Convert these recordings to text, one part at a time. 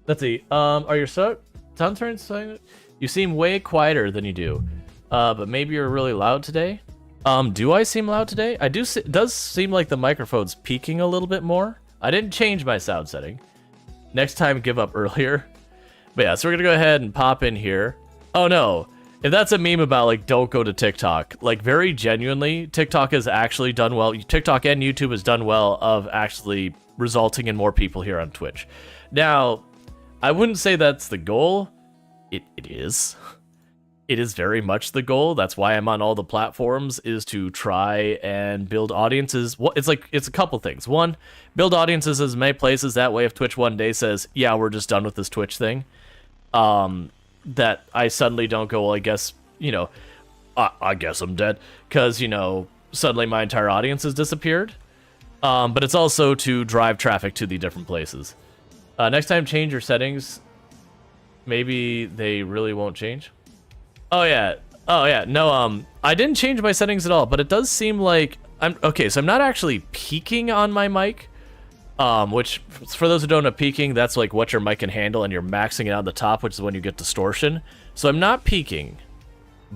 Let's see. Are your sound turns? You seem way quieter than you do. But maybe you're really loud today. Do I seem loud today? I do. It does seem like the microphone's peaking a little bit more. I didn't change my sound setting. Next time, give up earlier. But yeah, so we're gonna go ahead and pop in here. Oh no. If that's a meme about, like, don't go to TikTok, like, very genuinely, TikTok has actually done well. TikTok and YouTube has done well of actually resulting in more people here on Twitch. Now, I wouldn't say that's the goal. It is. It is very much the goal. That's why I'm on all the platforms, is to try and build audiences. It's a couple things. One, build audiences as many places. That way, if Twitch one day says, yeah, we're just done with this Twitch thing, that I suddenly don't go, well, I guess, I guess I'm dead. Because, suddenly my entire audience has disappeared. But it's also to drive traffic to the different places. Next time, change your settings. Maybe they really won't change. Oh yeah. No, I didn't change my settings at all, but it does seem like so I'm not actually peaking on my mic. Which, for those who don't know, peaking, that's like what your mic can handle, and you're maxing it out the top, which is when you get distortion. So I'm not peaking,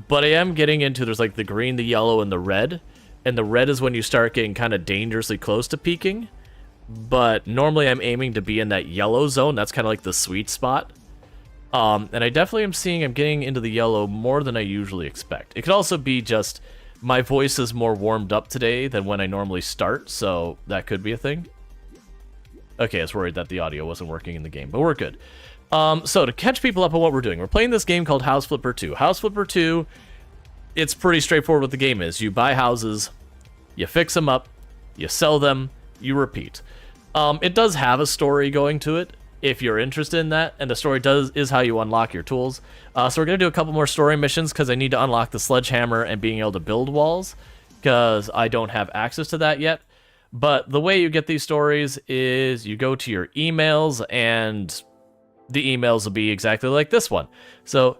but I am getting into, there's like the green, the yellow, and the red. And the red is when you start getting kind of dangerously close to peaking. But normally I'm aiming to be in that yellow zone. That's kind of like the sweet spot. And I definitely am seeing I'm getting into the yellow more than I usually expect. It could also be just my voice is more warmed up today than when I normally start, so that could be a thing. Okay, I was worried that the audio wasn't working in the game, but we're good. So to catch people up on what we're doing, we're playing this game called House Flipper 2. House Flipper 2, it's pretty straightforward what the game is. You buy houses, you fix them up, you sell them, you repeat. It does have a story going to it, if you're interested in that, and the story is how you unlock your tools. So we're going to do a couple more story missions, because I need to unlock the sledgehammer and being able to build walls, because I don't have access to that yet. But the way you get these stories is you go to your emails, and the emails will be exactly like this one. So,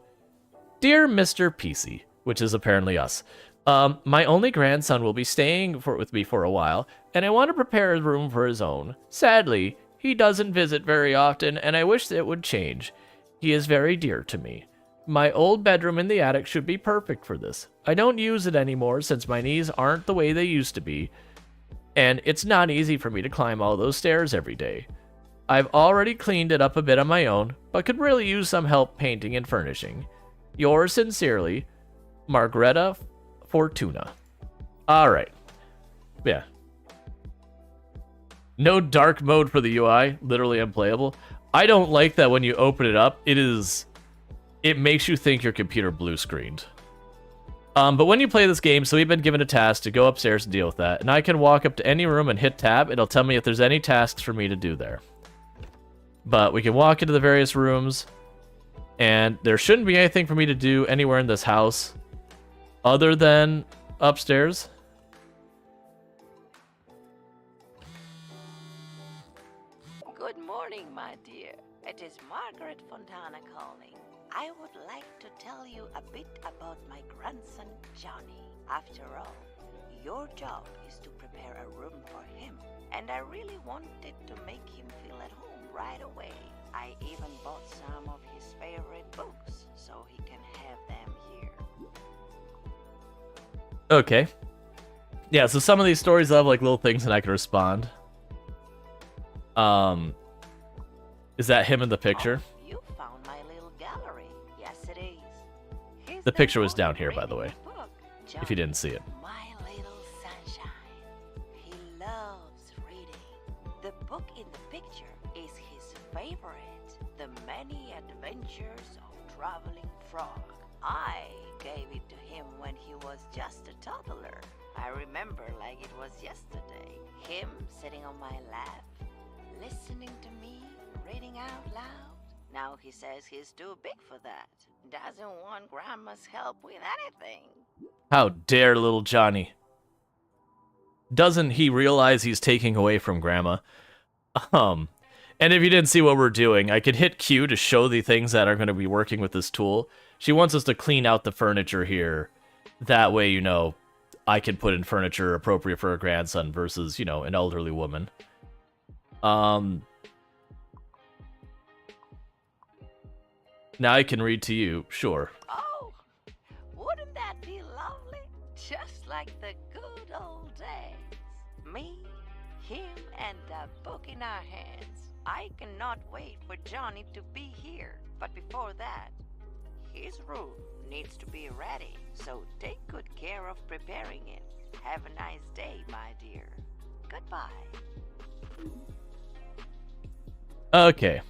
Dear Mr. PC, which is apparently us, my only grandson will be staying with me for a while, and I want to prepare a room for his own. Sadly, he doesn't visit very often, and I wish it would change. He is very dear to me. My old bedroom in the attic should be perfect for this. I don't use it anymore since my knees aren't the way they used to be, and it's not easy for me to climb all those stairs every day. I've already cleaned it up a bit on my own, but could really use some help painting and furnishing. Yours sincerely, Margareta Fortuna. Alright. Yeah. No dark mode for the UI, literally unplayable. I don't like that when you open it up, it makes you think your computer blue screened. But when you play this game, so we've been given a task to go upstairs and deal with that, and I can walk up to any room and hit tab, it'll tell me if there's any tasks for me to do there. But we can walk into the various rooms, and there shouldn't be anything for me to do anywhere in this house, other than upstairs. Good morning, my dear. It is Margaret Fontana calling. I would like to tell you a bit about my grandson, Johnny. After all, your job is to prepare a room for him, and I really wanted to make him feel at home right away. I even bought some of his favorite books, so he can have them here. Okay. Yeah, so some of these stories have like little things and I can respond. Is that him in the picture? Oh, you found my little gallery. Yes, it is. Here's The picture was down here, by the way, book. if you didn't see it. My little sunshine. He loves reading. The book in the picture is his favorite. The Many Adventures of Traveling Frog. I gave it to him when he was just a toddler. I remember like it was yesterday. Him sitting on my lap, listening to me, reading out loud. Now he says he's too big for that. Doesn't want Grandma's help with anything. How dare little Johnny. Doesn't he realize he's taking away from Grandma? And if you didn't see what we're doing, I could hit Q to show the things that are going to be working with this tool. She wants us to clean out the furniture here. That way, I can put in furniture appropriate for a grandson versus, an elderly woman. Now I can read to you, sure. Oh, wouldn't that be lovely? Just like the good old days. Me, him, and a book in our hands. I cannot wait for Johnny to be here. But before that, his room needs to be ready. So take good care of preparing it. Have a nice day, my dear. Goodbye. Okay.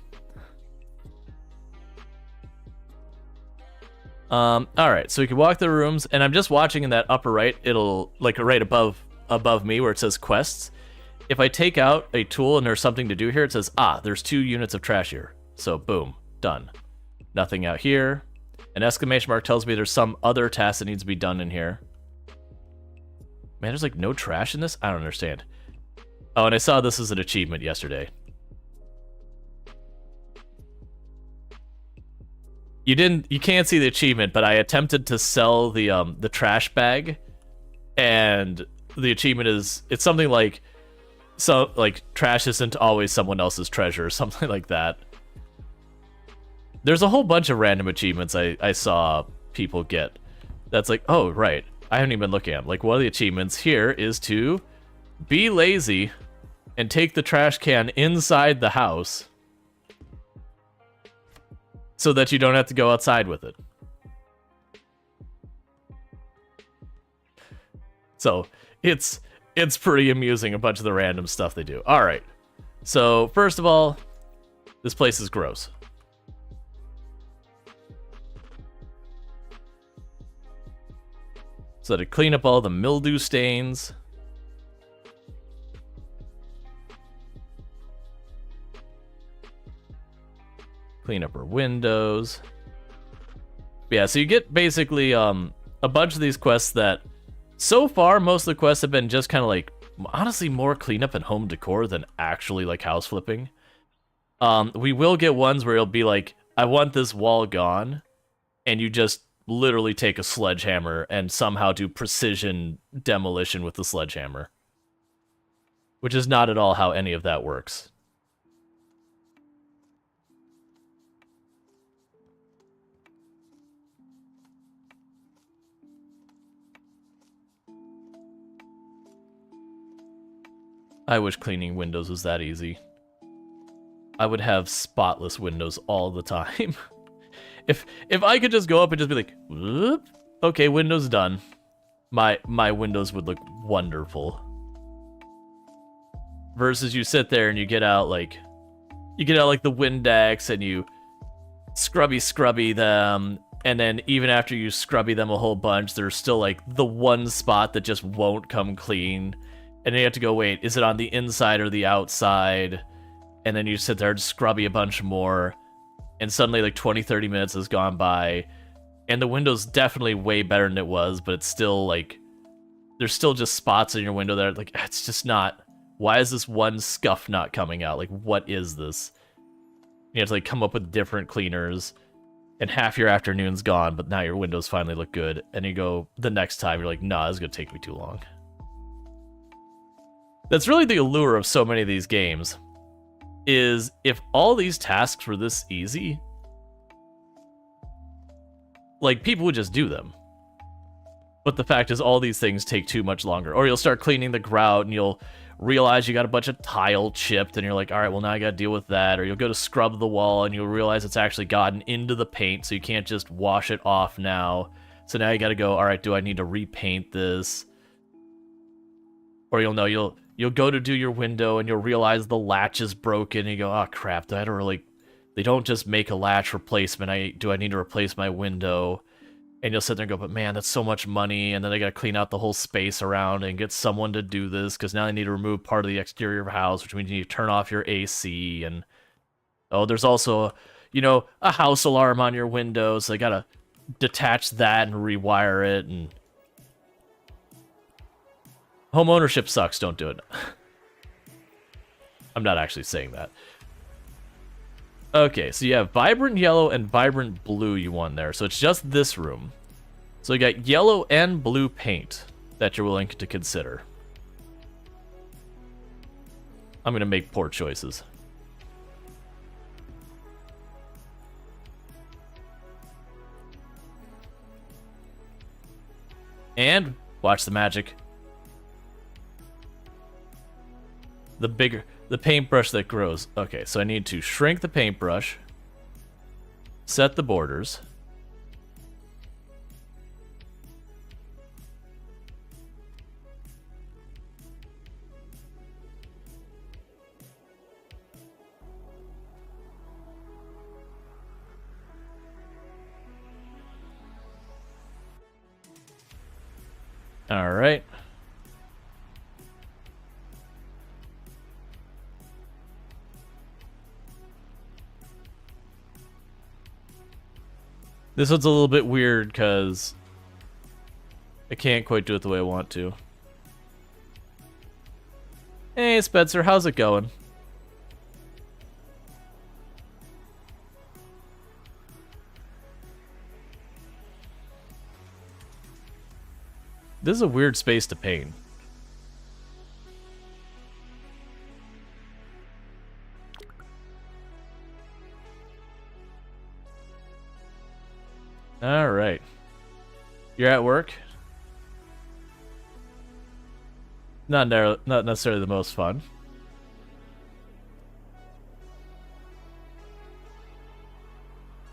Alright, so we can walk through the rooms, and I'm just watching in that upper right, it'll, like right above me where it says quests. If I take out a tool and there's something to do here, it says, there's 2 units of trash here. So boom, done. Nothing out here. An exclamation mark tells me there's some other task that needs to be done in here. Man, there's like no trash in this? I don't understand. Oh, and I saw this as an achievement yesterday. You can't see the achievement, but I attempted to sell the trash bag, and the achievement is, it's something like, so like trash isn't always someone else's treasure or something like that. There's a whole bunch of random achievements I saw people get. That's like, oh right, I haven't even been looking at them. Like one of the achievements here is to be lazy and take the trash can inside the house, so that you don't have to go outside with it. So it's pretty amusing, a bunch of the random stuff they do. All right. So first of all, this place is gross. So to clean up all the mildew stains. Clean up her windows. But yeah, so you get basically a bunch of these quests that, so far, most of the quests have been just kind of like, honestly, more cleanup and home decor than actually like house flipping. We will get ones where it'll be like, I want this wall gone, and you just literally take a sledgehammer and somehow do precision demolition with the sledgehammer. Which is not at all how any of that works. I wish cleaning windows was that easy. I would have spotless windows all the time. If I could just go up and just be like, whoop, okay, window's done. My windows would look wonderful. Versus you sit there and you get out like the Windex and you scrubby them, and then even after you scrubby them a whole bunch, there's still like the one spot that just won't come clean. And then you have to go, wait, is it on the inside or the outside? And then you sit there and scrubby a bunch more. And suddenly like 20-30 minutes has gone by. And the window's definitely way better than it was, but it's still like, there's still just spots in your window that are like, it's just not, why is this one scuff not coming out? Like, what is this? You have to like come up with different cleaners. And half your afternoon's gone, but now your windows finally look good. And you go, the next time, you're like, nah, this is gonna take me too long. That's really the allure of so many of these games, is if all these tasks were this easy, like, people would just do them. But the fact is, all these things take too much longer. Or you'll start cleaning the grout, and you'll realize you got a bunch of tile chipped, and you're like, alright, well now I gotta deal with that. Or you'll go to scrub the wall, and you'll realize it's actually gotten into the paint, so you can't just wash it off now. So now you gotta go, alright, do I need to repaint this? Or you'll know, you'll go to do your window and you'll realize the latch is broken and you go, oh crap, do I have to really, they don't just make a latch replacement, do I need to replace my window? And you'll sit there and go, but man, that's so much money, and then they gotta clean out the whole space around and get someone to do this, because now they need to remove part of the exterior of the house, which means you need to turn off your AC, and oh, there's also, a house alarm on your window, so they gotta detach that and rewire it, and home ownership sucks, don't do it. I'm not actually saying that. Okay, so you have vibrant yellow and vibrant blue you want there. So it's just this room. So you got yellow and blue paint that you're willing to consider. I'm going to make poor choices. And watch the magic. The paintbrush that grows. Okay, so I need to shrink the paintbrush, set the borders. All right. This one's a little bit weird because I can't quite do it the way I want to. Hey, Spencer, how's it going? This is a weird space to paint. All right. You're at work? Not necessarily the most fun.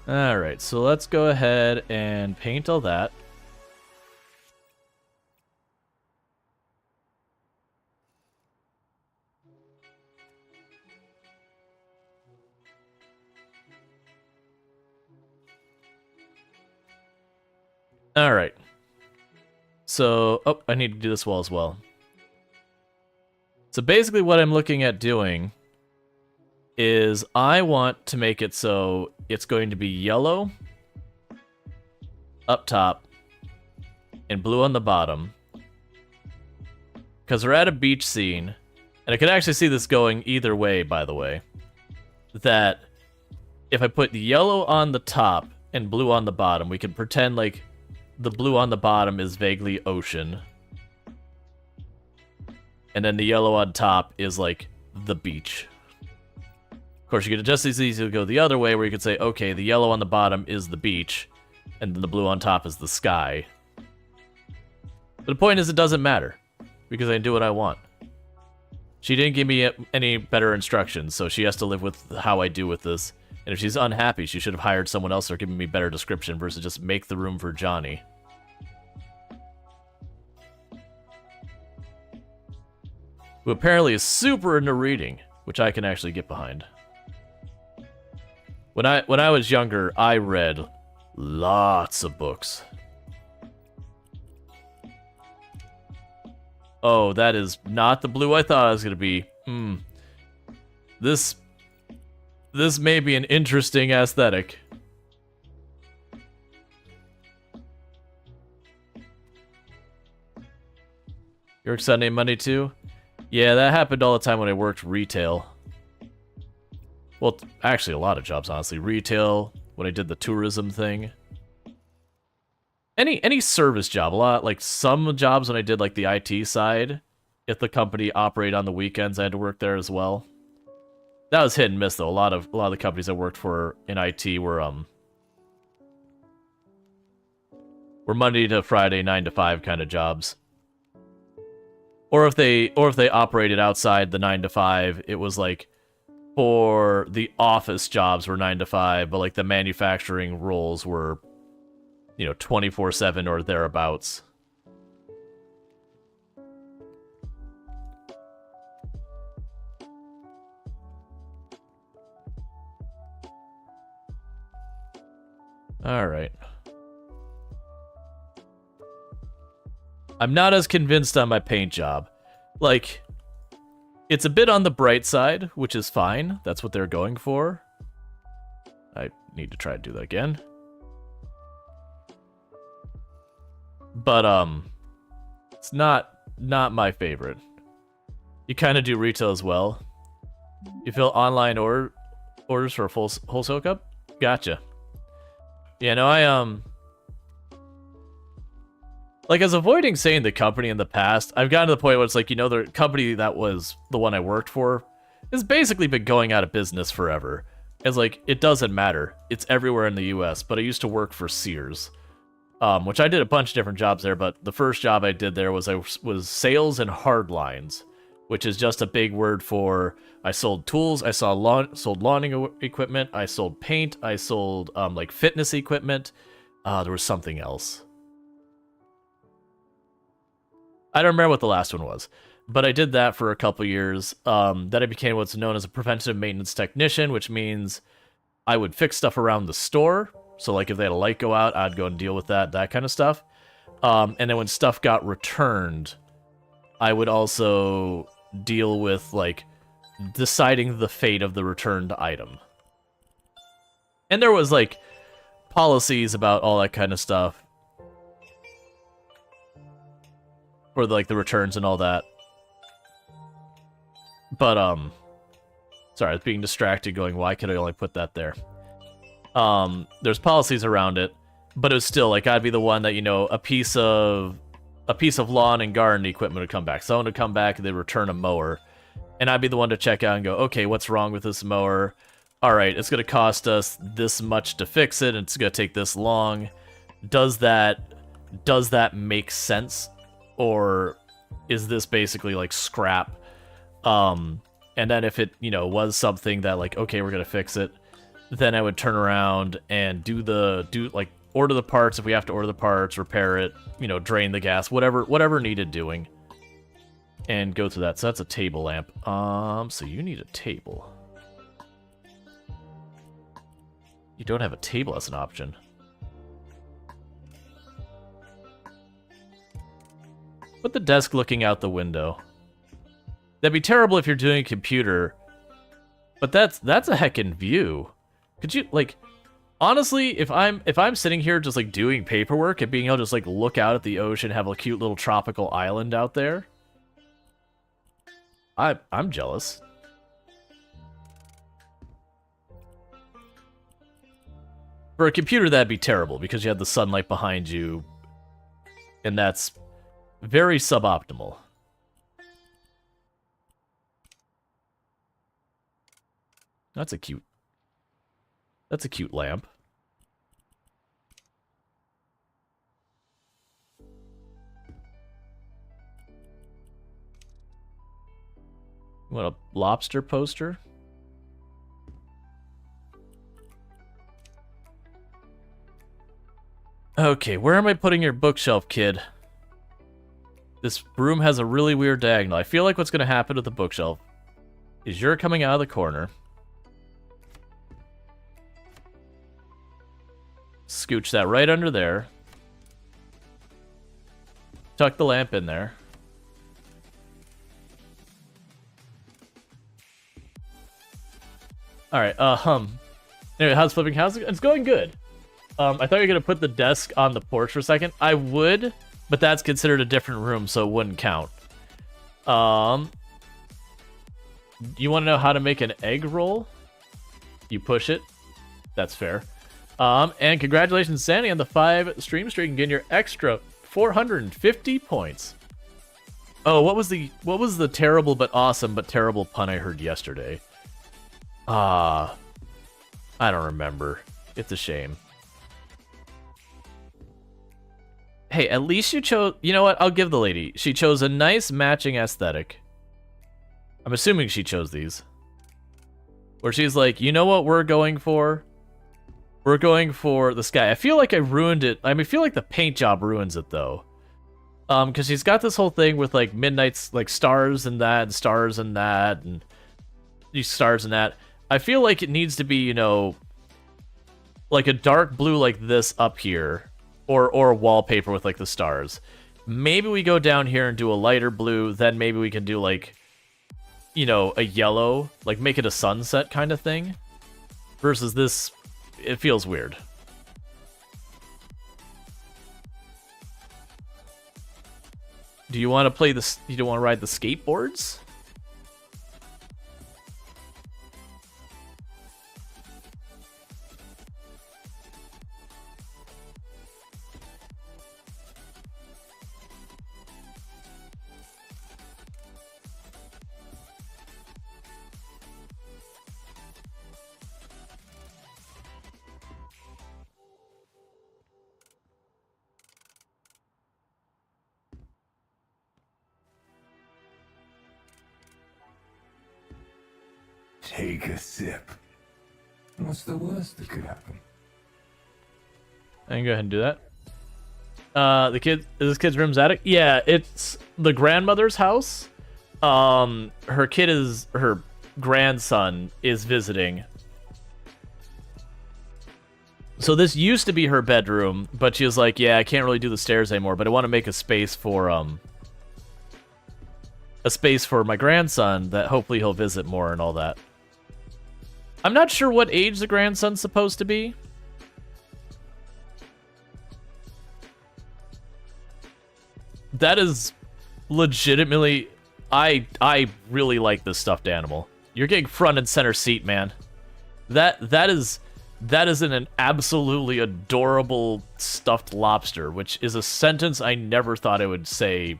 All right, so let's go ahead and paint all that. All right. So, oh, I need to do this wall as well. So basically what I'm looking at doing is I want to make it so it's going to be yellow up top and blue on the bottom. Because we're at a beach scene, and I can actually see this going either way, by the way. That if I put yellow on the top and blue on the bottom, we can pretend like the blue on the bottom is vaguely ocean. And then the yellow on top is like the beach. Of course, you could just as easily go the other way where you could say, okay, the yellow on the bottom is the beach, and then the blue on top is the sky. But the point is, it doesn't matter, because I can do what I want. She didn't give me any better instructions, so she has to live with how I do with this. And if she's unhappy, she should have hired someone else or given me better description versus just make the room for Johnny. Who apparently is super into reading, which I can actually get behind. When I was younger, I read lots of books. Oh, that is not the blue I thought it was gonna be. This may be an interesting aesthetic. You work Sunday, Monday too? Yeah, that happened all the time when I worked retail. Well, actually a lot of jobs, honestly. Retail, when I did the tourism thing. Any service job, a lot, like some jobs when I did like the IT side, if the company operated on the weekends, I had to work there as well. That was hit and miss though. A lot of the companies I worked for in IT were Monday to Friday, 9 to 5 kind of jobs. Or if they operated outside the 9 to 5, it was like for the office jobs were 9 to 5, but like the manufacturing roles were, you know, 24/7 or thereabouts. All right. I'm not as convinced on my paint job. Like, it's a bit on the bright side, which is fine. That's what they're going for. I need to try to do that again. But, it's not my favorite. You kind of do retail as well. You fill online orders for a full wholesale cup? Gotcha. Yeah, no, like, as avoiding saying the company in the past, I've gotten to the point where it's like, you know, the company that was the one I worked for has basically been going out of business forever. It's like, it doesn't matter. It's everywhere in the US, but I used to work for Sears. which I did a bunch of different jobs there, but the first job I did there was was sales and hard lines, which is just a big word for I sold tools, I sold lawning equipment, I sold paint, I sold like fitness equipment. There was something else. I don't remember what the last one was, but I did that for a couple years. Then I became what's known as a preventative maintenance technician, which means I would fix stuff around the store. So like if they had a light go out, I'd go and deal with that kind of stuff. And then when stuff got returned, I would also deal with like deciding the fate of the returned item. And there was like policies about all that kind of stuff for like the returns and all that. But sorry, I was being distracted going, why could I only put that there? There's policies around it, but it was still like I'd be the one that, you know, a piece of lawn and garden equipment would come back. Someone would come back and they'd return a mower, and I'd be the one to check out and go, okay, what's wrong with this mower? All right, it's gonna cost us this much to fix it, and it's gonna take this long. Does that make sense, or is this basically like scrap? And then if it, you know, was something that like, okay, we're gonna fix it, then I would turn around and order the parts if we have to order the parts, repair it, you know, drain the gas, whatever needed doing, and go through that. So that's a table lamp. So you need a table. You don't have a table as an option. Put the desk looking out the window. That'd be terrible if you're doing a computer, but that's a heckin' view. Could you, like, honestly, if I'm sitting here just like doing paperwork and being able to just like look out at the ocean, have a cute little tropical island out there, I'm jealous. For a computer, that'd be terrible because you have the sunlight behind you, and that's very suboptimal. That's a cute lamp. You want a lobster poster? Okay, where am I putting your bookshelf, kid? This room has a really weird diagonal. I feel like what's going to happen with the bookshelf is you're coming out of the corner. Scooch that right under there. Tuck the lamp in there. Alright, anyway, how's flipping houses? It's going good. I thought you were gonna put the desk on the porch for a second. I would, but that's considered a different room, so it wouldn't count. You wanna know how to make an egg roll? You push it. That's fair. And congratulations, Sandy, on the 5 stream streak and getting your extra 450 points. Oh, what was the terrible but awesome but terrible pun I heard yesterday? I don't remember. It's a shame. Hey, at least you chose... You know what? I'll give the lady. She chose a nice matching aesthetic. I'm assuming she chose these. Where she's like, you know what we're going for? We're going for the sky. I feel like I ruined it. I mean, I feel like the paint job ruins it, though. Because she's got this whole thing with, like, midnight's, like, stars and that, and stars and that, and these stars and that. I feel like it needs to be, you know, like a dark blue like this up here, or a wallpaper with, like, the stars. Maybe we go down here and do a lighter blue, then maybe we can do, like, you know, a yellow, like, make it a sunset kind of thing. Versus this... It feels weird. Do you want to play this? You don't want to ride the skateboards? Take a sip. What's the worst that could happen? I can go ahead and do that. This kid's room's attic? Yeah, it's the grandmother's house. Her grandson is visiting. So this used to be her bedroom, but she was like, yeah, I can't really do the stairs anymore, but I want to make a space for my grandson that hopefully he'll visit more and all that. I'm not sure what age the grandson's supposed to be. That is legitimately... I really like this stuffed animal. You're getting front and center seat, man. That is an absolutely adorable stuffed lobster, which is a sentence I never thought I would say,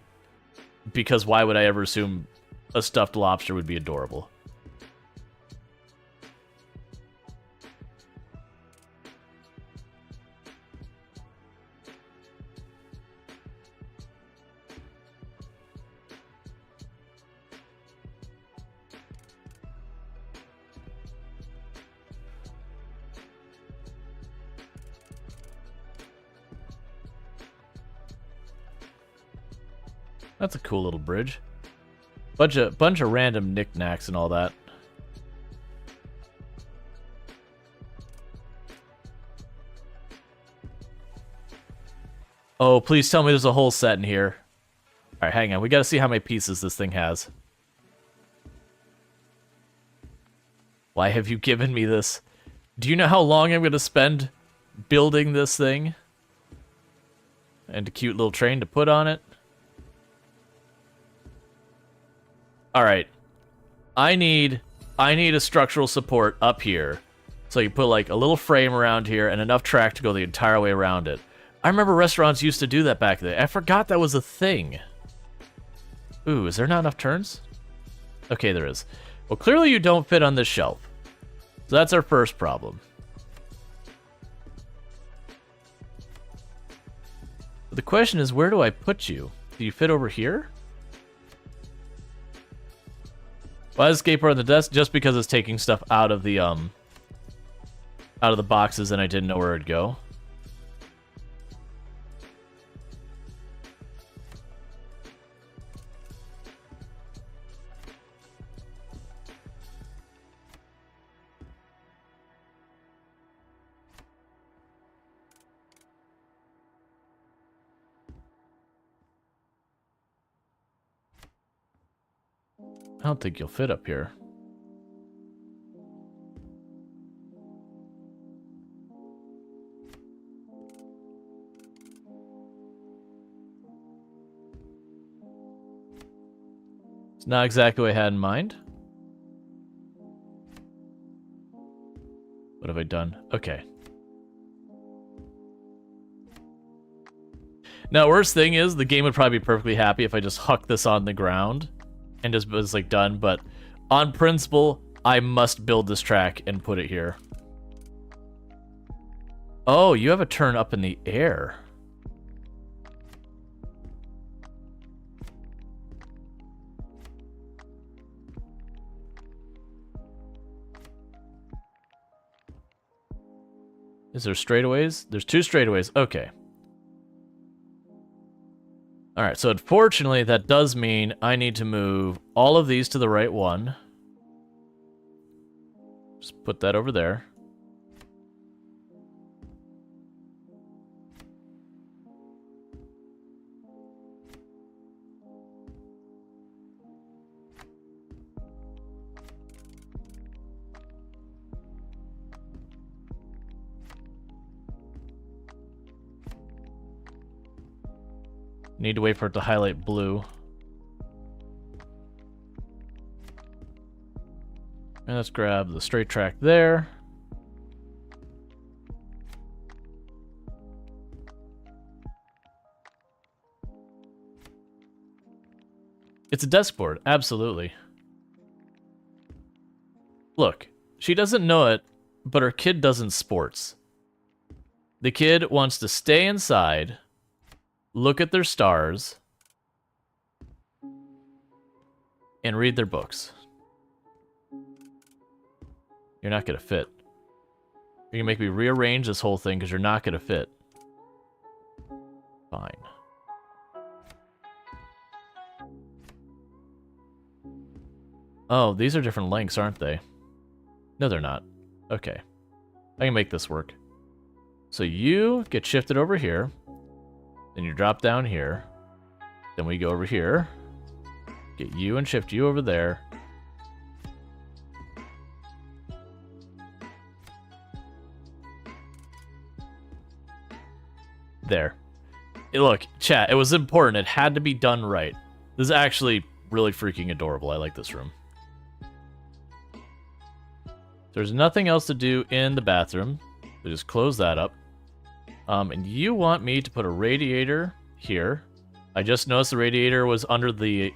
because why would I ever assume a stuffed lobster would be adorable? That's a cool little bridge. Bunch of random knickknacks and all that. Oh, please tell me there's a whole set in here. Alright, hang on. We gotta see how many pieces this thing has. Why have you given me this? Do you know how long I'm gonna spend building this thing? And a cute little train to put on it? Alright. I need a structural support up here. So you put like a little frame around here and enough track to go the entire way around it. I remember restaurants used to do that back then. I forgot that was a thing. Ooh, is there not enough turns? Okay, there is. Well, clearly you don't fit on this shelf. So that's our first problem. But the question is, where do I put you? Do you fit over here? Why is the skateboard on the desk? Just because it's taking stuff out of the boxes and I didn't know where it'd go. I don't think you'll fit up here. It's not exactly what I had in mind. What have I done? Okay. Now, worst thing is, the game would probably be perfectly happy if I just huck this on the ground and just was like done, but on principle, I must build this track and put it here. Oh, you have a turn up in the air. Is there straightaways? There's two straightaways. Okay. Alright, so unfortunately, that does mean I need to move all of these to the right one. Just put that over there. Need to wait for it to highlight blue. And let's grab the straight track there. It's a desk board, absolutely. Look, she doesn't know it, but her kid does in sports. The kid wants to stay inside, look at their stars, and read their books. You're not gonna fit. You're gonna make me rearrange this whole thing because you're not gonna fit. Fine. Oh, these are different lengths, aren't they? No, they're not. Okay. I can make this work. So you get shifted over here. Then you drop down here. Then we go over here. Get you and shift you over there. There. Hey, look, chat, it was important. It had to be done right. This is actually really freaking adorable. I like this room. There's nothing else to do in the bathroom. So just close that up. And you want me to put a radiator here. I just noticed the radiator was under the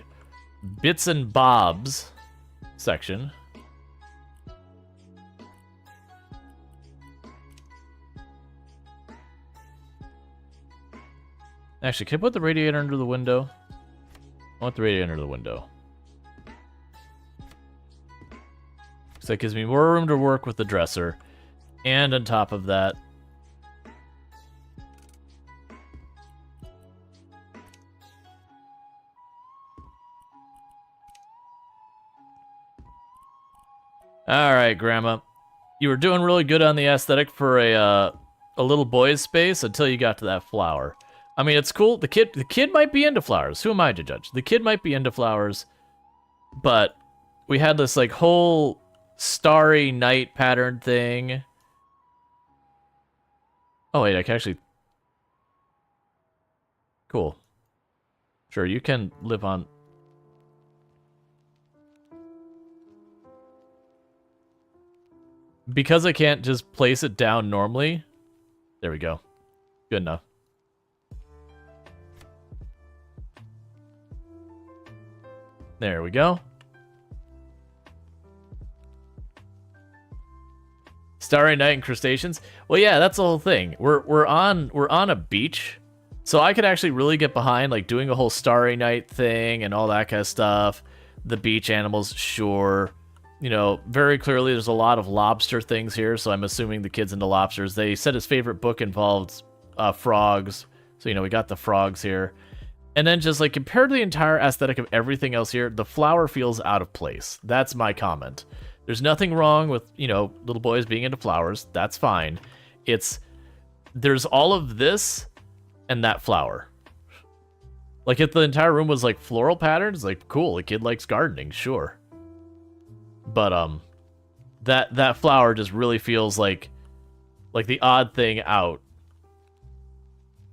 bits and bobs section. Actually, can I put the radiator under the window? I want the radiator under the window. So that gives me more room to work with the dresser. And on top of that, alright, Grandma. You were doing really good on the aesthetic for a little boy's space until you got to that flower. I mean, it's cool. The kid might be into flowers. Who am I to judge? The kid might be into flowers, but we had this like whole starry night pattern thing. Oh wait, I can actually. Cool. Sure, you can live on. Because I can't just place it down normally. There we go. Good enough. There we go. Starry night and crustaceans. Well, yeah, that's the whole thing. We're on a beach, so I could actually really get behind like doing a whole starry night thing and all that kind of stuff. The beach animals, sure. You know, very clearly there's a lot of lobster things here, so I'm assuming the kid's into lobsters. They said his favorite book involved frogs, so you know we got the frogs here. And then just like compared to the entire aesthetic of everything else here, the flower feels out of place. That's my comment. There's nothing wrong with, you know, little boys being into flowers. That's fine. There's all of this and that flower. Like if the entire room was like floral patterns, like cool, the kid likes gardening, sure. But that flower just really feels like the odd thing out.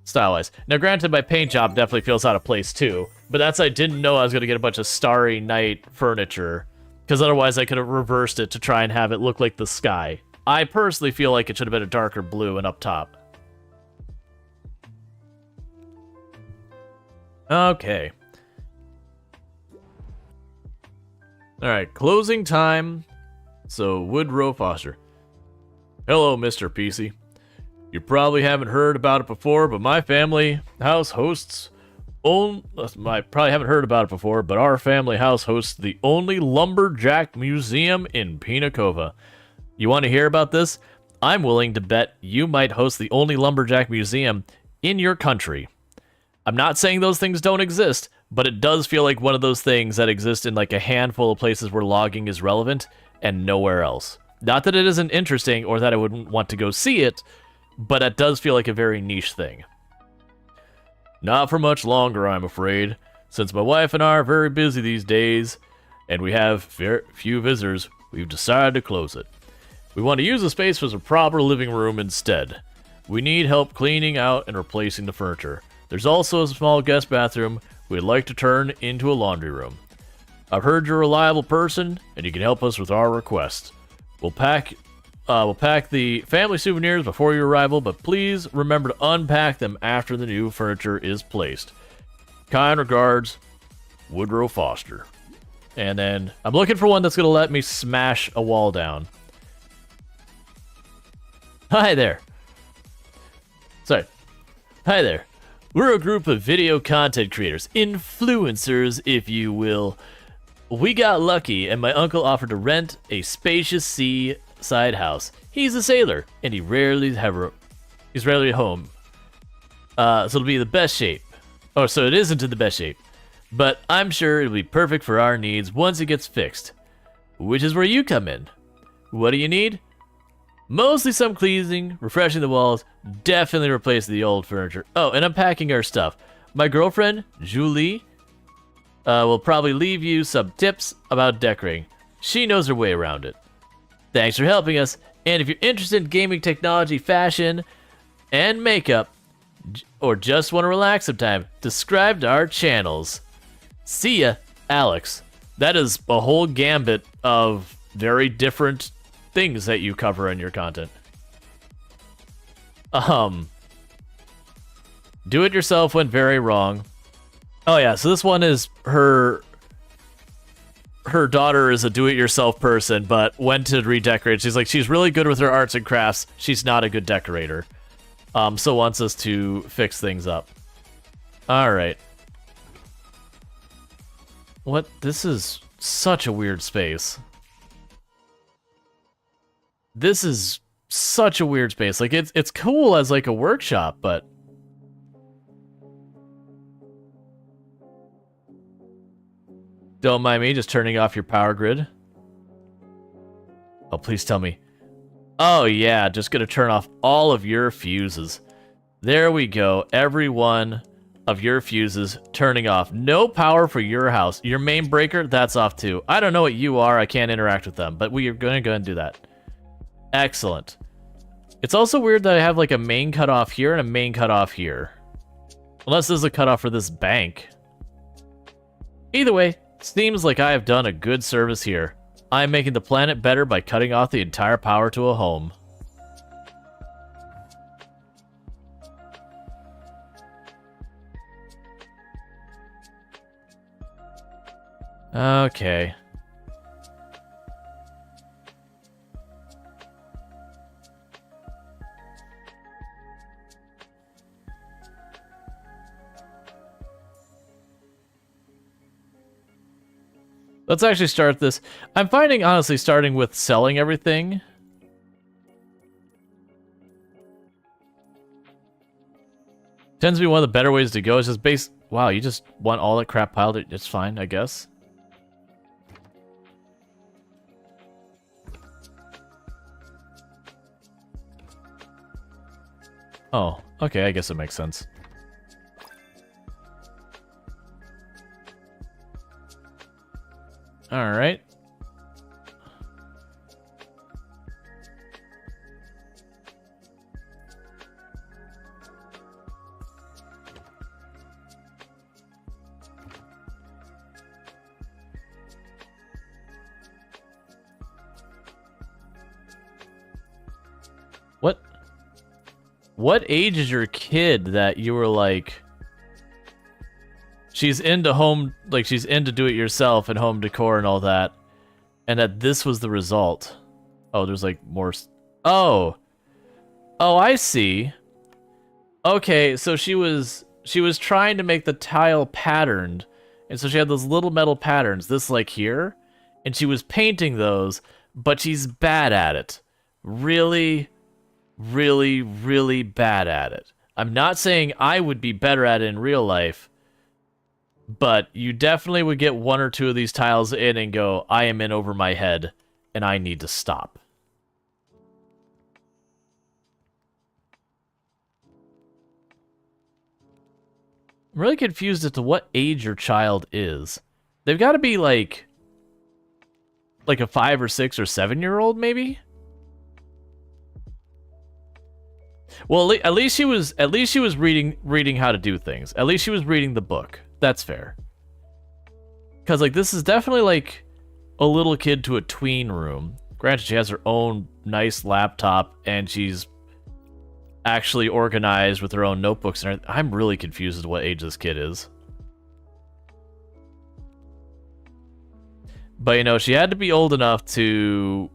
Style-wise. Now, granted, my paint job definitely feels out of place, too. But that's I didn't know I was going to get a bunch of starry night furniture. Because otherwise I could have reversed it to try and have it look like the sky. I personally feel like it should have been a darker blue and up top. Okay. Alright, closing time. So, Woodrow Foster. Hello, Mr. PC. You probably haven't heard about it before, but my family house hosts probably haven't heard about it before, but our family house hosts the only lumberjack museum in Pina Cova. You want to hear about this? I'm willing to bet you might host the only lumberjack museum in your country. I'm not saying those things don't exist, but it does feel like one of those things that exist in like a handful of places where logging is relevant and nowhere else. Not that it isn't interesting or that I wouldn't want to go see it, but it does feel like a very niche thing. Not for much longer, I'm afraid, since my wife and I are very busy these days, and we have few visitors, we've decided to close it. We want to use the space as a proper living room instead. We need help cleaning out and replacing the furniture. There's also a small guest bathroom we'd like to turn into a laundry room. I've heard you're a reliable person, and you can help us with our request. We'll pack the family souvenirs before your arrival, but please remember to unpack them after the new furniture is placed. Kind regards, Woodrow Foster. And then I'm looking for one that's going to let me smash a wall down. Hi there. Sorry. Hi there. We're a group of video content creators, influencers, if you will. We got lucky, and my uncle offered to rent a spacious side house. He's a sailor, and he's rarely home. So it'll be the best shape. Oh, so it isn't in the best shape. But I'm sure it'll be perfect for our needs once it gets fixed. Which is where you come in. What do you need? Mostly some cleaning, refreshing the walls, definitely replace the old furniture. Oh, and unpacking our stuff. My girlfriend, Julie, will probably leave you some tips about decorating. She knows her way around it. Thanks for helping us, and if you're interested in gaming technology, fashion, and makeup, or just want to relax sometime, subscribe to our channels. See ya, Alex. That is a whole gambit of very different things that you cover in your content. Do it yourself went very wrong. Oh yeah, so this one is her daughter is a do-it-yourself person, but went to redecorate. She's really good with her arts and crafts. She's not a good decorator. So wants us to fix things up. Alright. What? This is such a weird space. This is such a weird space. Like, it's cool as, like, a workshop, but... Don't mind me just turning off your power grid. Oh, please tell me. Oh, yeah, just gonna turn off all of your fuses. There we go. Every one of your fuses turning off. No power for your house. Your main breaker, that's off too. I don't know what you are. I can't interact with them, but we are gonna go and do that. Excellent. It's also weird that I have like a main cutoff here and a main cutoff here. Unless there's a cutoff for this bank. Either way, seems like I have done a good service here. I am making the planet better by cutting off the entire power to a home. Okay. Let's actually start this. I'm finding, honestly, starting with selling everything. Tends to be one of the better ways to go. It's just base... Wow, you just want all that crap piled. It's fine, I guess. Oh, okay, I guess it makes sense. Alright. What age is your kid that you were like... She's into home, like she's into do-it-yourself and home decor and all that. And that this was the result. Oh, there's like more... Oh! Oh, I see. Okay, so she was trying to make the tile patterned. And so she had those little metal patterns, this like here. And she was painting those, but she's bad at it. Really, really, really bad at it. I'm not saying I would be better at it in real life. But you definitely would get one or two of these tiles in and go, I am in over my head, and I need to stop. I'm really confused as to what age your child is. They've got to be like a 5 or 6 or 7-year-old, maybe? Well, at least she was reading how to do things. At least she was reading the book. That's fair. Because, like, this is definitely, like, a little kid to a tween room. Granted, she has her own nice laptop, and she's actually organized with her own notebooks and everything. I'm really confused as to what age this kid is. But, you know, she had to be old enough to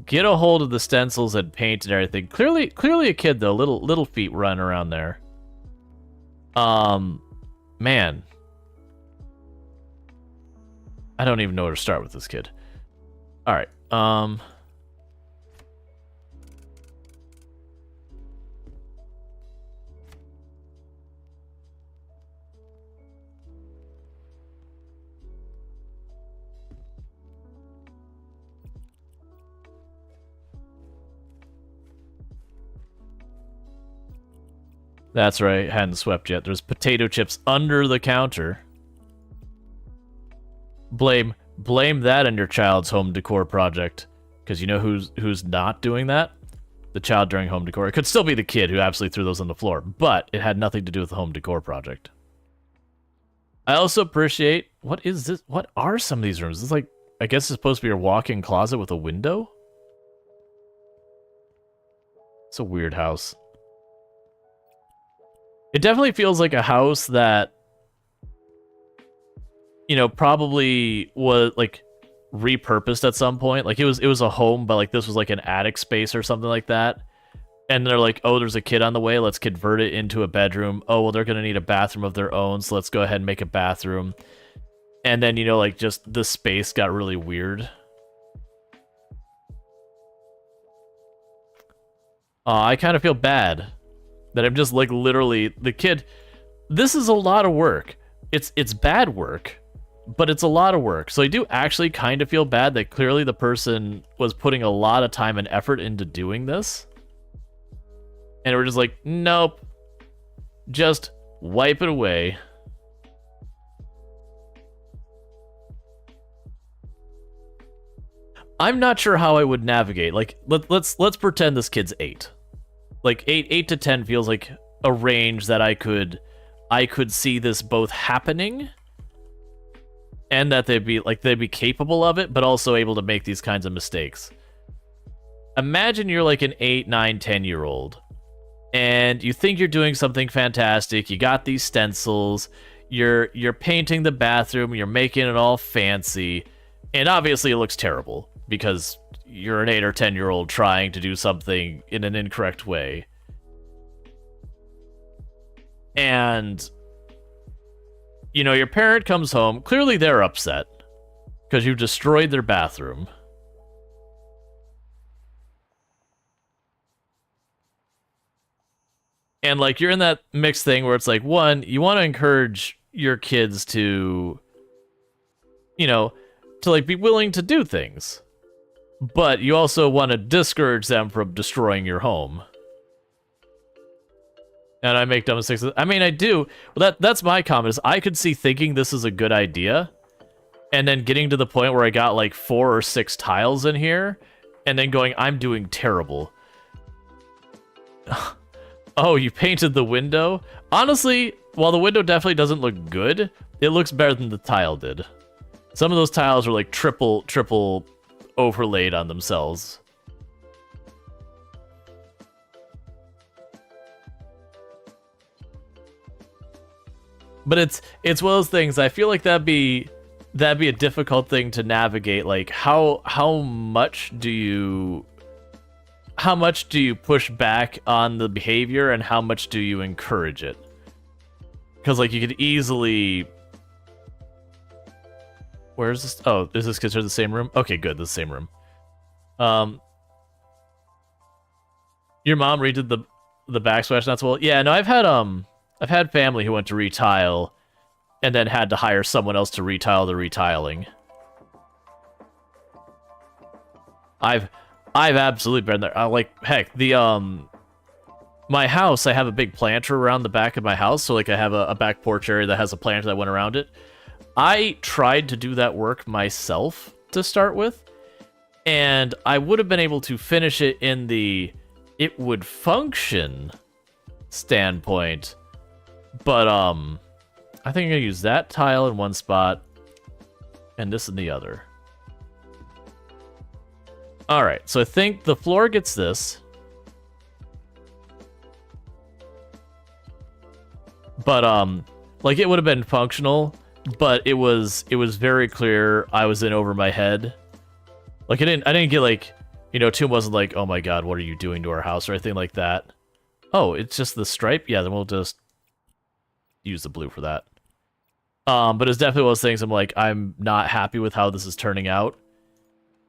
get a hold of the stencils and paint and everything. Clearly a kid, though. Little feet running around there. Man. I don't even know where to start with this kid. Alright, That's right, hadn't swept yet. There's potato chips under the counter. Blame that on your child's home decor project. Because you know who's not doing that? The child during home decor. It could still be the kid who absolutely threw those on the floor, but it had nothing to do with the home decor project. I also appreciate... What is this? What are some of these rooms? This is like... I guess it's supposed to be your walk-in closet with a window? It's a weird house. It definitely feels like a house that... You know, probably was, like... repurposed at some point. Like it was a home, but like this was like an attic space or something like that. And they're like, oh, there's a kid on the way, let's convert it into a bedroom. Oh, well, they're gonna need a bathroom of their own, so let's go ahead and make a bathroom. And then, you know, like just the space got really weird. I kind of feel bad that I'm just like literally the kid. This is a lot of work. It's bad work, but it's a lot of work. So I do actually kind of feel bad that clearly the person was putting a lot of time and effort into doing this. And we're just like, nope. Just wipe it away. I'm not sure how I would navigate. Like, let's pretend this kid's 8. Like 8 to 10 feels like a range that I could see this both happening and that they'd be capable of it, but also able to make these kinds of mistakes. Imagine you're like an 8, 9, 10-year-old, and you think you're doing something fantastic. You got these stencils, you're painting the bathroom, you're making it all fancy, and obviously it looks terrible because you're an 8 or 10-year-old trying to do something in an incorrect way. And you know, your parent comes home, clearly they're upset because you've destroyed their bathroom. And like you're in that mixed thing where it's like, one, you want to encourage your kids to, you know, to like be willing to do things, but you also want to discourage them from destroying your home. And I make dumb mistakes. I mean, I do. Well, that's my comment. Is I could see thinking this is a good idea, and then getting to the point where I got like 4 or 6 tiles in here, and then going, I'm doing terrible. Oh, you painted the window? Honestly, while the window definitely doesn't look good, it looks better than the tile did. Some of those tiles are like triple overlaid on themselves. But it's one of those things. I feel like that'd be a difficult thing to navigate. Like how much do you push back on the behavior and how much do you encourage it? Because like you could easily. Where's this? Oh, is this considered the same room? Okay, good, the same room. Your mom redid the backsplash not so well. Yeah, no, I've had family who went to retile and then had to hire someone else to retile the retiling. I've absolutely been there. Like, heck, my house, I have a big planter around the back of my house, so like I have a back porch area that has a planter that went around it. I tried to do that work myself to start with, and I would have been able to finish it in the it would function standpoint. But, I think I'm gonna use that tile in one spot, and this in the other. Alright, so I think the floor gets this. But, like, it would have been functional, but it was very clear I was in over my head. Like, I didn't get, like, you know, Toon wasn't like, oh my god, what are you doing to our house, or anything like that. Oh, it's just the stripe? Yeah, then we'll just use the blue for that. But it's definitely one of those things I'm like, I'm not happy with how this is turning out.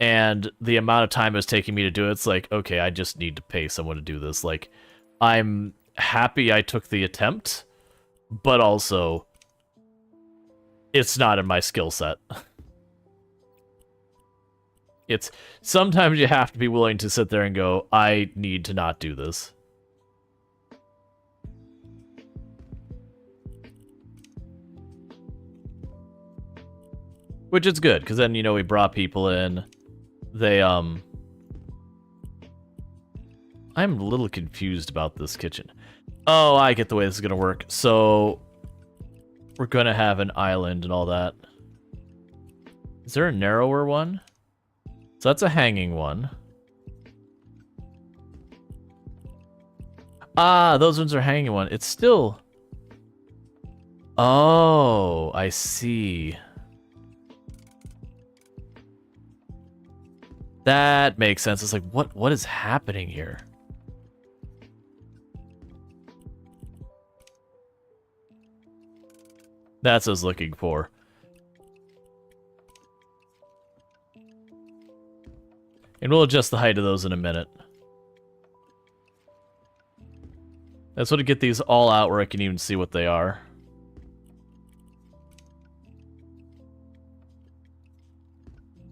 And the amount of time it's taking me to do it, it's like, okay, I just need to pay someone to do this. Like, I'm happy I took the attempt, but also, it's not in my skill set. It's, sometimes you have to be willing to sit there and go, I need to not do this. Which is good, because then, you know, we brought people in. They, I'm a little confused about this kitchen. Oh, I get the way this is going to work. So, we're going to have an island and all that. Is there a narrower one? So that's a hanging one. Ah, those ones are hanging one. It's still... Oh, I see. That makes sense. It's like, what is happening here? That's what I was looking for. And we'll adjust the height of those in a minute. That's what to get these all out where I can even see what they are.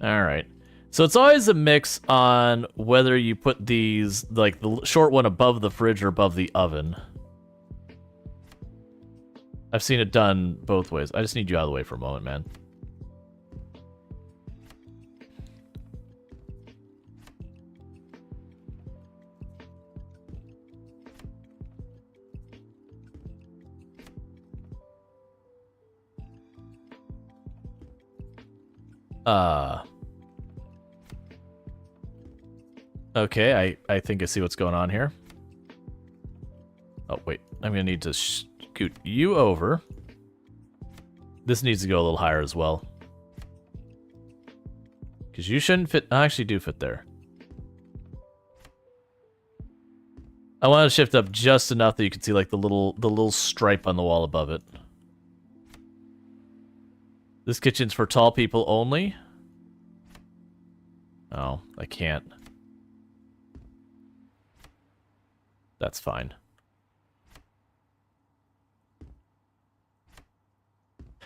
Alright. So it's always a mix on whether you put these, like the short one above the fridge or above the oven. I've seen it done both ways. I just need you out of the way for a moment, man. Okay, I think I see what's going on here. Oh, wait. I'm gonna need to scoot you over. This needs to go a little higher as well. Because you shouldn't fit... I actually do fit there. I want to shift up just enough that you can see like the little stripe on the wall above it. This kitchen's for tall people only? Oh, I can't. That's fine.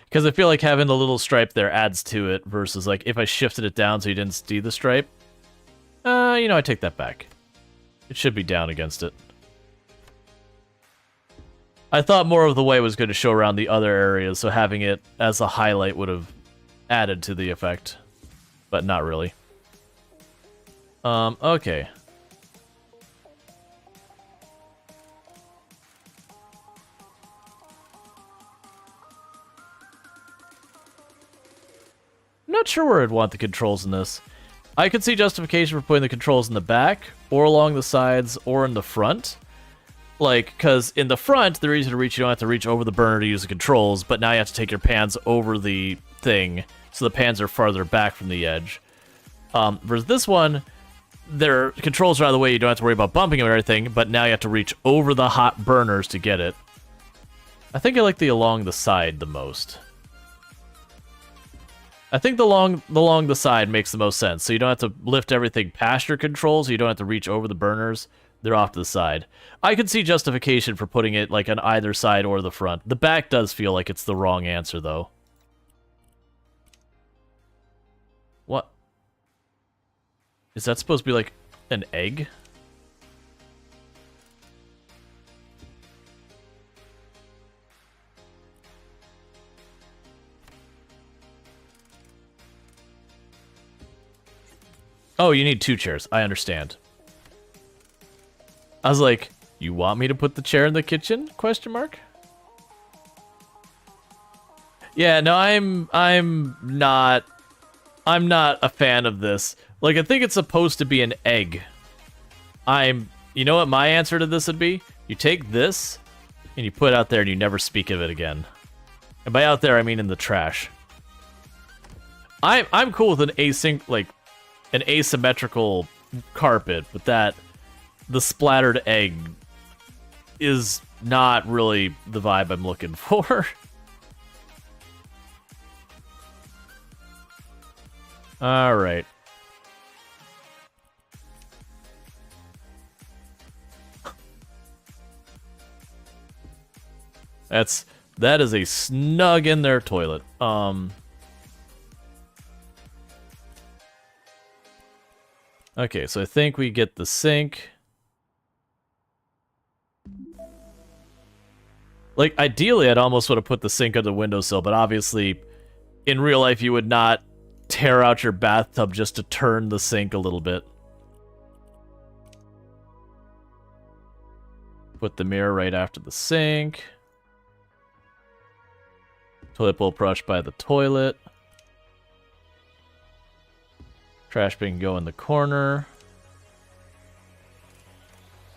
Because I feel like having the little stripe there adds to it versus like if I shifted it down so you didn't see the stripe. You know, I take that back. It should be down against it. I thought more of the way was going to show around the other areas, so having it as a highlight would have added to the effect. But not really. Okay. I'm not sure where I'd want the controls in this. I could see justification for putting the controls in the back, or along the sides, or in the front. Like, because in the front, they're easy to reach. You don't have to reach over the burner to use the controls, but now you have to take your pans over the thing, so the pans are farther back from the edge. Versus this one, their controls are out of the way. You don't have to worry about bumping them or everything, but now you have to reach over the hot burners to get it. I think I like the along the side the most. I think the along the side makes the most sense. So you don't have to lift everything past your controls. So you don't have to reach over the burners. They're off to the side. I could see justification for putting it like on either side or the front. The back does feel like it's the wrong answer, though. What? Is that supposed to be like an egg? Oh, you need 2 chairs. I understand. I was like, you want me to put the chair in the kitchen? Question mark. Yeah, no, I'm not a fan of this. Like, I think it's supposed to be an egg. You know what my answer to this would be? You take this and you put it out there and you never speak of it again. And by out there, I mean in the trash. I'm cool with an asymmetrical carpet, but the splattered egg is not really the vibe I'm looking for. All right. That is a snug in there toilet. Okay, so I think we get the sink. Like, ideally, I'd almost want to put the sink on the windowsill, but obviously, in real life you would not tear out your bathtub just to turn the sink a little bit. Put the mirror right after the sink. Toilet bowl brush by the toilet. Trash bin can go in the corner.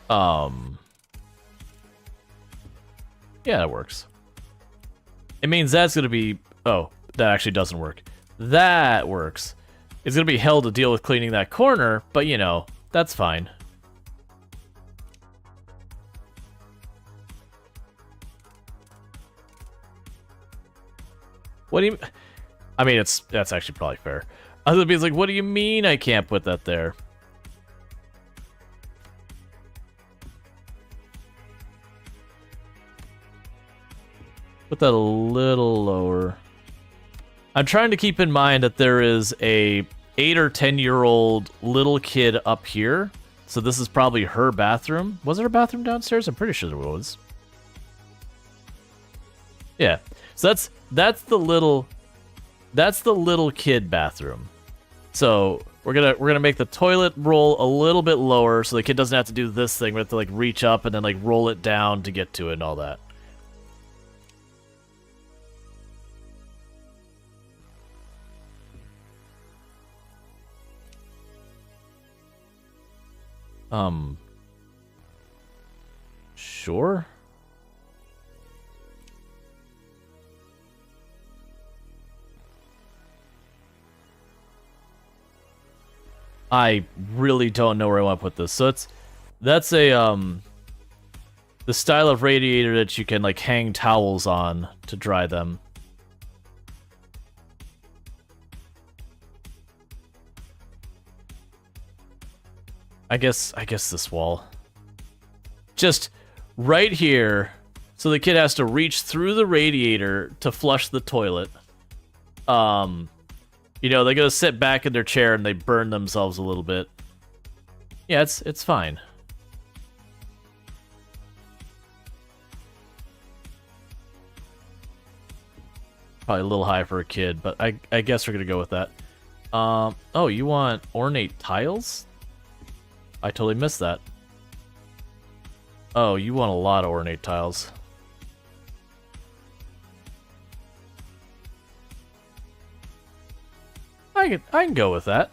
Yeah, that works. It means that's gonna be... Oh, that actually doesn't work. That works. It's gonna be hell to deal with cleaning that corner, but you know, that's fine. What do you... I mean, that's actually probably fair. Other people's like, what do you mean I can't put that there? Put that a little lower. I'm trying to keep in mind that there is a 8 or 10-year-old little kid up here. So this is probably her bathroom. Was there a bathroom downstairs? I'm pretty sure there was. Yeah. So that's the little kid bathroom. So we're gonna make the toilet roll a little bit lower so the kid doesn't have to do this thing. We have to like reach up and then like roll it down to get to it and all that. Sure. I really don't know where I want to put this. So that's a the style of radiator that you can like hang towels on to dry them. I guess this wall. Just right here, so the kid has to reach through the radiator to flush the toilet. You know, they gotta sit back in their chair and they burn themselves a little bit. Yeah, it's fine. Probably a little high for a kid, but I guess we're gonna go with that. Oh, you want ornate tiles? I totally missed that. Oh, you want a lot of ornate tiles. I can go with that.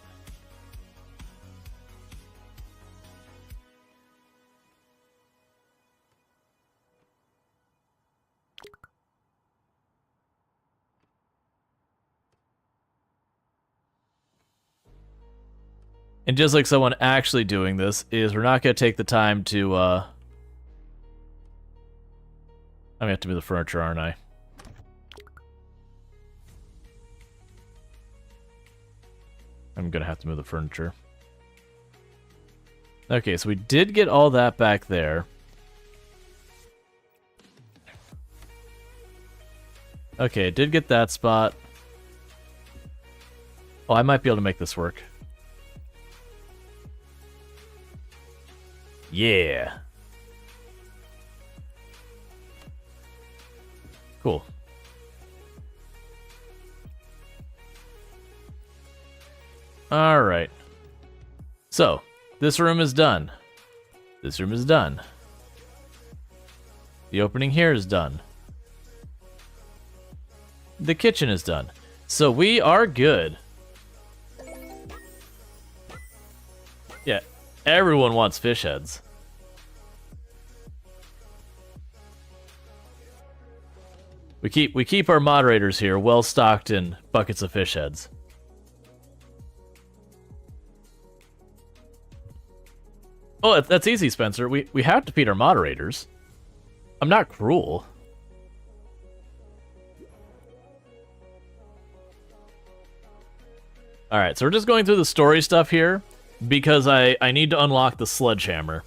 And just like someone actually doing this, is we're not going to take the time to, I'm going to have to move the furniture, aren't I? I'm going to have to move the furniture. Okay, so we did get all that back there. Okay, did get that spot. Oh, I might be able to make this work. Yeah. Cool. All right. So, this room is done. This room is done. The opening here is done. The kitchen is done. So we are good. Yeah, everyone wants fish heads. We keep our moderators here well stocked in buckets of fish heads. Oh, that's easy, Spencer. We have to feed our moderators. I'm not cruel. Alright, so we're just going through the story stuff here because I need to unlock the sledgehammer.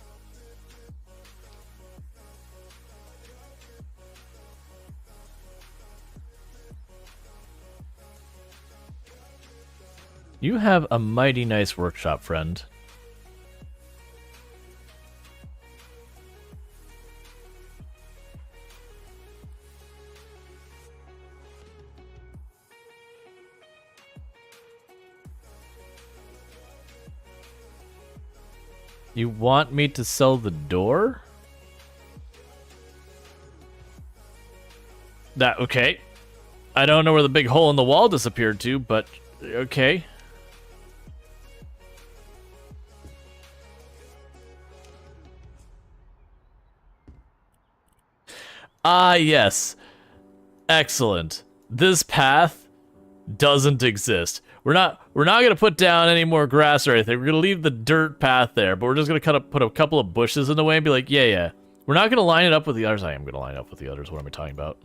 You have a mighty nice workshop, friend. You want me to sell the door? That okay. I don't know where the big hole in the wall disappeared to, but okay. Ah, yes. Excellent. This path doesn't exist. We're not gonna put down any more grass or anything. We're gonna leave the dirt path there, but we're just gonna put a couple of bushes in the way and be like, yeah. We're not gonna line it up with the others. I am gonna line up with the others. What am I talking about?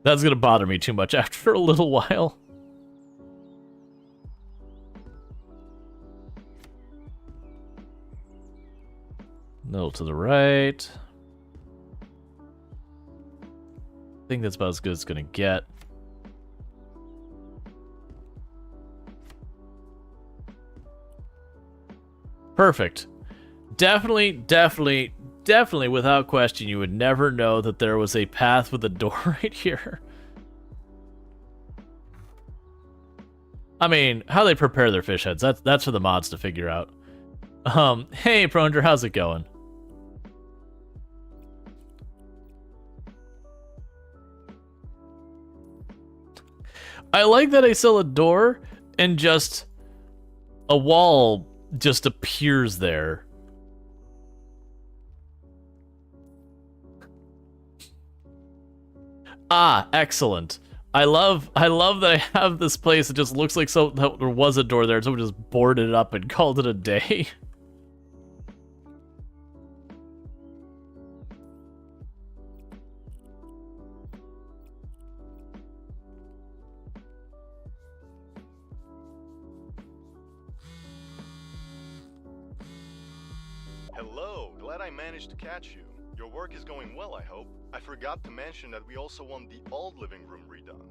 That's gonna bother me too much after a little while. A little to the right. I think that's about as good as it's gonna get. Perfect. Definitely, without question, you would never know that there was a path with a door right here. I mean, how they prepare their fish heads, that's for the mods to figure out. Hey, Pronger, how's it going? I like that I sell a door and just a wall just appears there. Ah, excellent. I love that I have this place that just looks like there was a door there, and someone just boarded it up and called it a day. Hello, glad I managed to catch you. Your work is going well, I hope. I forgot to mention that we also want the old living room redone.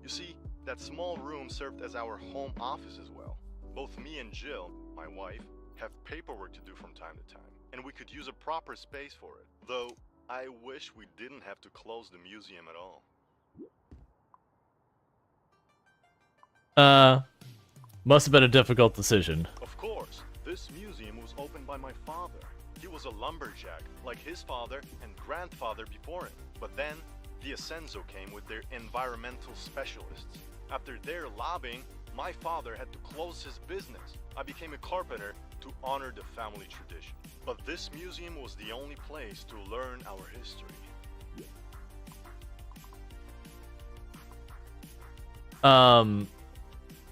You see, that small room served as our home office as well. Both me and Jill, my wife, have paperwork to do from time to time, and we could use a proper space for it. Though, I wish we didn't have to close the museum at all. Must have been a difficult decision. Of course, this museum was opened by my father. He was a lumberjack, like his father and grandfather before him. But then, the Ascenso came with their environmental specialists. After their lobbying, my father had to close his business. I became a carpenter to honor the family tradition. But this museum was the only place to learn our history.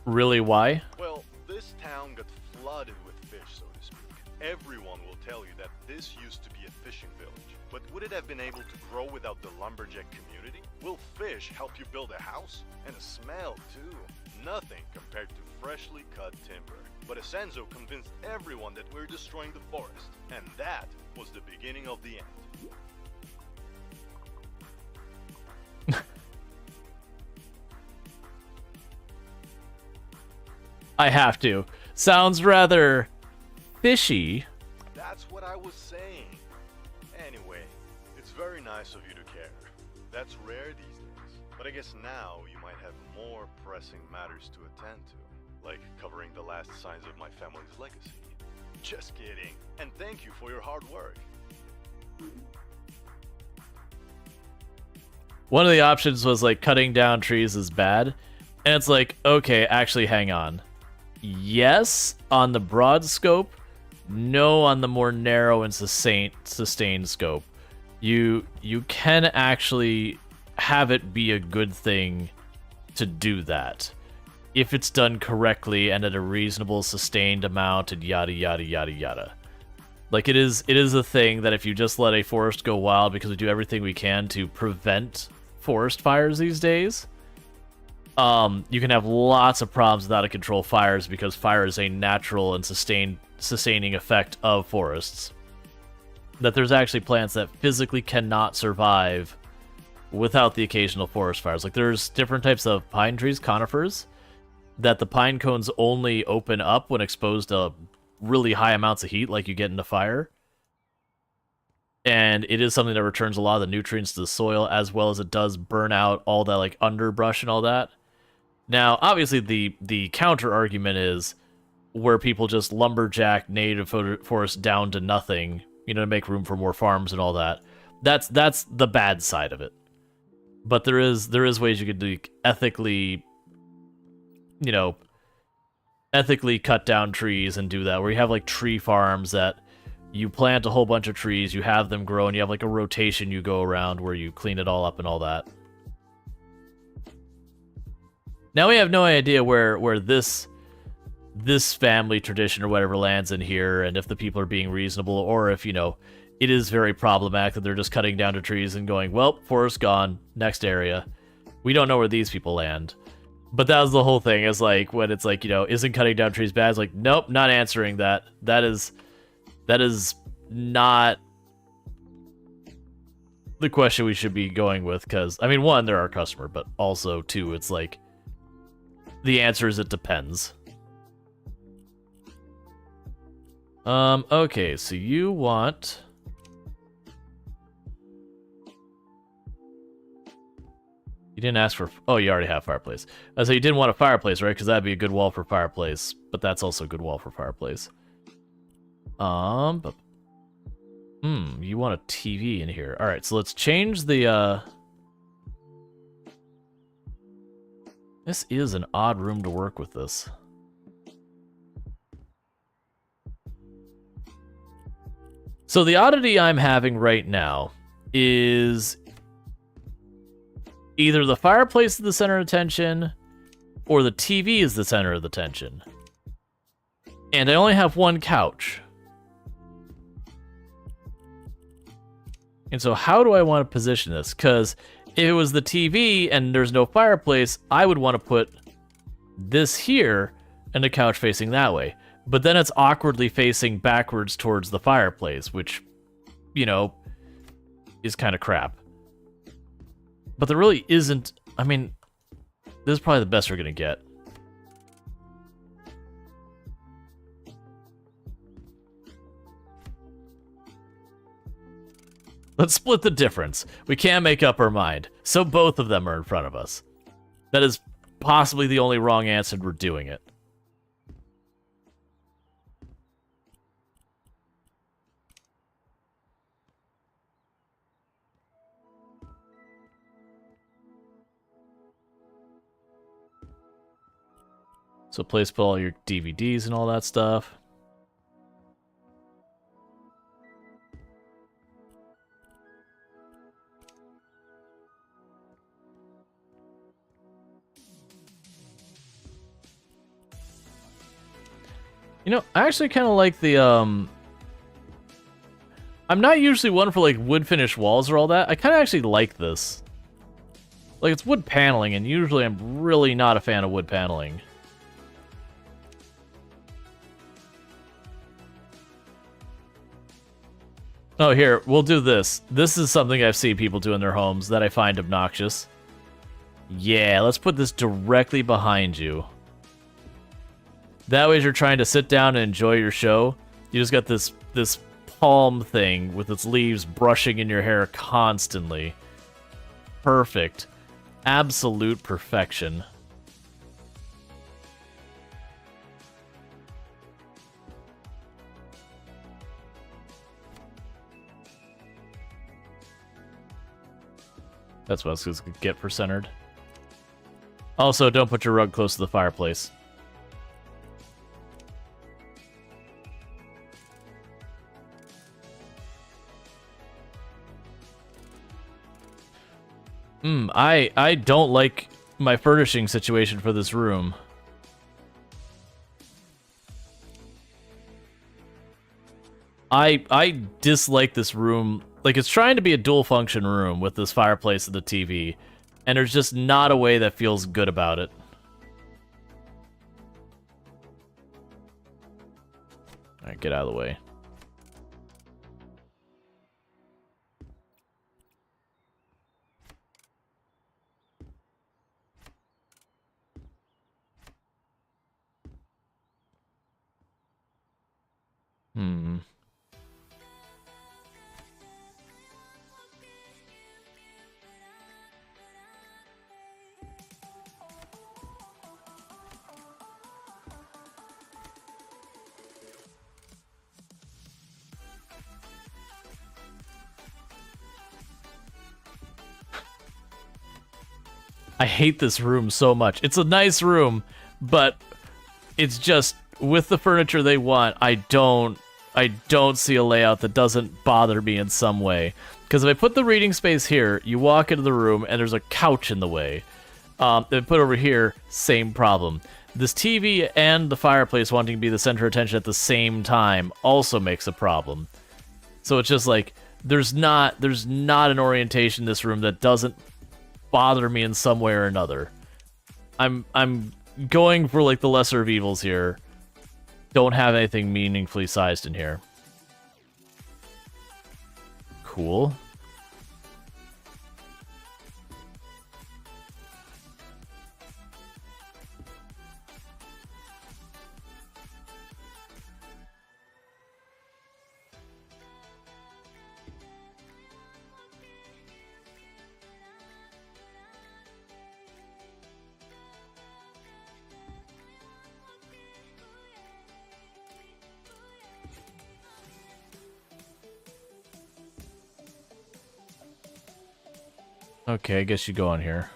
Really, why? Well, this town got flooded with fish, so to speak. Everyone will tell you that this used to be a fishing village. But would it have been able to grow without the lumberjack community? Will fish help you build a house? And a smell, too. Nothing compared to freshly cut timber. But Ascenso convinced everyone that we're destroying the forest. And that was the beginning of the end. I have to. Sounds rather fishy. That's what I was saying. Anyway, it's very nice of you to care. That's rare these days. But I guess now you might have more pressing matters to attend to, like covering the last signs of my family's legacy. Just kidding. And thank you for your hard work. One of the options was like cutting down trees is bad. And it's like, okay, actually hang on. Yes, on the broad scope. No, on the more narrow and sustained scope. You can actually have it be a good thing to do that. If it's done correctly and at a reasonable sustained amount and yada yada yada yada. Like it is a thing that if you just let a forest go wild, because we do everything we can to prevent forest fires these days, you can have lots of problems with out of control fires, because fire is a natural and sustaining effect of forests. That there's actually plants that physically cannot survive without the occasional forest fires. Like there's different types of pine trees, conifers, that the pine cones only open up when exposed to really high amounts of heat, like you get in a fire. And it is something that returns a lot of the nutrients to the soil, as well as it does burn out all that like underbrush and all that. Now, obviously, the counter argument is where people just lumberjack native forest down to nothing, you know, to make room for more farms and all that. That's the bad side of it. But there is ways you could like, ethically, you know, ethically cut down trees and do that, where you have like tree farms that you plant a whole bunch of trees, you have them grow, and you have like a rotation you go around where you clean it all up and all that. Now we have no idea where this family tradition or whatever lands in here, and if the people are being reasonable, or if, you know, it is very problematic that they're just cutting down the trees and going, well, forest gone, next area. We don't know where these people land. But that was the whole thing, is like, when it's like, you know, isn't cutting down trees bad? It's like, nope, not answering that. That is not the question we should be going with, because, I mean, one, they're our customer, but also, two, it's like, the answer is it depends. Okay, so you want... You didn't ask for... Oh, you already have fireplace. So you didn't want a fireplace, right? Because that'd be a good wall for fireplace, but that's also a good wall for fireplace. But... you want a TV in here. Alright, so let's change the, This is an odd room to work with this. So the oddity I'm having right now is either the fireplace is the center of attention or the TV is the center of the tension. And I only have one couch. And so how do I want to position this? Because if it was the TV and there's no fireplace, I would want to put this here and the couch facing that way. But then it's awkwardly facing backwards towards the fireplace, which, you know, is kind of crap. But there really isn't... I mean, this is probably the best we're going to get. Let's split the difference. We can't make up our mind, so both of them are in front of us. That is possibly the only wrong answer, and we're doing it. So place put all your DVDs and all that stuff. You know, I actually kind of like the, I'm not usually one for, like, wood finish walls or all that. I kind of actually like this. Like, it's wood paneling, and usually I'm really not a fan of wood paneling. Oh, here, we'll do this. This is something I've seen people do in their homes that I find obnoxious. Yeah, let's put this directly behind you. That way, as you're trying to sit down and enjoy your show, you just got this palm thing with its leaves brushing in your hair constantly. Perfect. Absolute perfection. That's what I was going to get for centered. Also, don't put your rug close to the fireplace. I don't like my furnishing situation for this room. I dislike this room. Like, it's trying to be a dual function room with this fireplace and the TV, and there's just not a way that feels good about it. Alright, get out of the way. I hate this room so much. It's a nice room, but it's just with the furniture they want. I don't see a layout that doesn't bother me in some way. Because if I put the reading space here, you walk into the room and there's a couch in the way. If I put it over here, same problem. This TV and the fireplace wanting to be the center of attention at the same time also makes a problem. So it's just like there's not an orientation in this room that doesn't bother me in some way or another. I'm going for like the lesser of evils here. Don't have anything meaningfully sized in here. Cool. Okay, I guess you go on here.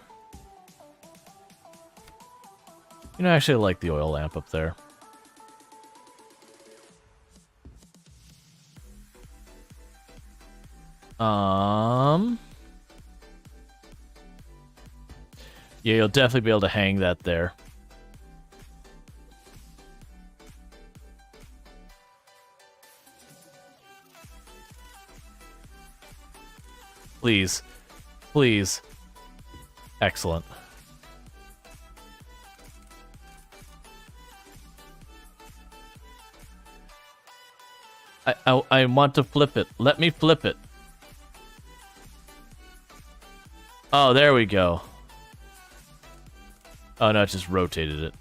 You know, actually, I like the oil lamp up there. Yeah, you'll definitely be able to hang that there. Please. Please. Excellent. I want to flip it. Let me flip it. Oh, there we go. Oh, no, it just rotated it.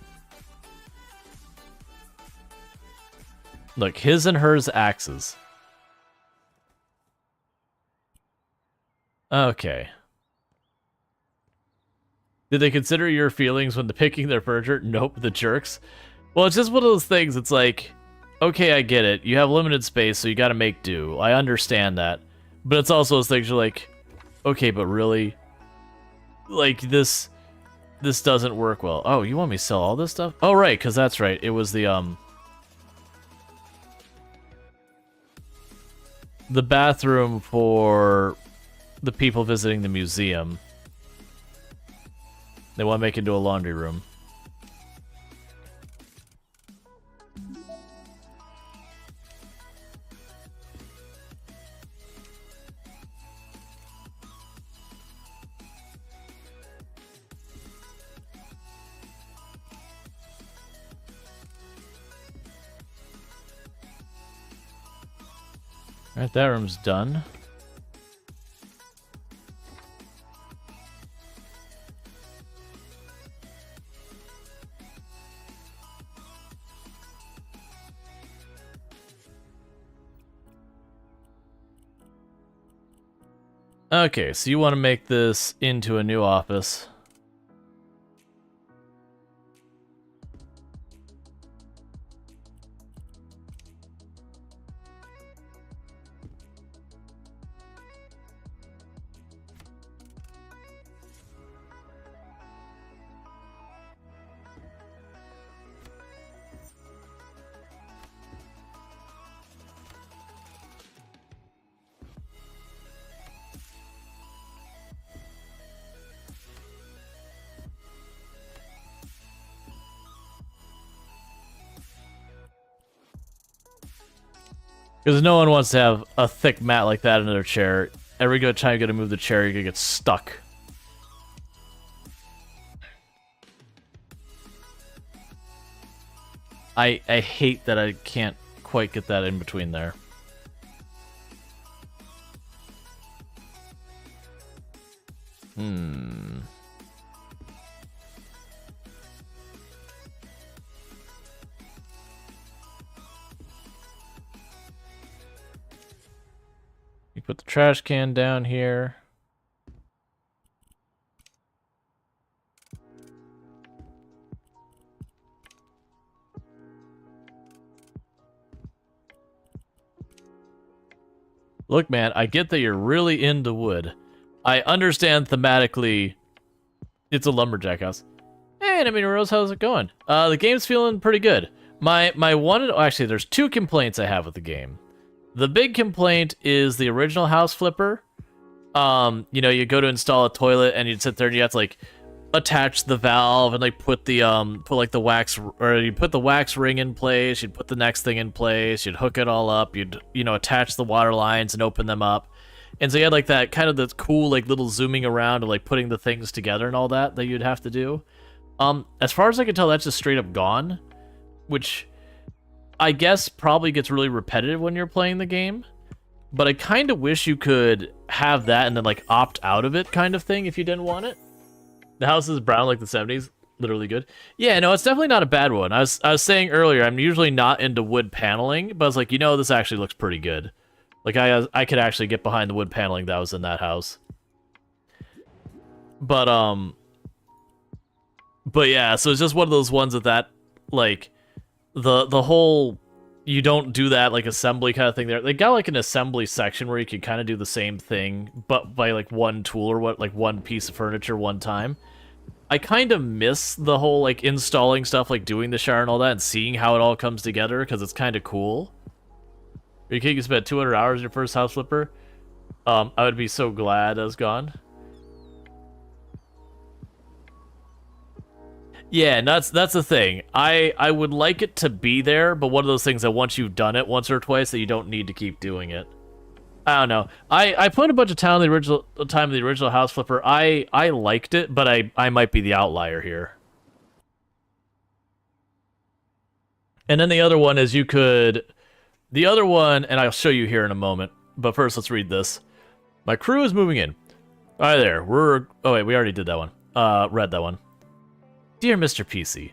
Look, his and hers axes. Okay. Did they consider your feelings when picking their furniture? Nope, the jerks. Well, it's just one of those things. It's like, okay, I get it. You have limited space, so you gotta make do. I understand that. But it's also those things you're like, okay, but really? Like, this doesn't work well. Oh, you want me to sell all this stuff? Oh, right, because that's right. It was the bathroom for the people visiting the museum. They want to make it into a laundry room. Alright, that room's done. Okay, so you want to make this into a new office. Because no one wants to have a thick mat like that in their chair. Every good time you gotta move the chair, you're gonna get stuck. I hate that I can't quite get that in between there. You put the trash can down here. Look, man, I get that you're really into wood. I understand thematically It's a lumberjack house. Hey, Enemy Rose, how's it going? The game's feeling pretty good. My one, actually, there's two complaints I have with the game. The big complaint is the original house flipper. You know, you go to install a toilet and you'd sit there and you have to like attach the valve and like put the the wax, or you put the wax ring in place, you'd put the next thing in place, you'd hook it all up, you'd, you know, attach the water lines and open them up. And so you had like that kind of the cool like little zooming around and like putting the things together and all that you'd have to do. As far as I can tell, that's just straight up gone, which I guess probably gets really repetitive when you're playing the game. But I kind of wish you could have that and then like opt out of it kind of thing if you didn't want it. The house is brown like the 70s, literally good. Yeah, no, it's definitely not a bad one. I was saying earlier, I'm usually not into wood paneling, but I was like, you know, this actually looks pretty good. Like I could actually get behind the wood paneling that was in that house. But yeah, so it's just one of those ones that like the whole you don't do that like assembly kind of thing there. They got like an assembly section where you can kind of do the same thing, but by like one tool or what, like one piece of furniture one time. I kind of miss the whole like installing stuff, like doing the shower and all that, and seeing how it all comes together because it's kind of cool. You can spend 200 hours in your first house flipper. I would be so glad I was gone. Yeah, and that's the thing. I would like it to be there, but one of those things that once you've done it once or twice, that you don't need to keep doing it. I don't know. I put a bunch of time in the original house flipper. I liked it, but I might be the outlier here. And then the other one is you could. The other one, and I'll show you here in a moment, but first let's read this. My crew is moving in. Hi there, oh wait, we already did that one. Read that one. Dear Mr. PC,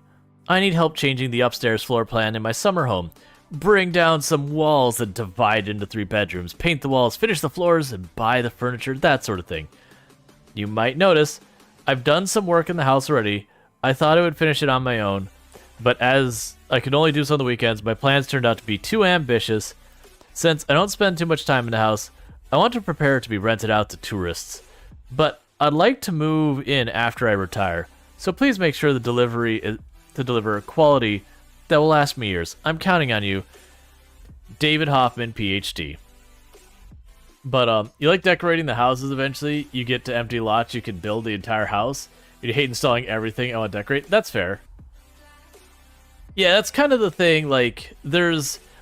I need help changing the upstairs floor plan in my summer home. Bring down some walls that divide into 3 bedrooms, paint the walls, finish the floors, and buy the furniture, that sort of thing. You might notice, I've done some work in the house already. I thought I would finish it on my own, but as I could only do so on the weekends, my plans turned out to be too ambitious. Since I don't spend too much time in the house, I want to prepare it to be rented out to tourists. But I'd like to move in after I retire, so please make sure the delivery is to deliver quality that will last me years. I'm counting on you. David Hoffman, PhD. But you like decorating the houses eventually. You get to empty lots, you can build the entire house. You hate installing everything, I want to decorate. That's fair. Yeah, that's kind of the thing, like,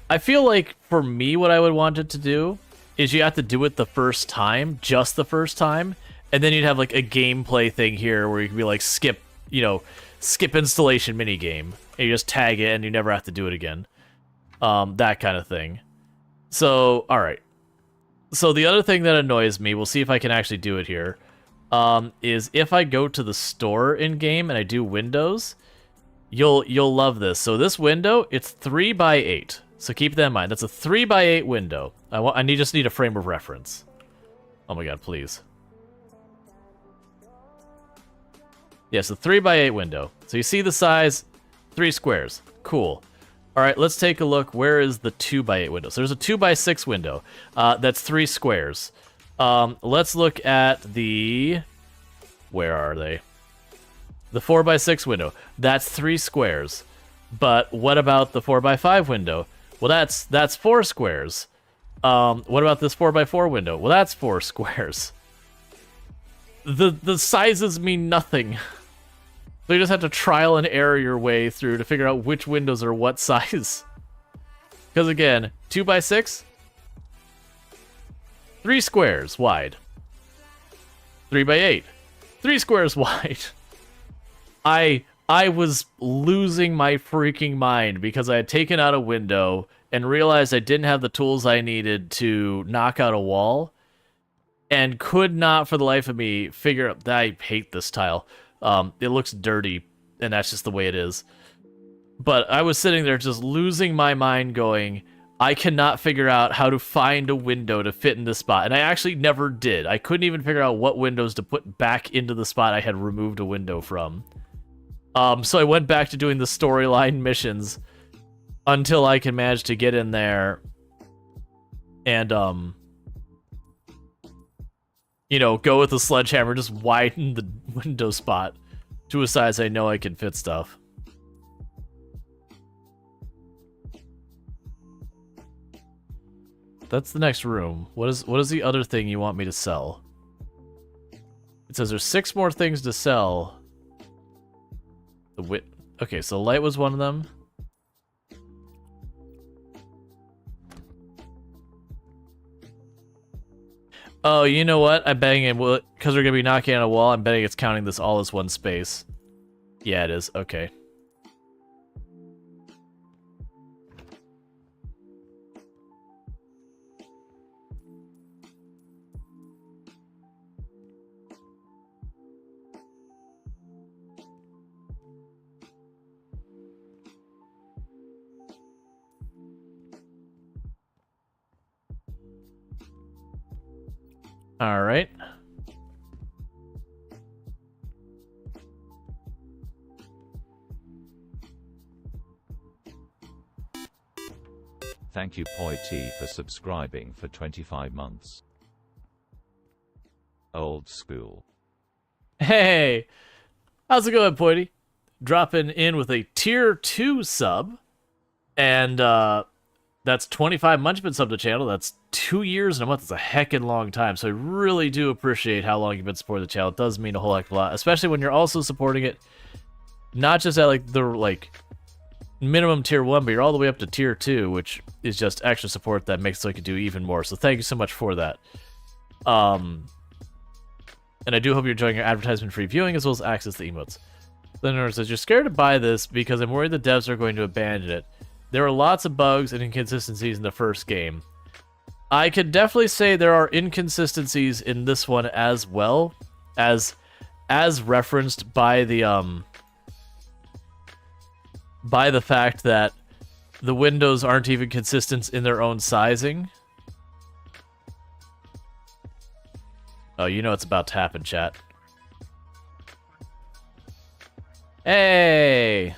I feel like, for me, what I would want it to do is you have to do it the first time, just the first time, and then you'd have, like, a gameplay thing here where you can be like, skip installation minigame, and you just tag it and you never have to do it again. That kind of thing. So, alright. So the other thing that annoys me, we'll see if I can actually do it here, is if I go to the store in-game and I do windows, you'll love this. So this window, it's 3x8. So keep that in mind. That's a 3x8 window. I just need a frame of reference. Oh my god, please. Yes, a 3x8 window. So you see the size, 3 squares. Cool. All right, let's take a look. Where is the 2x8 window? So there's a 2x6 window. That's 3 squares. Let's look at the... Where are they? The 4x6 window. That's 3 squares. But what about the 4x5 window? Well, that's 4 squares. What about this 4x4 window? Well, that's 4 squares. The sizes mean nothing. So you just have to trial and error your way through to figure out which windows are what size. Because again, 2x6, 3 squares wide. 3x8, 3 squares wide. I was losing my freaking mind because I had taken out a window and realized I didn't have the tools I needed to knock out a wall, and could not for the life of me figure out that I hate this tile. It looks dirty, and that's just the way it is. But I was sitting there just losing my mind going, I cannot figure out how to find a window to fit in this spot. And I actually never did. I couldn't even figure out what windows to put back into the spot I had removed a window from. So I went back to doing the storyline missions until I could manage to get in there and, you know, go with the sledgehammer, just widen the window spot. to a size I know I can fit stuff. That's the next room. What is the other thing you want me to sell? It says there's 6 more things to sell. Okay, so light was one of them. Oh, you know what? I'm betting it will, because we're gonna be knocking on a wall. I'm betting it's counting this all as one space. Yeah, it is. Okay. All right. Thank you Poi T for subscribing for 25 months. Old school. Hey, how's it going, Poity? Dropping in with a tier 2 sub, and that's 25 months been subbed to the channel. That's 2 years and a month. It's a heckin' long time, so I really do appreciate how long you've been supporting the channel. It does mean a whole heck of a lot, especially when you're also supporting it not just at the minimum tier 1, but you're all the way up to tier 2, which is just extra support that makes it so I can do even more. So thank you so much for that. And I do hope you're enjoying your advertisement-free viewing as well as access to emotes. Then says, you're scared to buy this because I'm worried the devs are going to abandon it. There were lots of bugs and inconsistencies in the first game. I could definitely say there are inconsistencies in this one as well, as referenced by the fact that the windows aren't even consistent in their own sizing. Oh, you know it's about to happen, chat. Hey!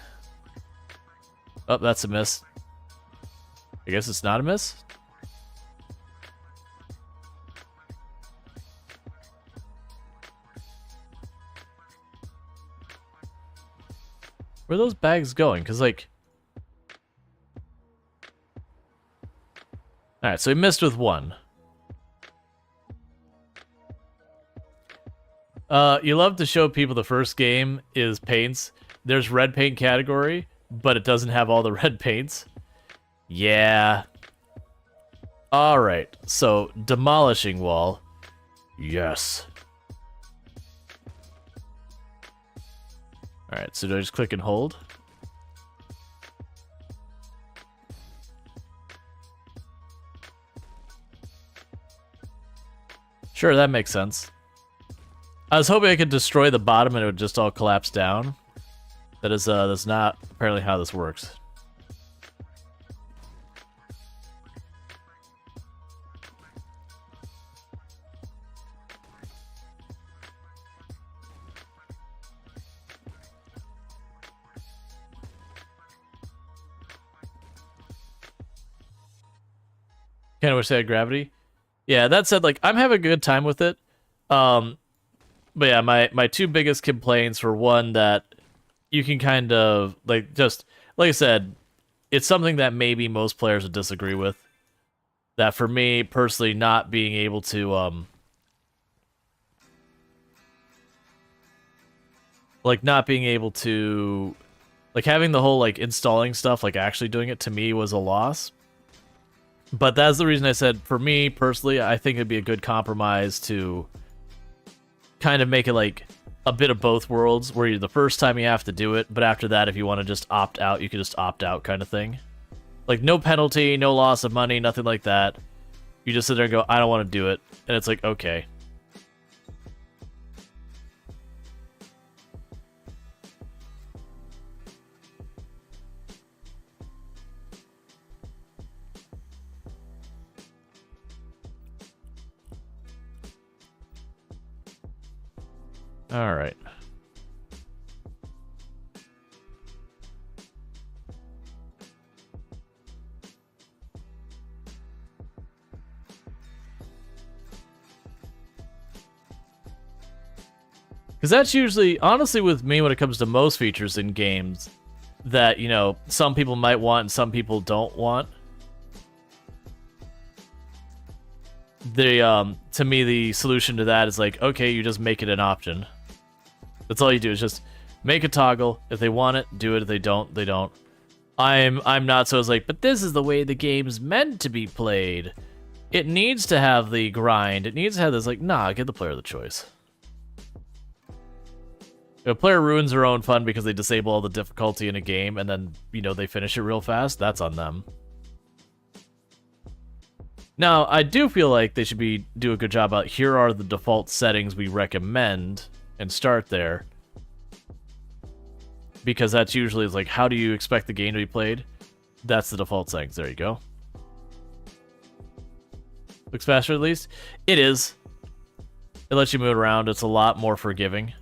Oh, that's a miss. I guess it's not a miss? Where are those bags going? Because, like... Alright, so he missed with one. You love to show people the first game is paints. There's red paint category, but it doesn't have all the red paints. Yeah. Alright, so demolishing wall. Yes. Alright, so do I just click and hold? Sure, that makes sense. I was hoping I could destroy the bottom and it would just all collapse down. That's not apparently how this works. Kind of wish they had gravity. Yeah, that said, like, I'm having a good time with it. But yeah, my two biggest complaints were, one, that you can kind of, like, just, like I said, it's something that maybe most players would disagree with. That for me, personally, not being able to, not being able to, like, having the whole, like, installing stuff, like, actually doing it, to me, was a loss. But that's the reason I said, for me, personally, I think it'd be a good compromise to kind of make it, like, a bit of both worlds, where the first time you have to do it, but after that, if you want to just opt out, you can just opt out kind of thing. Like, no penalty, no loss of money, nothing like that. You just sit there and go, I don't want to do it. And it's like, okay. All right. Because that's usually, honestly, with me when it comes to most features in games that, you know, some people might want and some people don't want. To me, the solution to that is like, okay, you just make it an option. That's all you do is just make a toggle. If they want it, do it. If they don't, they don't. I'm not so it's like, but this is the way the game's meant to be played. It needs to have the grind. It needs to have this, like, nah, give the player the choice. If a player ruins their own fun because they disable all the difficulty in a game and then, you know, they finish it real fast, that's on them. Now, I do feel like they should do a good job about here are the default settings we recommend and start there. Because that's usually like, how do you expect the game to be played? That's the default settings. There you go. Looks faster at least? It is. It lets you move around. It's a lot more forgiving.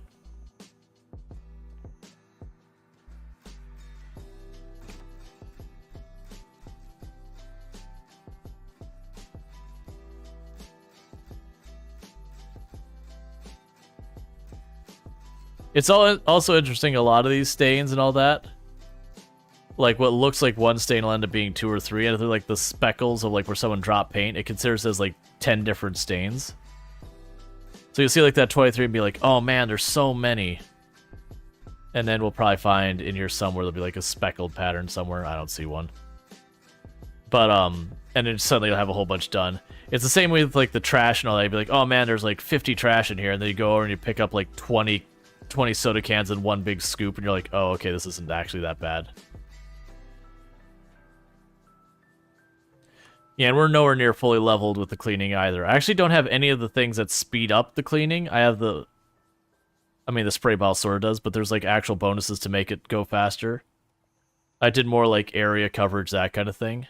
It's also interesting, a lot of these stains and all that. Like, what looks like one stain will end up being 2 or 3, and they're like the speckles of like where someone dropped paint. It considers as like 10 different stains. So you'll see like that 23 and be like, oh man, there's so many. And then we'll probably find in here somewhere there'll be like a speckled pattern somewhere. I don't see one. But, and then suddenly you'll have a whole bunch done. It's the same way with like the trash and all that. You'd be like, oh man, there's like 50 trash in here. And then you go over and you pick up like 20 soda cans in one big scoop, and you're like, oh, okay, this isn't actually that bad. Yeah, and we're nowhere near fully leveled with the cleaning either. I actually don't have any of the things that speed up the cleaning. I have the spray bottle sort of does, but there's like actual bonuses to make it go faster. I did more like area coverage, that kind of thing.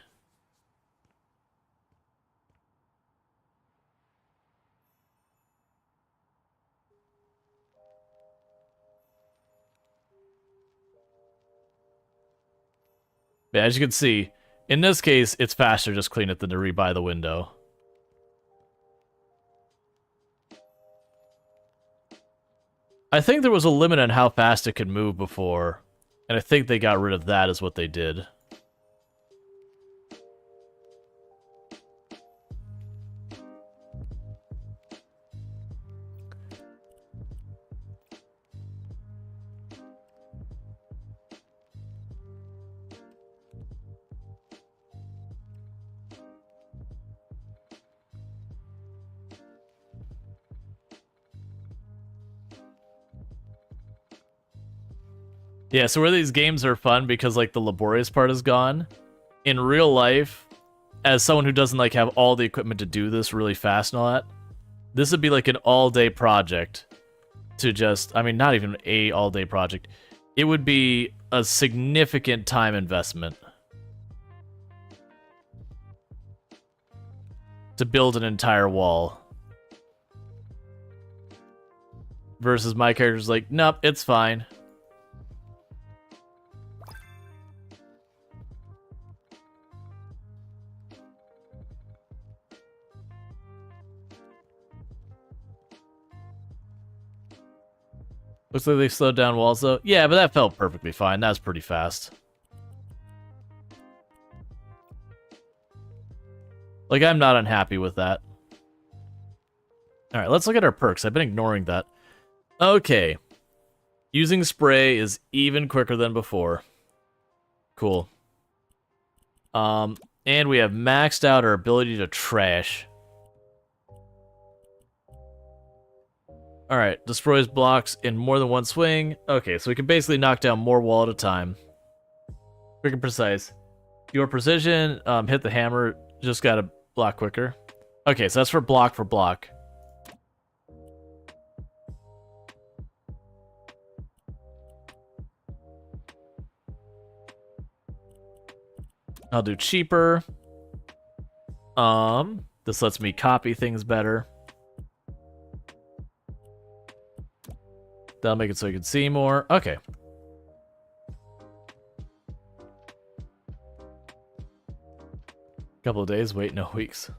Yeah, as you can see, in this case, it's faster just clean it than to rebuy the window. I think there was a limit on how fast it could move before, and I think they got rid of that is what they did. Yeah, so where these games are fun because like the laborious part is gone. In real life, as someone who doesn't like have all the equipment to do this really fast and all that, this would be like an all-day project to just, I mean, not even a all-day project. It would be a significant time investment to build an entire wall. Versus my character's like, nope, it's fine. Looks like they slowed down walls, though. Yeah, but that felt perfectly fine. That was pretty fast. Like, I'm not unhappy with that. Alright, let's look at our perks. I've been ignoring that. Okay. Using spray is even quicker than before. Cool. And we have maxed out our ability to trash. Alright, destroys blocks in more than one swing. Okay, so we can basically knock down more wall at a time. Quick and precise. Your precision, hit the hammer, just gotta block quicker. Okay, so that's for block. I'll do cheaper. This lets me copy things better. That'll make it so you can see more. Okay. Couple of days. Wait, no, weeks.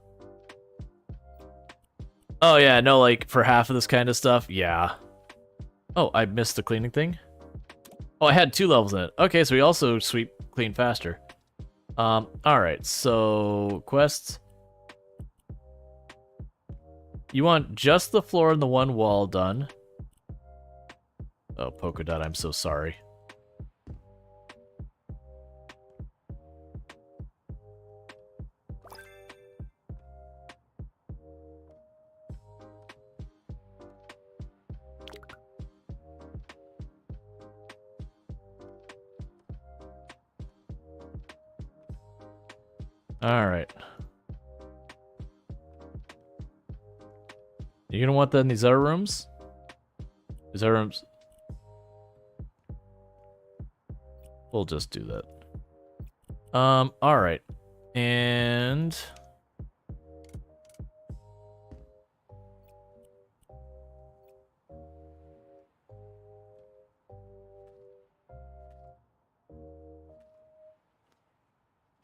Oh, yeah, no, like, for half of this kind of stuff? Yeah. Oh, I missed the cleaning thing? Oh, I had 2 levels in it. Okay, so we also sweep clean faster. Alright, so quests. You want just the floor and the one wall done. Oh, polka dot, I'm so sorry. Alright. You gonna want that in these other rooms? These other rooms... We'll just do that. Alright. And...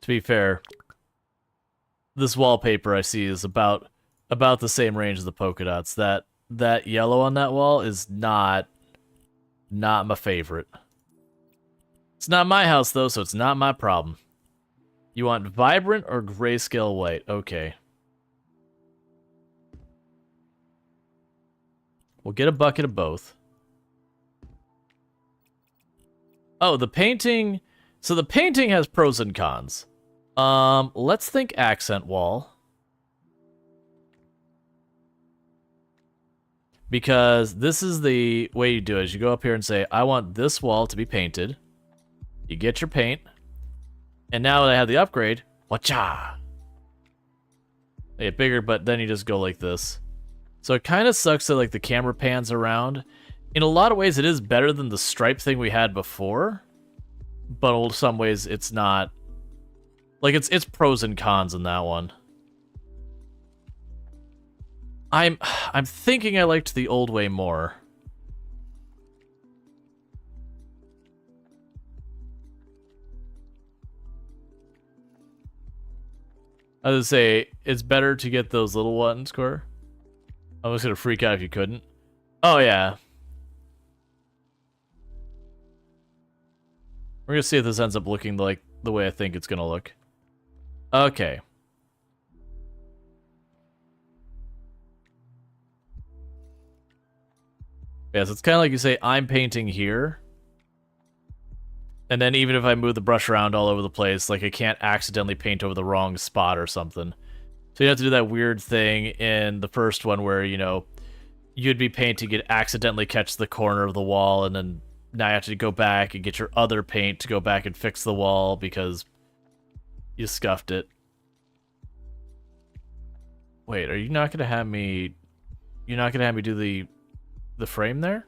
To be fair, this wallpaper I see is about the same range as the polka dots. That yellow on that wall is not my favorite. It's not my house though, so it's not my problem. You want vibrant or grayscale white? Okay. We'll get a bucket of both. Oh, the painting. So the painting has pros and cons. Let's think accent wall. Because this is the way you do it. Is you go up here and say, I want this wall to be painted. You get your paint. And now that I have the upgrade, whatcha? They get bigger, but then you just go like this. So it kind of sucks that like the camera pans around. In a lot of ways, it is better than the stripe thing we had before. But in some ways, it's not. Like, it's pros and cons in that one. I'm thinking I liked the old way more. I would say it's better to get those little ones, Core. I was gonna freak out if you couldn't. Oh yeah. We're gonna see if this ends up looking like the way I think it's gonna look. Okay. Yeah, so it's kind of like you say, I'm painting here. And then even if I move the brush around all over the place, like I can't accidentally paint over the wrong spot or something. So you have to do that weird thing in the first one where, you know, you'd be painting it, accidentally catch the corner of the wall, and then now you have to go back and get your other paint to go back and fix the wall because you scuffed it. Wait, are you not gonna have me... You're not gonna have me do the frame there?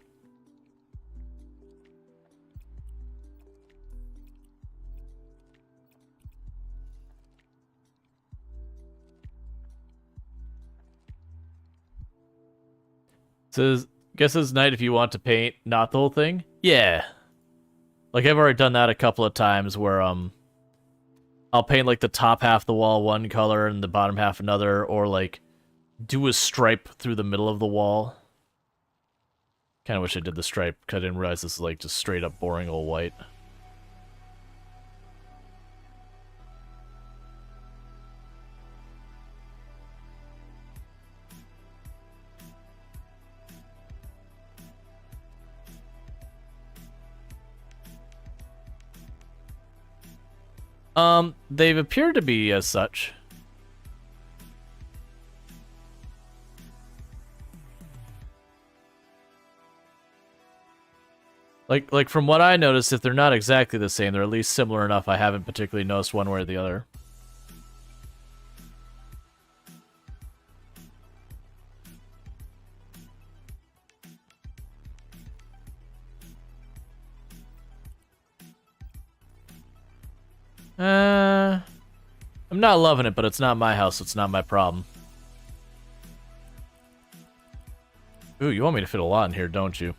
It says, guess it's night if you want to paint, not the whole thing? Yeah. Like, I've already done that a couple of times where, I'll paint, like, the top half of the wall one color and the bottom half another, or, like, do a stripe through the middle of the wall. Kind of wish I did the stripe, because I didn't realize this is, like, just straight up boring old white. They've appeared to be as such. Like from what I noticed, if they're not exactly the same, they're at least similar enough. I haven't particularly noticed one way or the other. I'm not loving it, but it's not my house, so it's not my problem. Ooh, you want me to fit a lot in here, don't you?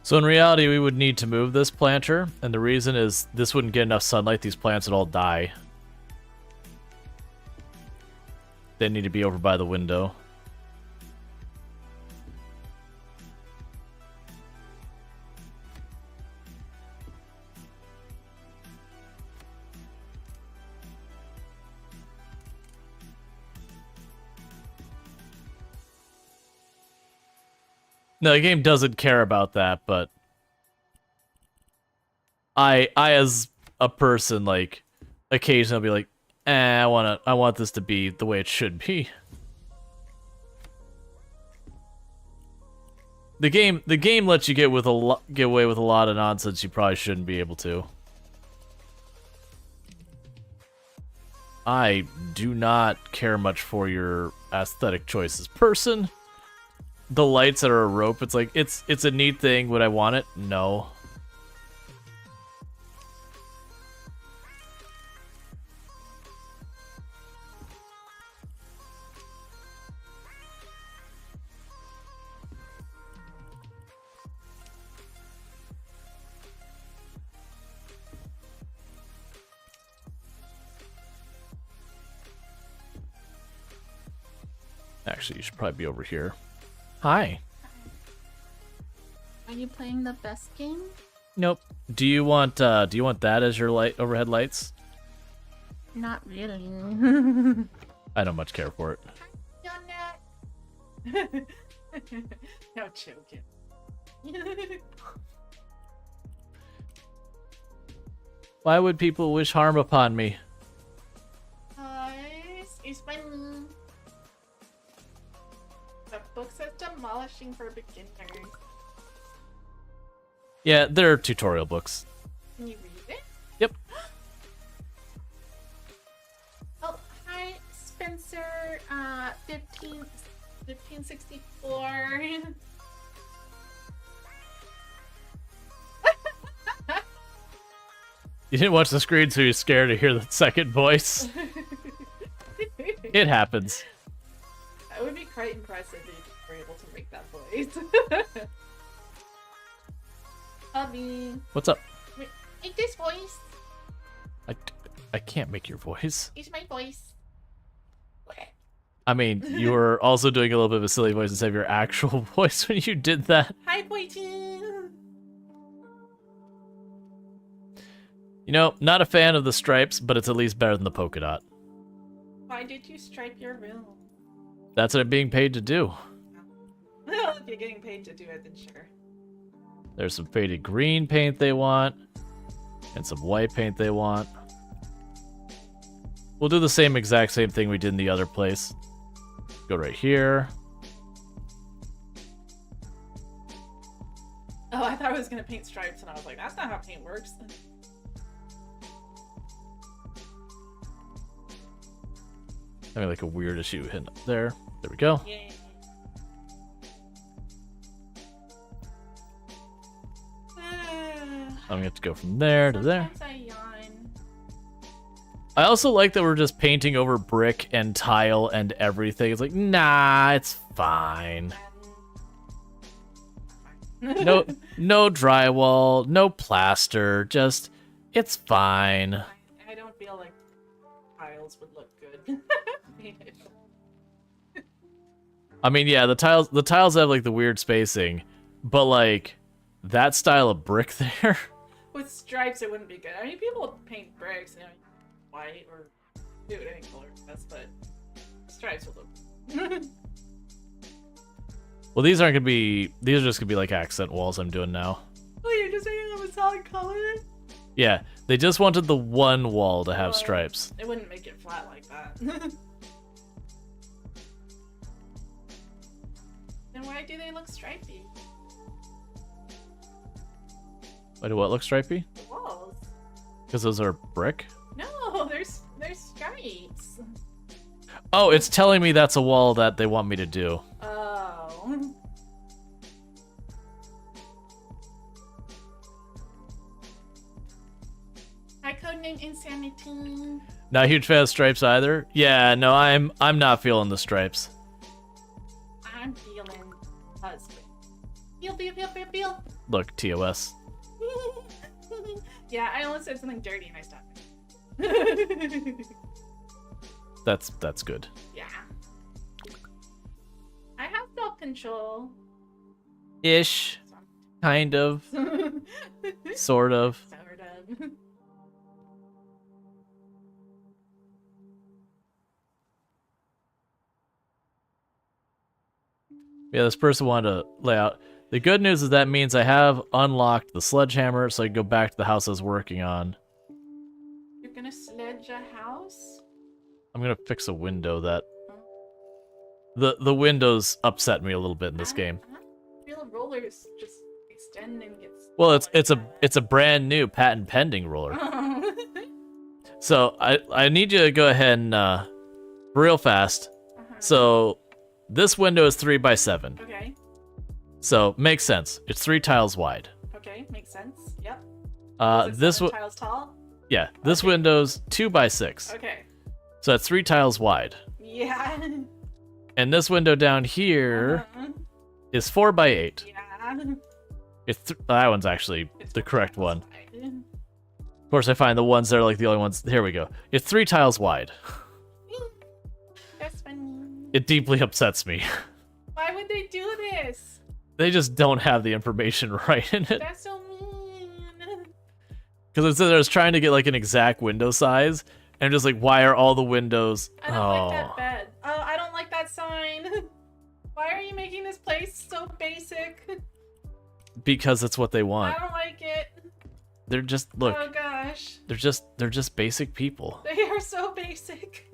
So in reality, we would need to move this planter, and the reason is this wouldn't get enough sunlight. These plants would all die. They need to be over by the window. No, the game doesn't care about that, but I as a person, like, occasionally I'll be like, I want this to be the way it should be. The game lets you get away with a lot of nonsense you probably shouldn't be able to. I do not care much for your aesthetic choices, person. The lights that are a rope, it's like, it's a neat thing. Would I want it? No. Actually, you should probably be over here. Hi. Are you playing the best game? Nope. Do you want that as your light overhead lights? Not really. I don't much care for it. No joking. Why would people wish harm upon me? It's funny. The book says demolishing for beginners. Yeah, they're tutorial books. Can you read it? Yep. Oh, hi, Spencer. 1564. You didn't watch the screen, so you're scared to hear the second voice. It happens. That would be quite impressive if you were able to make that voice. Hubby. What's up? Make this voice. I can't make your voice. It's my voice. I mean, you were also doing a little bit of a silly voice instead of your actual voice when you did that. Hi, Poitin. You know, not a fan of the stripes, but it's at least better than the polka dot. Why did you stripe your room? That's what I'm being paid to do. Well, if you're getting paid to do it, then sure. There's some faded green paint they want, and some white paint they want. We'll do the exact same thing we did in the other place. Go right here. Oh, I thought I was gonna paint stripes, and I was like, that's not how paint works. Having like a weird issue hitting up there. There we go. Yay. I'm gonna have to go from there to there. Sometimes I yawn. I also like that we're just painting over brick and tile and everything. It's like, nah, it's fine. No drywall, no plaster, just, it's fine. I don't feel like tiles would look good. I mean, yeah, the tiles have like the weird spacing, but like that style of brick there. With stripes, it wouldn't be good. I mean, people paint bricks, you know, white or do it any color, but stripes would look. Well, these are just gonna be like accent walls I'm doing now. Oh, you're just making them a solid color? Yeah, they just wanted the one wall to have stripes. It wouldn't make it flat like that. Then why do they look stripy? Why do what look stripy? The walls. Because those are brick? No, there's stripes. Oh, it's telling me that's a wall that they want me to do. Oh. Hi, codename Insanity. Not a huge fan of stripes either. Yeah, no, I'm not feeling the stripes. I'm feeling husband. Feel. Look, TOS. Yeah, I almost said something dirty and I stopped. That's good. Yeah. I have self-control. Ish. Kind of. Sort of. Sort of. Yeah, this person wanted to lay out. The good news is that means I have unlocked the sledgehammer, so I can go back to the house I was working on. You're gonna sledge a house? I'm gonna fix a window that... The windows upset me a little bit in this game. Real rollers just extend and get... Well, it's a brand new patent pending roller. So I need you to go ahead and real fast. So this window is 3 by 7. Okay. So makes sense. It's 3 tiles wide. Okay, makes sense. Yep. This tiles tall? Yeah, this window's 2 by 6. Okay. So that's 3 tiles wide. Yeah. And this window down here is 4 by 8. Yeah. That one's actually It's the 4 correct tiles one. wide. Of course, I find the ones that are like the only ones. Here we go. It's 3 tiles wide. That's funny. It deeply upsets me. Why would they do this? They just don't have the information right in it. That's so mean. Because I was trying to get like an exact window size, and I'm just like, why are all the windows? I don't like that bed. Oh, I don't like that sign. Why are you making this place so basic? Because that's what they want. I don't like it. They're just look. Oh gosh. They're just basic people. They are so basic.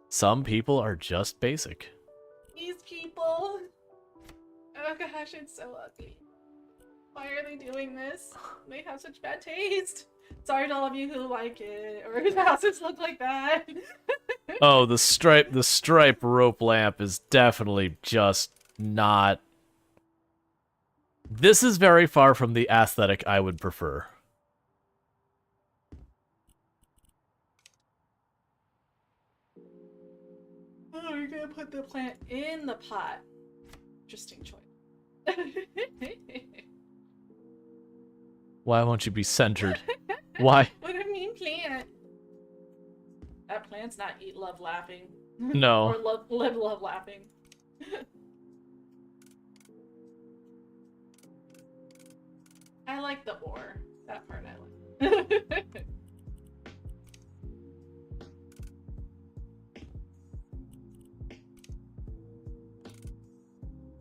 Some people are just basic. These people. Oh gosh, it's so ugly. Why are they doing this? They have such bad taste. Sorry to all of you who like it, or whose houses look like that. Oh, the stripe rope lamp is definitely just not. This is very far from the aesthetic I would prefer. Oh, you're gonna put the plant in the pot. Interesting choice. Why won't you be centered? Why? What a mean plant. That plant's not eat, love, laughing. No. Or live, love, laughing. I like the ore. That part I like.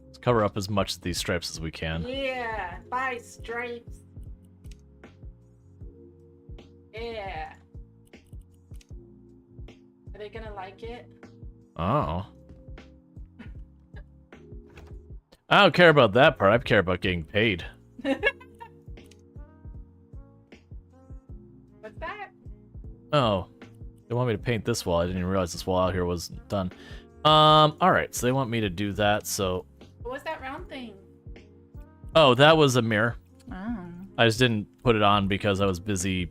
Let's cover up as much of these stripes as we can. Yeah, buy stripes. Yeah. Are they gonna like it? Oh. I don't care about that part. I care about getting paid. What's that? Oh. They want me to paint this wall. I didn't even realize this wall out here was done. Alright, so they want me to do that, so... What was that round thing? Oh, that was a mirror. Oh. I just didn't put it on because I was busy,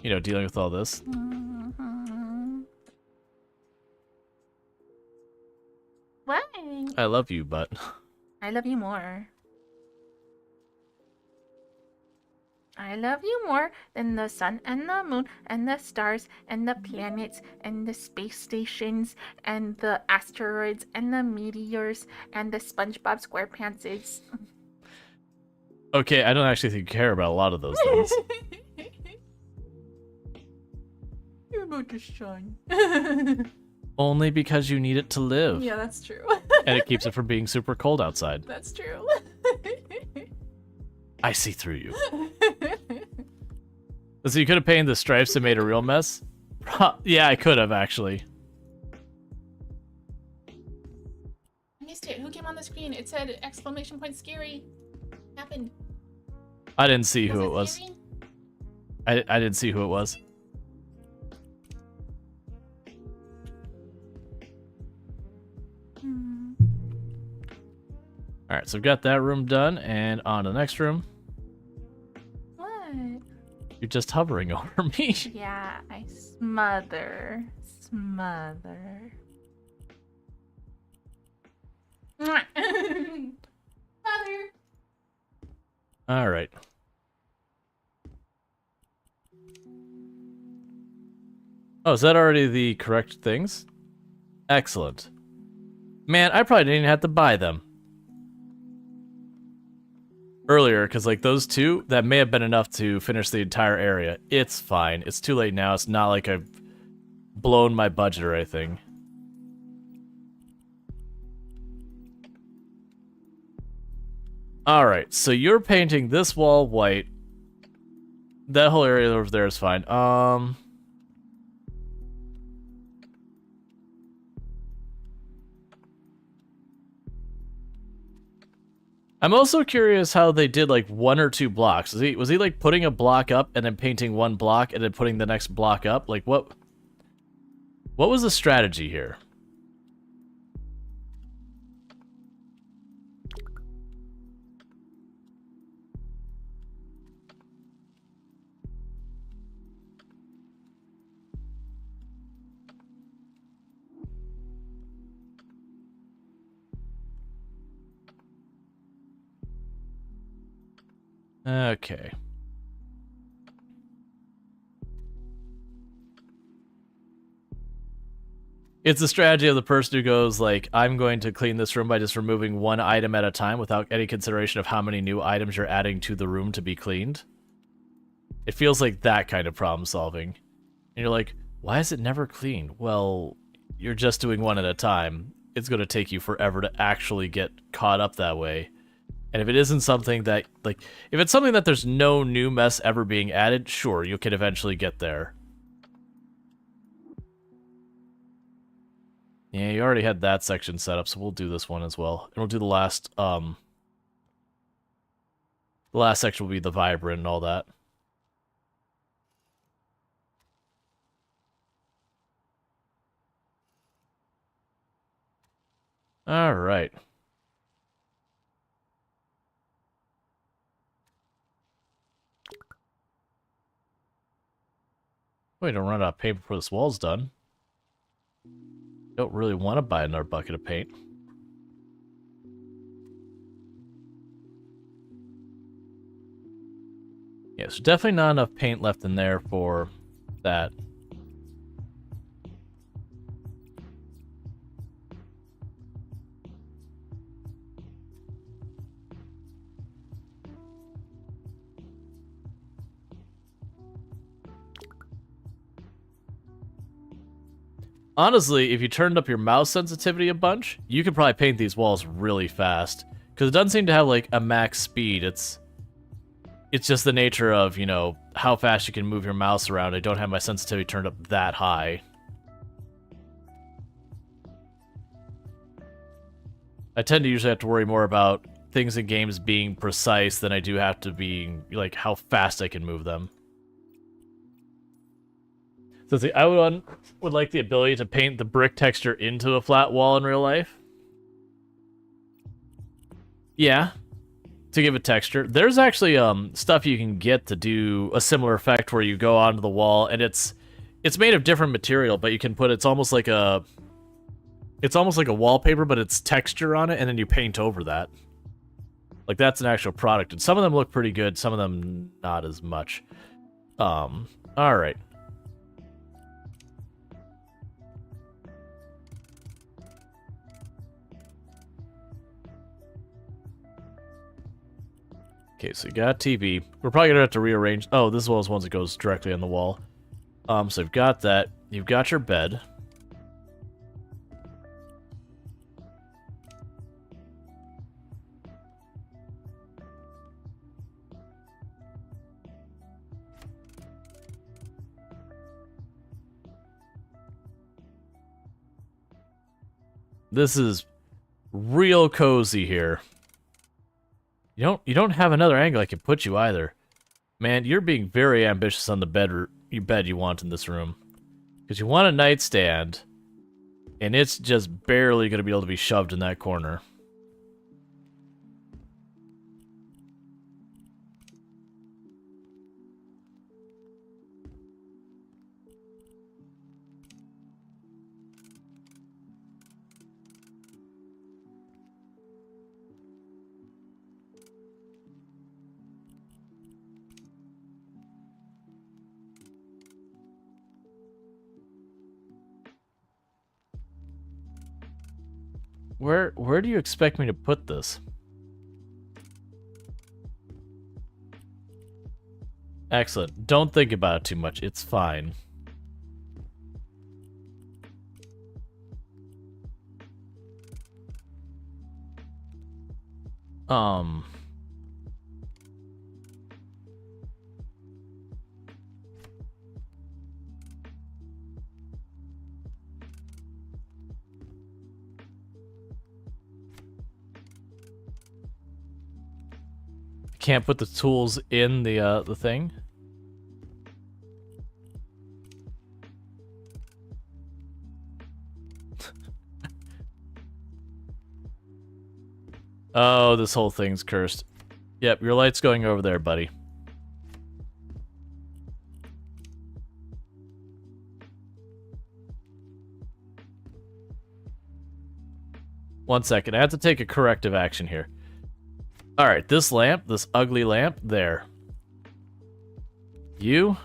you know, dealing with all this. Why? I love you, but... I love you more. I love you more than the sun and the moon and the stars and the planets and the space stations and the asteroids and the meteors and the SpongeBob SquarePantses. Okay, I don't actually think you care about a lot of those things. You're about to shine. Only because you need it to live. Yeah, that's true. And it keeps it from being super cold outside. That's true. I see through you. So you could have painted the stripes and made a real mess? Yeah, I could have, actually. I missed it. Who came on the screen? It said exclamation point scary. Happened. I didn't see who it was. Scary? I didn't see who it was. Alright, so I've got that room done, and on to the next room. What? You're just hovering over me. Yeah, I smother. Smother. Mother. All right. Oh, is that already the correct things? Excellent. Man, I probably didn't even have to buy them earlier, because like those two, that may have been enough to finish the entire area. It's fine. It's too late now. It's not like I've blown my budget or anything. Alright, so you're painting this wall white. That whole area over there is fine. I'm also curious how they did like 1 or 2 blocks. Was he like putting a block up and then painting 1 block and then putting the next block up? Like what was the strategy here? Okay. It's the strategy of the person who goes like, I'm going to clean this room by just removing 1 item at a time without any consideration of how many new items you're adding to the room to be cleaned. It feels like that kind of problem solving. And you're like, why is it never clean? Well, you're just doing 1 at a time. It's going to take you forever to actually get caught up that way. And if it isn't something that, like, if it's something that there's no new mess ever being added, sure, you can eventually get there. Yeah, you already had that section set up, so we'll do this one as well. And we'll do the last section will be the vibrant and all that. Alright. We don't run out of paint before this wall's done. Don't really want to buy another bucket of paint. Yeah, there's definitely not enough paint left in there for that. Honestly, if you turned up your mouse sensitivity a bunch, you could probably paint these walls really fast. Because it doesn't seem to have, like, a max speed. It's just the nature of, you know, how fast you can move your mouse around. I don't have my sensitivity turned up that high. I tend to usually have to worry more about things in games being precise than I do have to be, like, how fast I can move them. So I would like the ability to paint the brick texture into a flat wall in real life. Yeah, to give it texture. There's actually stuff you can get to do a similar effect where you go onto the wall and it's made of different material, but you can put it's almost like a wallpaper, but it's texture on it, and then you paint over that. Like that's an actual product, and some of them look pretty good, some of them not as much. All right. Okay, so you got TV. We're probably gonna have to rearrange. Oh, this is one of those ones that goes directly on the wall. So you've got that. You've got your bed. This is real cozy here. You don't have another angle I can put you either. Man, you're being very ambitious on the bed you want in this room. Because you want a nightstand, and it's just barely going to be able to be shoved in that corner. Where do you expect me to put this? Excellent. Don't think about it too much. It's fine. Can't put the tools in the thing. Oh, this whole thing's cursed. Yep, your light's going over there, buddy. One second, I have to take a corrective action here. Alright, this lamp, this ugly lamp, there. You?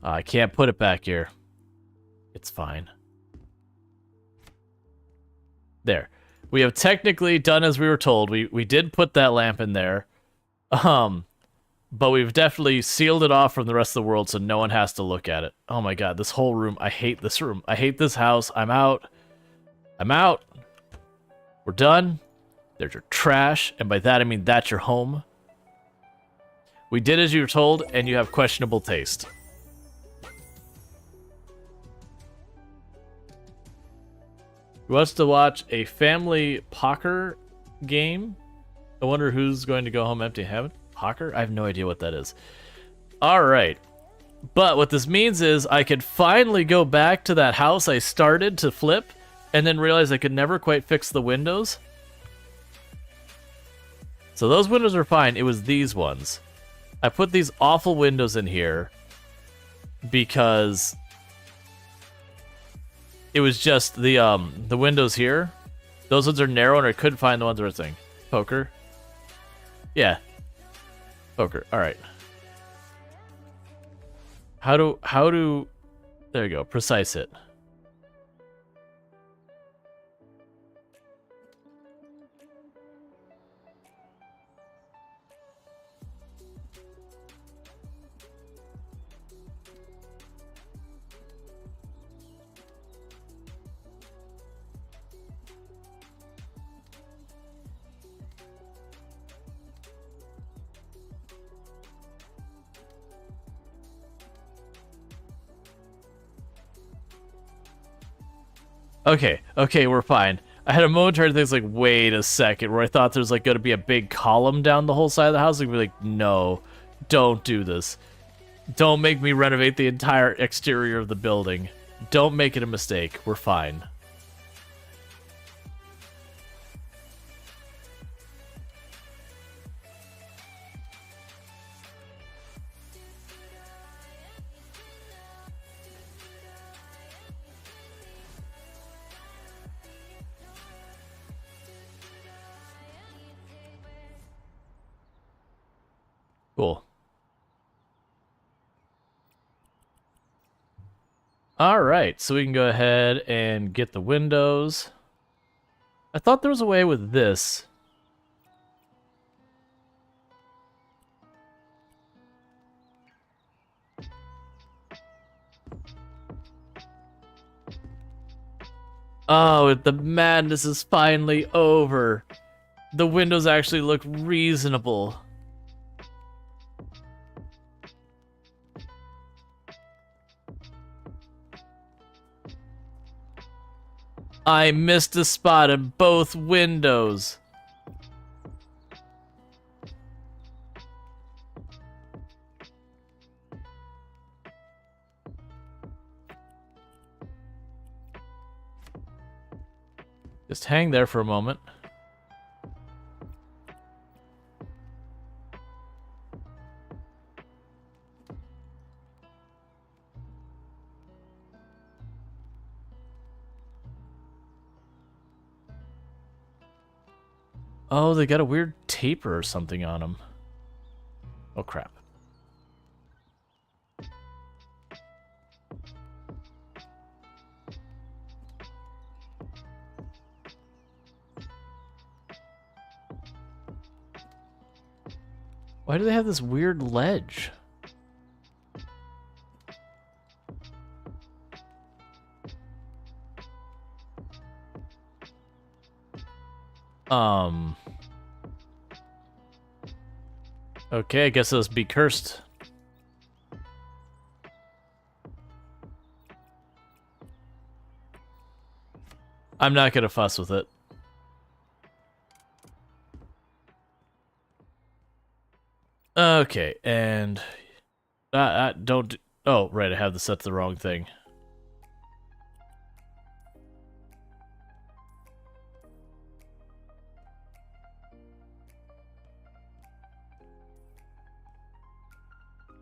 I can't put it back here. It's fine. There. We have technically done as we were told. We did put that lamp in there. But we've definitely sealed it off from the rest of the world so no one has to look at it. Oh my god, this whole room. I hate this room. I hate this house. I'm out. I'm out. We're done. There's your trash, and by that I mean that's your home. We did as you were told, and you have questionable taste. Who wants to watch a family poker game? I wonder who's going to go home empty-handed. Poker? I have no idea what that is. Alright. But what this means is I could finally go back to that house I started to flip and then realize I could never quite fix the windows. So those windows are fine. It was these ones. I put these awful windows in here because it was just the windows here. Those ones are narrow and I couldn't find the ones that were thing. Poker. Yeah. Poker. Alright. How do there you go, precise it. Okay, we're fine. I had a momentary thing like, wait a second, where I thought there's like gonna be a big column down the whole side of the house. I'd be like, no, don't do this. Don't make me renovate the entire exterior of the building. Don't make it a mistake. We're fine. Cool. Alright, so we can go ahead and get the windows. I thought there was a way with this. Oh, the madness is finally over. The windows actually look reasonable. I missed a spot in both windows. Just hang there for a moment. Oh, they got a weird taper or something on them. Oh, crap. Why do they have this weird ledge? Okay, I guess let's be cursed. I'm not gonna fuss with it. Okay, and don't. Oh, right, I have this set to the wrong thing.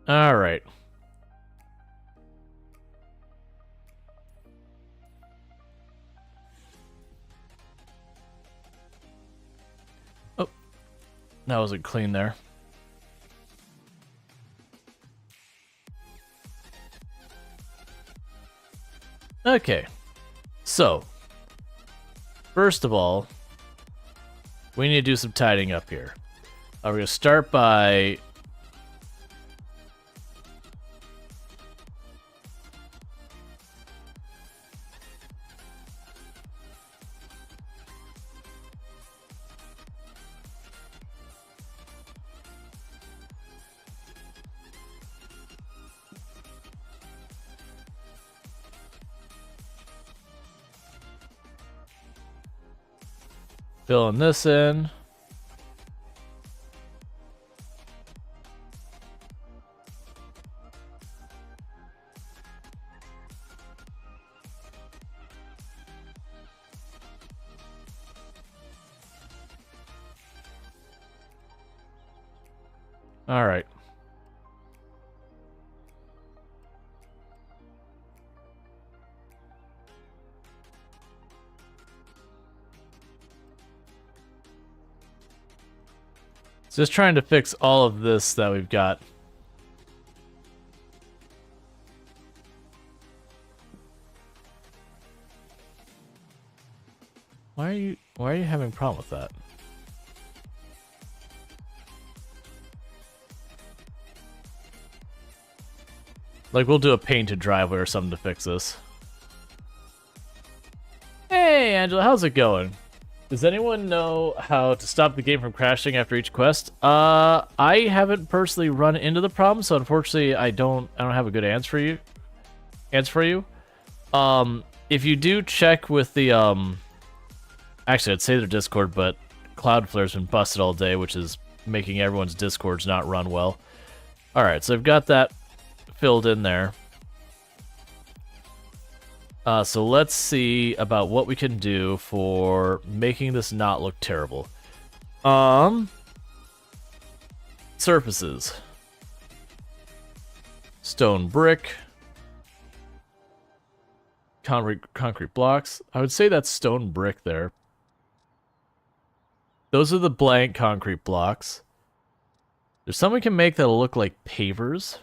All right. Oh, that wasn't clean there. Okay, so first of all, we need to do some tidying up here. We're gonna start by filling this in. All right. Just trying to fix all of this that we've got. Why are you having a problem with that? Like, we'll do a painted driveway or something to fix this. Hey, Angela, how's it going? Does anyone know how to stop the game from crashing after each quest? I haven't personally run into the problem, so unfortunately I don't have a good answer for you. If you do check with the actually I'd say their Discord, but Cloudflare's been busted all day, which is making everyone's Discords not run well. Alright, so I've got that filled in there. So let's see about what we can do for making this not look terrible. Surfaces. Stone brick. Concrete blocks. I would say that's stone brick there. Those are the blank concrete blocks. There's some we can make that'll look like pavers.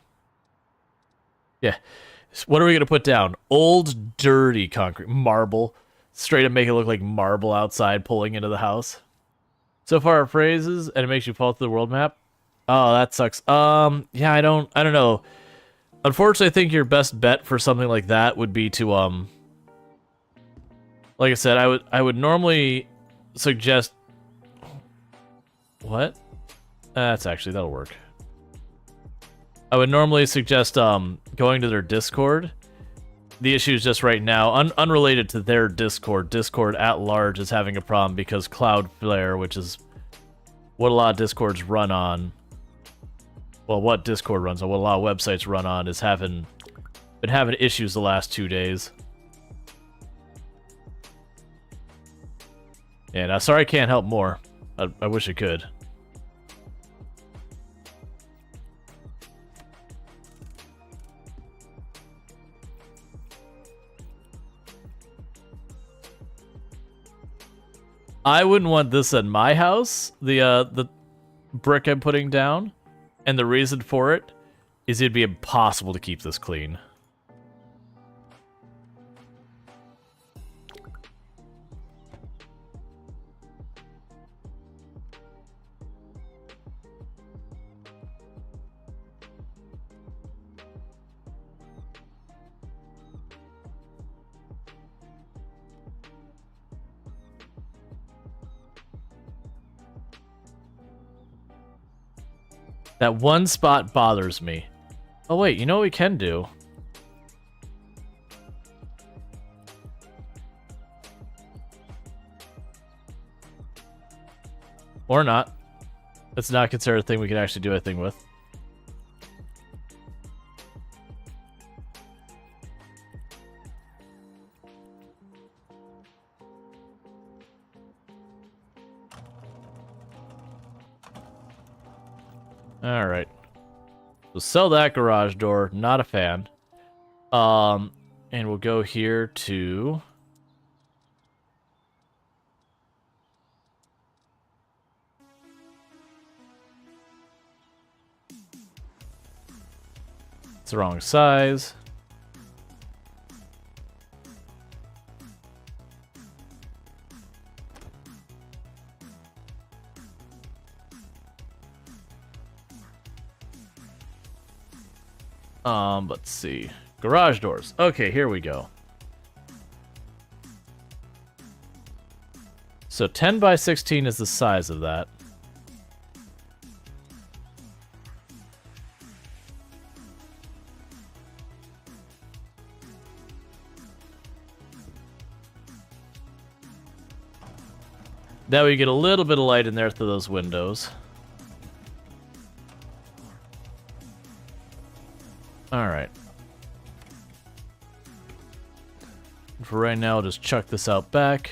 Yeah. What are we going to put down? Old, dirty concrete. Marble. Straight up make it look like marble outside pulling into the house. So far our phrases, and it makes you fall through the world map. Oh, that sucks. Yeah, I don't know. Unfortunately, I think your best bet for something like that would be to, like I said, I would normally suggest... What? That'll work. I would normally suggest going to their Discord. The issue is just right now, unrelated to their Discord at large is having a problem because Cloudflare, which is what a lot of Discords run on, well, what Discord runs on, what a lot of websites run on, is been having issues the last 2 days. And I'm sorry I can't help more. I wish I could. I wouldn't want this at my house, the brick I'm putting down, and the reason for it is it'd be impossible to keep this clean. That one spot bothers me. Oh wait, you know what we can do? Or not. Let's not consider a thing we can actually do anything with. Alright. So sell that garage door. Not a fan. And we'll go here to... It's the wrong size. Let's see. Garage doors. Okay, here we go. So 10 by 16 is the size of that. That way you get a little bit of light in there through those windows. Alright. For right now, I'll just chuck this out back.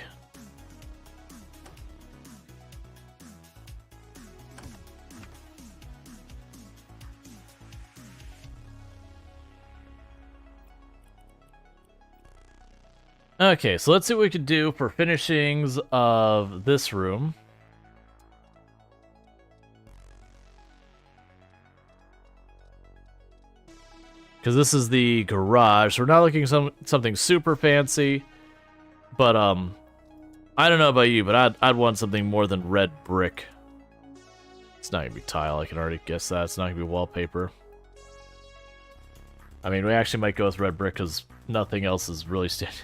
Okay, so let's see what we can do for finishings of this room. Because this is the garage, so we're not looking something super fancy. But, I don't know about you, but I'd want something more than red brick. It's not going to be tile, I can already guess that. It's not going to be wallpaper. I mean, we actually might go with red brick because nothing else is really standing.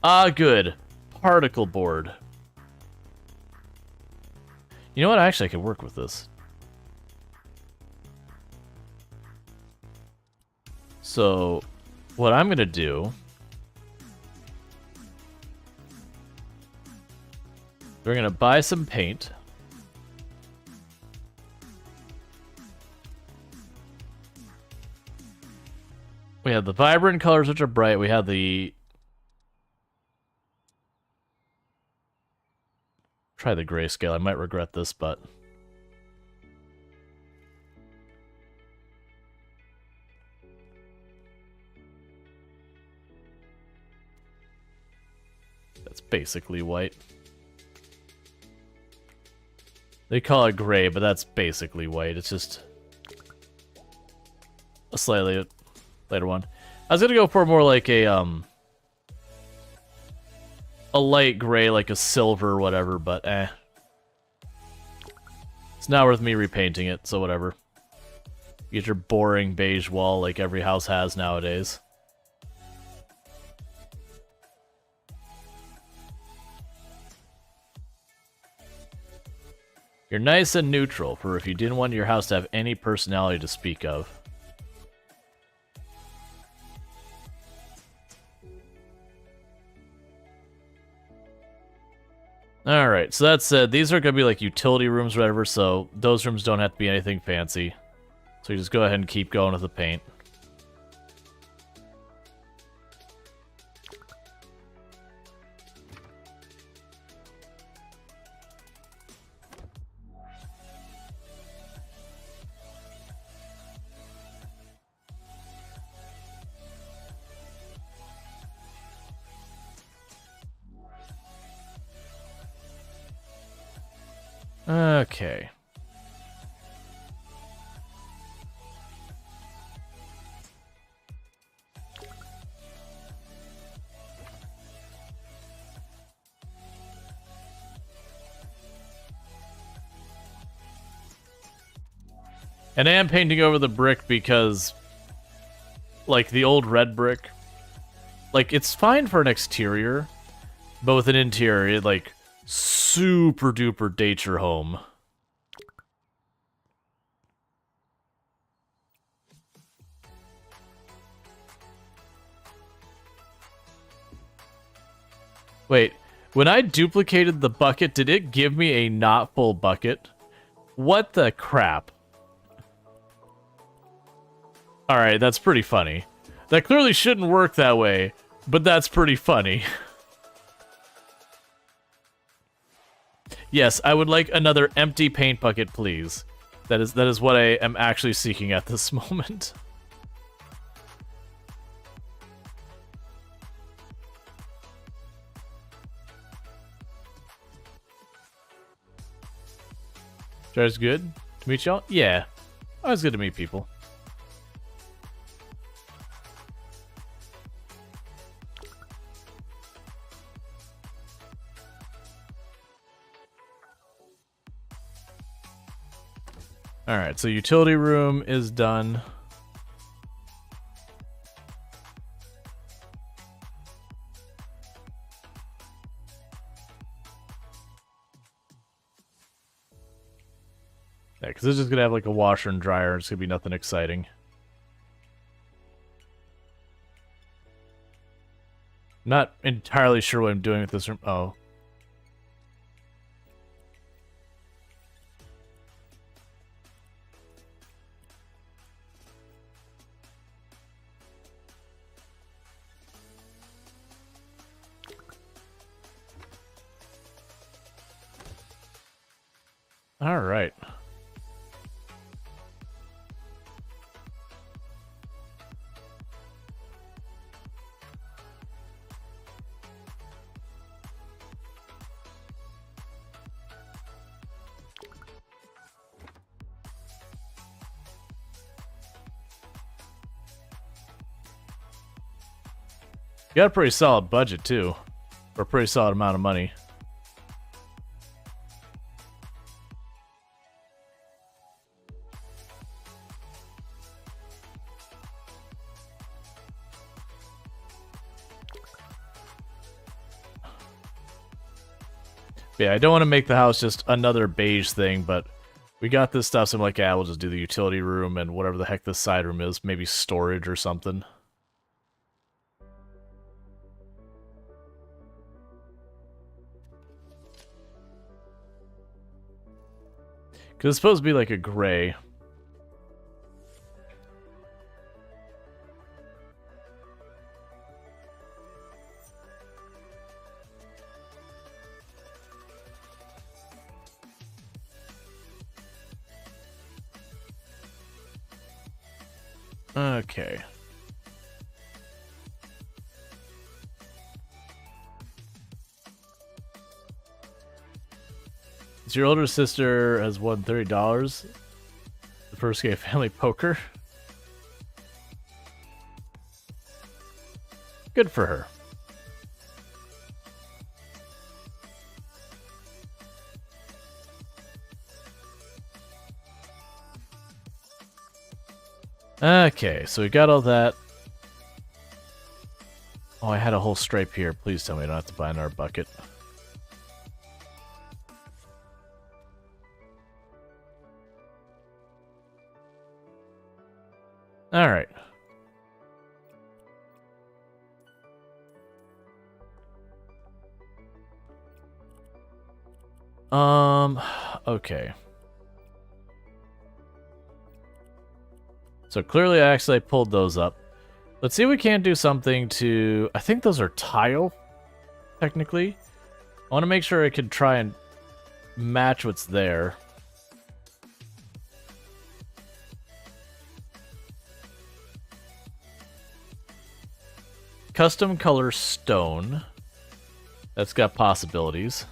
Ah, good. Particle board. You know what? Actually, I could work with this. So, what I'm going to do... We're going to buy some paint. We have the vibrant colors, which are bright. We have the... Try the grayscale. I might regret this, but... That's basically white. They call it gray, but that's basically white. It's just a slightly later one. I was gonna go for more like a light gray, like a silver or whatever, but it's not worth me repainting it, so whatever. You get your boring beige wall like every house has nowadays. You're nice and neutral for if you didn't want your house to have any personality to speak of. Alright, so that said, these are going to be like utility rooms or whatever, so those rooms don't have to be anything fancy. So you just go ahead and keep going with the paint. Okay. And I am painting over the brick because, like, the old red brick, like, it's fine for an exterior, but with an interior, it, like, super duper dates your home. Wait, when I duplicated the bucket, did it give me a not full bucket? What the crap? Alright, that's pretty funny. That clearly shouldn't work that way, but that's pretty funny. Yes, I would like another empty paint bucket, please. That is what I am actually seeking at this moment. Jar's good to meet y'all? Yeah. Always good to meet people. Alright, so utility room is done. Yeah, because this is going to have like a washer and dryer. It's going to be nothing exciting. Not entirely sure what I'm doing with this room. Oh. All right. You got a pretty solid budget, too. For a pretty solid amount of money. Yeah, I don't want to make the house just another beige thing, but we got this stuff, so I'm like, yeah, we'll just do the utility room and whatever the heck this side room is. Maybe storage or something. Because it's supposed to be like a gray. Okay. So your older sister has won $30 the first game of family poker. Good for her. Okay, so we got all that. Oh, I had a whole stripe here. Please tell me I don't have to buy another bucket. Alright. Okay. So clearly I pulled those up. Let's see if we can't do something to... I think those are tile, technically. I want to make sure I can try and match what's there. Custom color stone. That's got possibilities.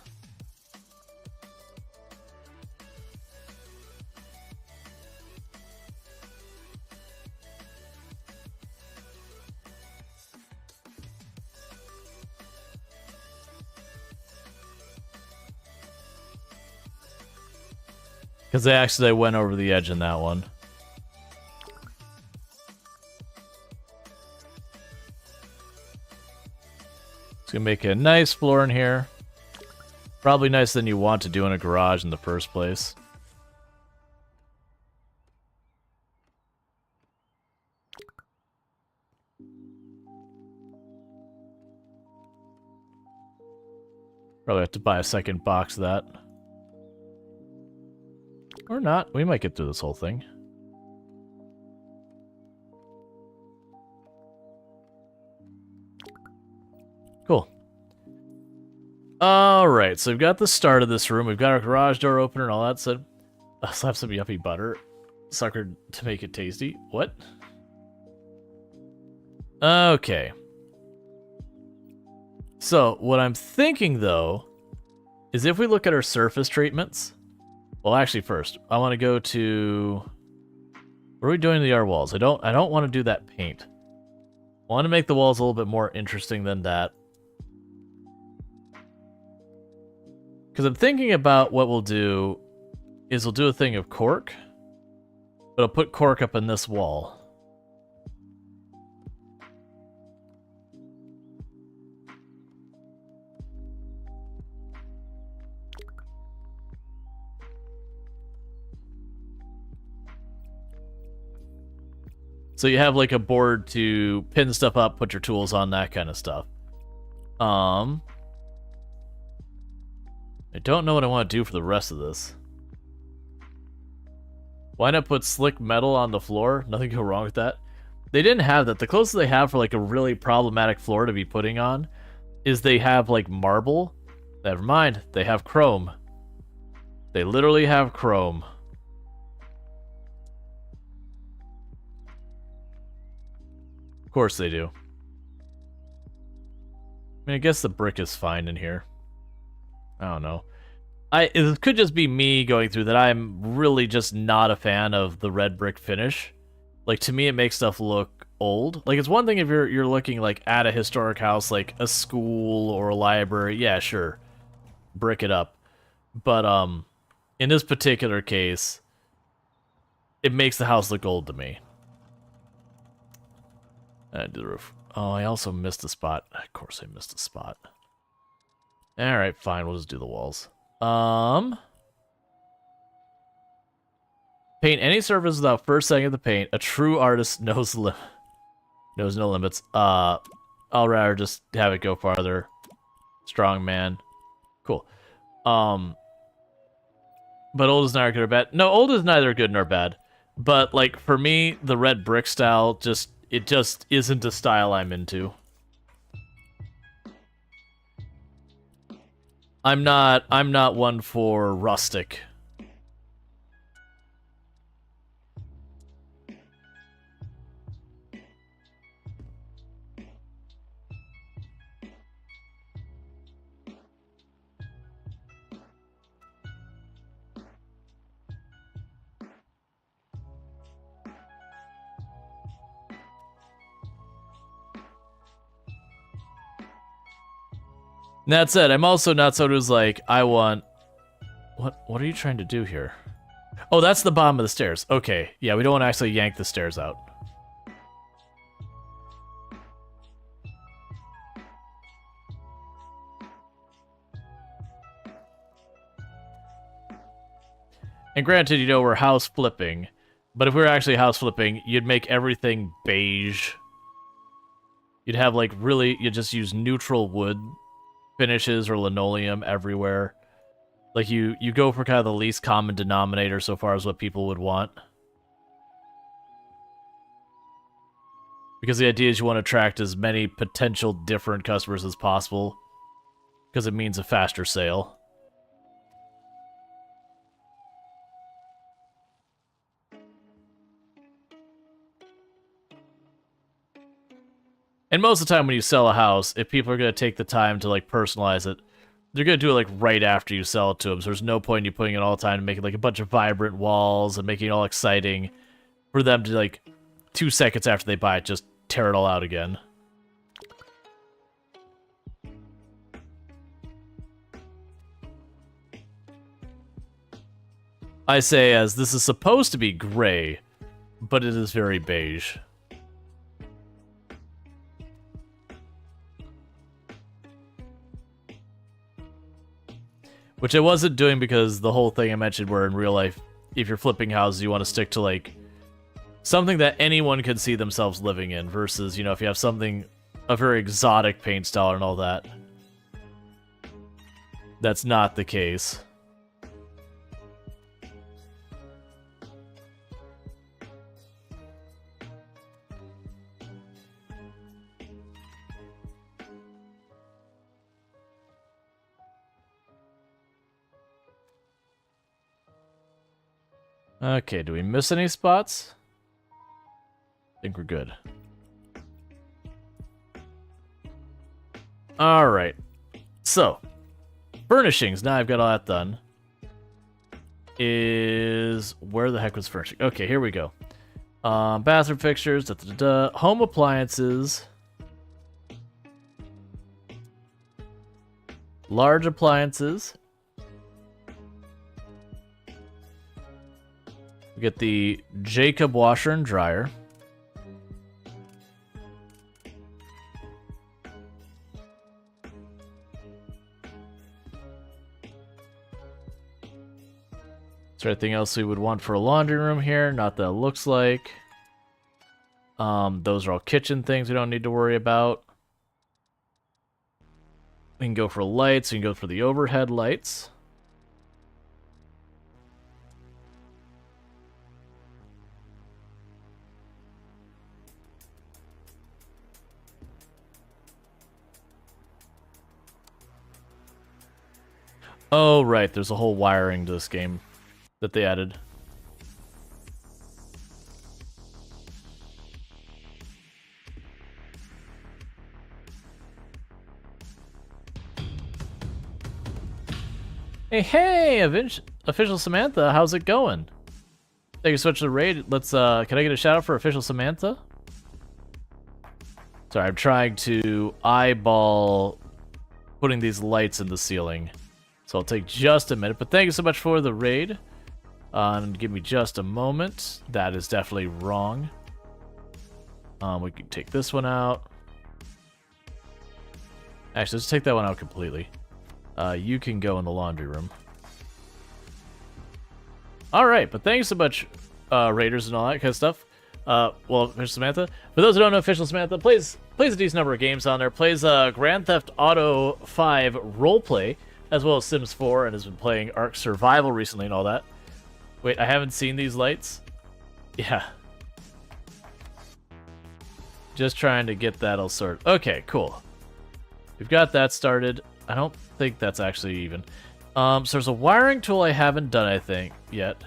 Because they went over the edge in that one. It's gonna make a nice floor in here. Probably nicer than you want to do in a garage in the first place. Probably have to buy a second box of that. Or not. We might get through this whole thing. Cool. Alright, so we've got the start of this room. We've got our garage door opener and all that. So let's have some yuppie butter. Suckered to make it tasty. What? Okay. So, what I'm thinking, though, is if we look at our surface treatments... Well, actually, first, I want to go to... What are we doing to the art walls? I don't want to do that paint. I want to make the walls a little bit more interesting than that. Because I'm thinking about what we'll do is we'll do a thing of cork, but I'll put cork up in this wall. So you have like a board to pin stuff up, put your tools on, that kind of stuff. I don't know what I want to do for the rest of this. Why not put slick metal on the floor? Nothing go wrong with that. They didn't have that. The closest they have for like a really problematic floor to be putting on is they have like marble. Never mind, they have chrome. They literally have chrome. Of course they do. I mean, I guess the brick is fine in here. I don't know. It could just be me going through that. I'm really just not a fan of the red brick finish. Like, to me, it makes stuff look old. Like, it's one thing if you're looking, like, at a historic house, like a school or a library. Yeah, sure. Brick it up. But, in this particular case, it makes the house look old to me. Do the roof. Oh, I also missed a spot. Of course I missed a spot. Alright, fine. We'll just do the walls. Paint any surface without first setting of the paint. A true artist knows no limits. I'll rather just have it go farther. Strong man. Cool. But old is neither good or bad. No, old is neither good nor bad. But, like, for me, the red brick style it just isn't a style I'm into. I'm not one for rustic. And that said, I'm also not someone who's like, I want... What are you trying to do here? Oh, that's the bottom of the stairs. Okay, yeah, we don't want to actually yank the stairs out. And granted, you know, we're house flipping, but if we were actually house flipping, you'd make everything beige. You'd have, like, you'd just use neutral wood finishes or linoleum everywhere. Like, you go for kind of the least common denominator so far as what people would want. Because the idea is you want to attract as many potential different customers as possible, because it means a faster sale. And most of the time when you sell a house, if people are going to take the time to, like, personalize it, they're going to do it, like, right after you sell it to them. So there's no point in you putting it all the time to make it, like, a bunch of vibrant walls and making it all exciting for them to, like, 2 seconds after they buy it, just tear it all out again. I say as this is supposed to be gray, but it is very beige. Which I wasn't doing because the whole thing I mentioned where in real life, if you're flipping houses, you want to stick to, like, something that anyone could see themselves living in versus, you know, if you have something, a very exotic paint style and all that. that's not the case. Okay, do we miss any spots? I think we're good. Alright. So, furnishings. Now I've got all that done. Is... Where the heck was furnishing? Okay, here we go. Bathroom fixtures. Home appliances. Large appliances. We get the Jacob washer and dryer. Is there anything else we would want for a laundry room here? Not that it looks like. Those are all kitchen things we don't need to worry about. We can go for lights. We can go for the overhead lights. Oh, right. There's a whole wiring to this game that they added. Hey, official Samantha, how's it going? Thank you so much for the raid. Let's, can I get a shout out for official Samantha? Sorry, I'm trying to eyeball putting these lights in the ceiling. So I'll take just a minute, but thank you so much for the raid. And give me just a moment. That is definitely wrong. We can take this one out. Actually, let's take that one out completely. You can go in the laundry room. Alright, but thanks so much, Raiders and all that kind of stuff. Well, Official Samantha. For those who don't know, Official Samantha plays a decent number of games on there. Plays Grand Theft Auto 5 roleplay, as well as Sims 4, and has been playing Ark Survival recently and all that. Wait, I haven't seen these lights? Yeah. Just trying to get that all sorted. Okay, cool. We've got that started. I don't think that's actually even. So there's a wiring tool I haven't done, I think, yet.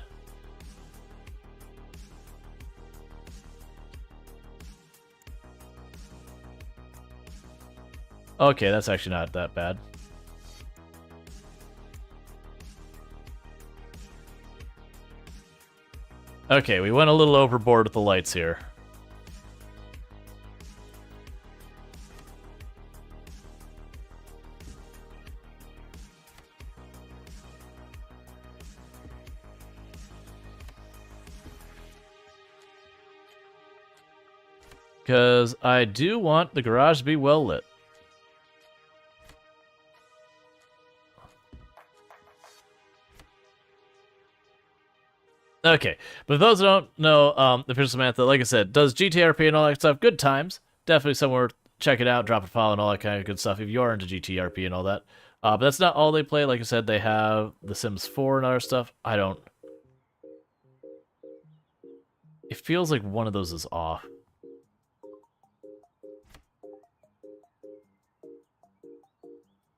Okay, that's actually not that bad. Okay, we went a little overboard with the lights here. Because I do want the garage to be well lit. Okay, but for those who don't know, the Official Samantha, like I said, does GTRP and all that stuff. Good times. Definitely somewhere check it out, drop a follow and all that kind of good stuff if you are into GTRP and all that. But that's not all they play. Like I said, they have The Sims 4 and other stuff. I don't... It feels like one of those is off.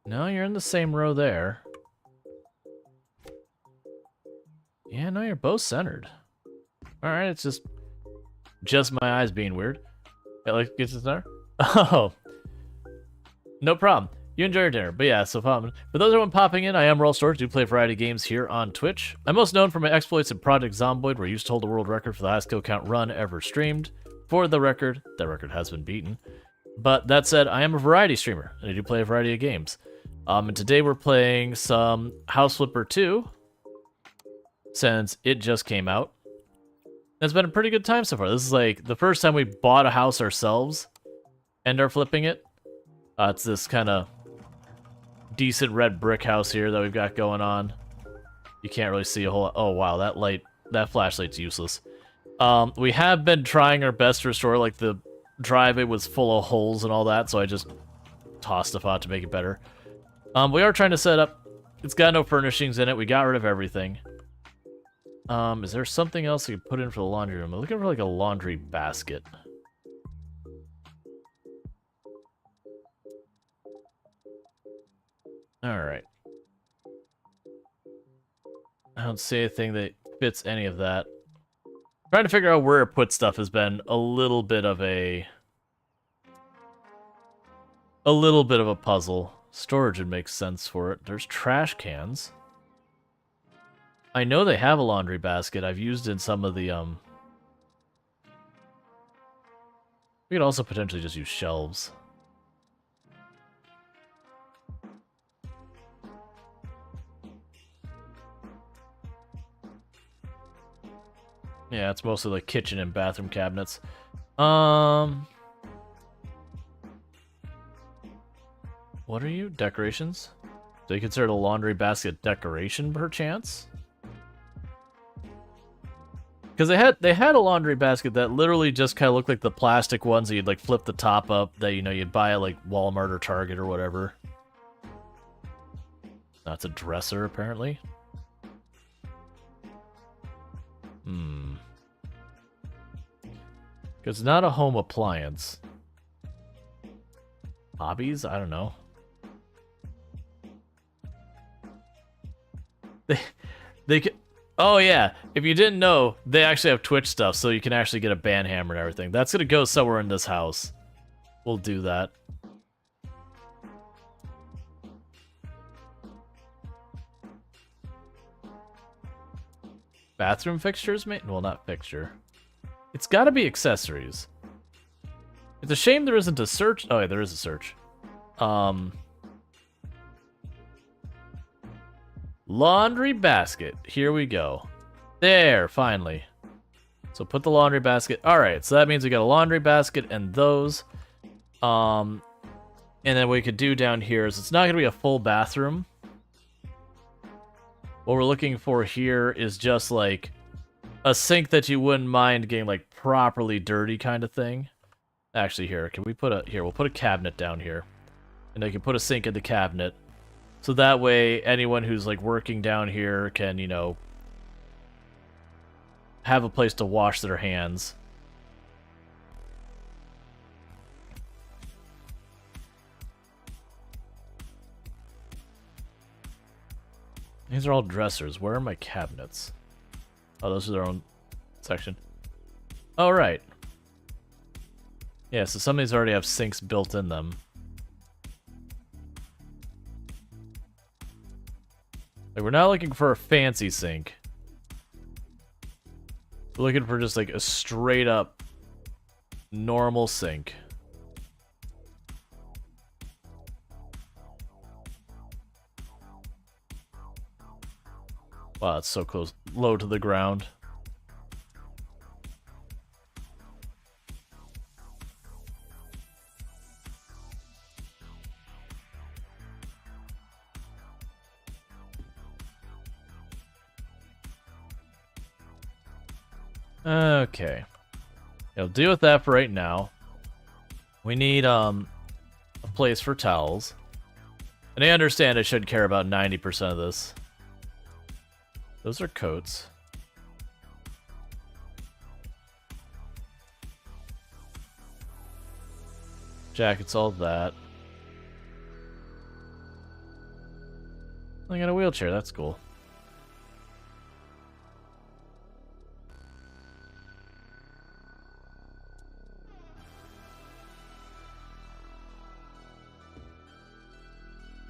No, you're in the same row there. Yeah, no, you're both centered. Alright, it's just my eyes being weird. It like gets it there? Oh. No problem. You enjoy your dinner. But yeah, so for those who are popping in, I am Rual Storge. Do play a variety of games here on Twitch. I'm most known for my exploits in Project Zomboid, where I used to hold the world record for the highest kill count run ever streamed. For the record, that record has been beaten. But that said, I am a variety streamer, and I do play a variety of games. And today we're playing some House Flipper 2, since it just came out. It's been a pretty good time so far. This is like the first time we bought a house ourselves and are flipping it. It's this kind of decent red brick house here that we've got going on. You can't really see a whole lot. Oh wow, that flashlight's useless. We have been trying our best to restore, like the driveway was full of holes and all that, so I just tossed stuff out to make it better. We are trying to set up It's got no furnishings in it. We got rid of everything. Is there something else we could put in for the laundry room? I'm looking for like a laundry basket. Alright. I don't see anything that fits any of that. Trying to figure out where to put stuff has been a little bit of a puzzle. Storage would make sense for it. There's trash cans. I know they have a laundry basket. I've used in some of the we could also potentially just use shelves. Yeah, it's mostly like kitchen and bathroom cabinets. What are you? Decorations? Do you consider the laundry basket decoration, perchance? Because they had a laundry basket that literally just kind of looked like the plastic ones that you'd like flip the top up that you'd buy at like Walmart or Target or whatever. That's a dresser apparently. Because it's not a home appliance. Hobbies? I don't know. They can. Oh yeah, if you didn't know, they actually have Twitch stuff, so you can actually get a band hammer and everything. That's gonna go somewhere in this house. We'll do that. Bathroom fixtures, mate? Well, not fixture. It's gotta be accessories. It's a shame there isn't a search. Oh yeah, there is a search. Laundry basket. Here we go. There, finally. So put the laundry basket. Alright, so that means we got a laundry basket and those. And then what we could do down here is it's not going to be a full bathroom. What we're looking for here is just like a sink that you wouldn't mind getting like properly dirty kind of thing. Actually, here, can we put a... Here, we'll put a cabinet down here. And I can put a sink in the cabinet. So that way, anyone who's like working down here can, you know, have a place to wash their hands. These are all dressers. Where are my cabinets? Oh, those are their own section. Oh, right. Yeah, so some of these already have sinks built in them. Like, we're not looking for a fancy sink. We're looking for just like a straight up normal sink. Wow, it's so close, low to the ground. Okay. I'll deal with that for right now. We need a place for towels. And I understand I should care about 90% of this. Those are coats. Jackets, all that. I got a wheelchair, that's cool.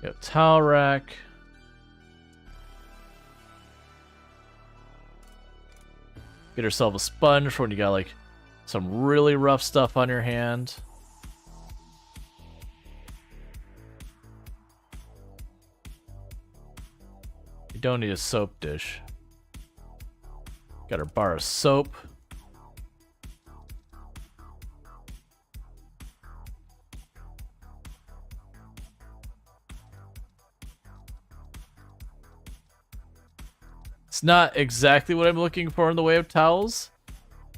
Got towel rack. Get yourself a sponge for when you got like some really rough stuff on your hand. You don't need a soap dish. Got our bar of soap. It's not exactly what I'm looking for in the way of towels.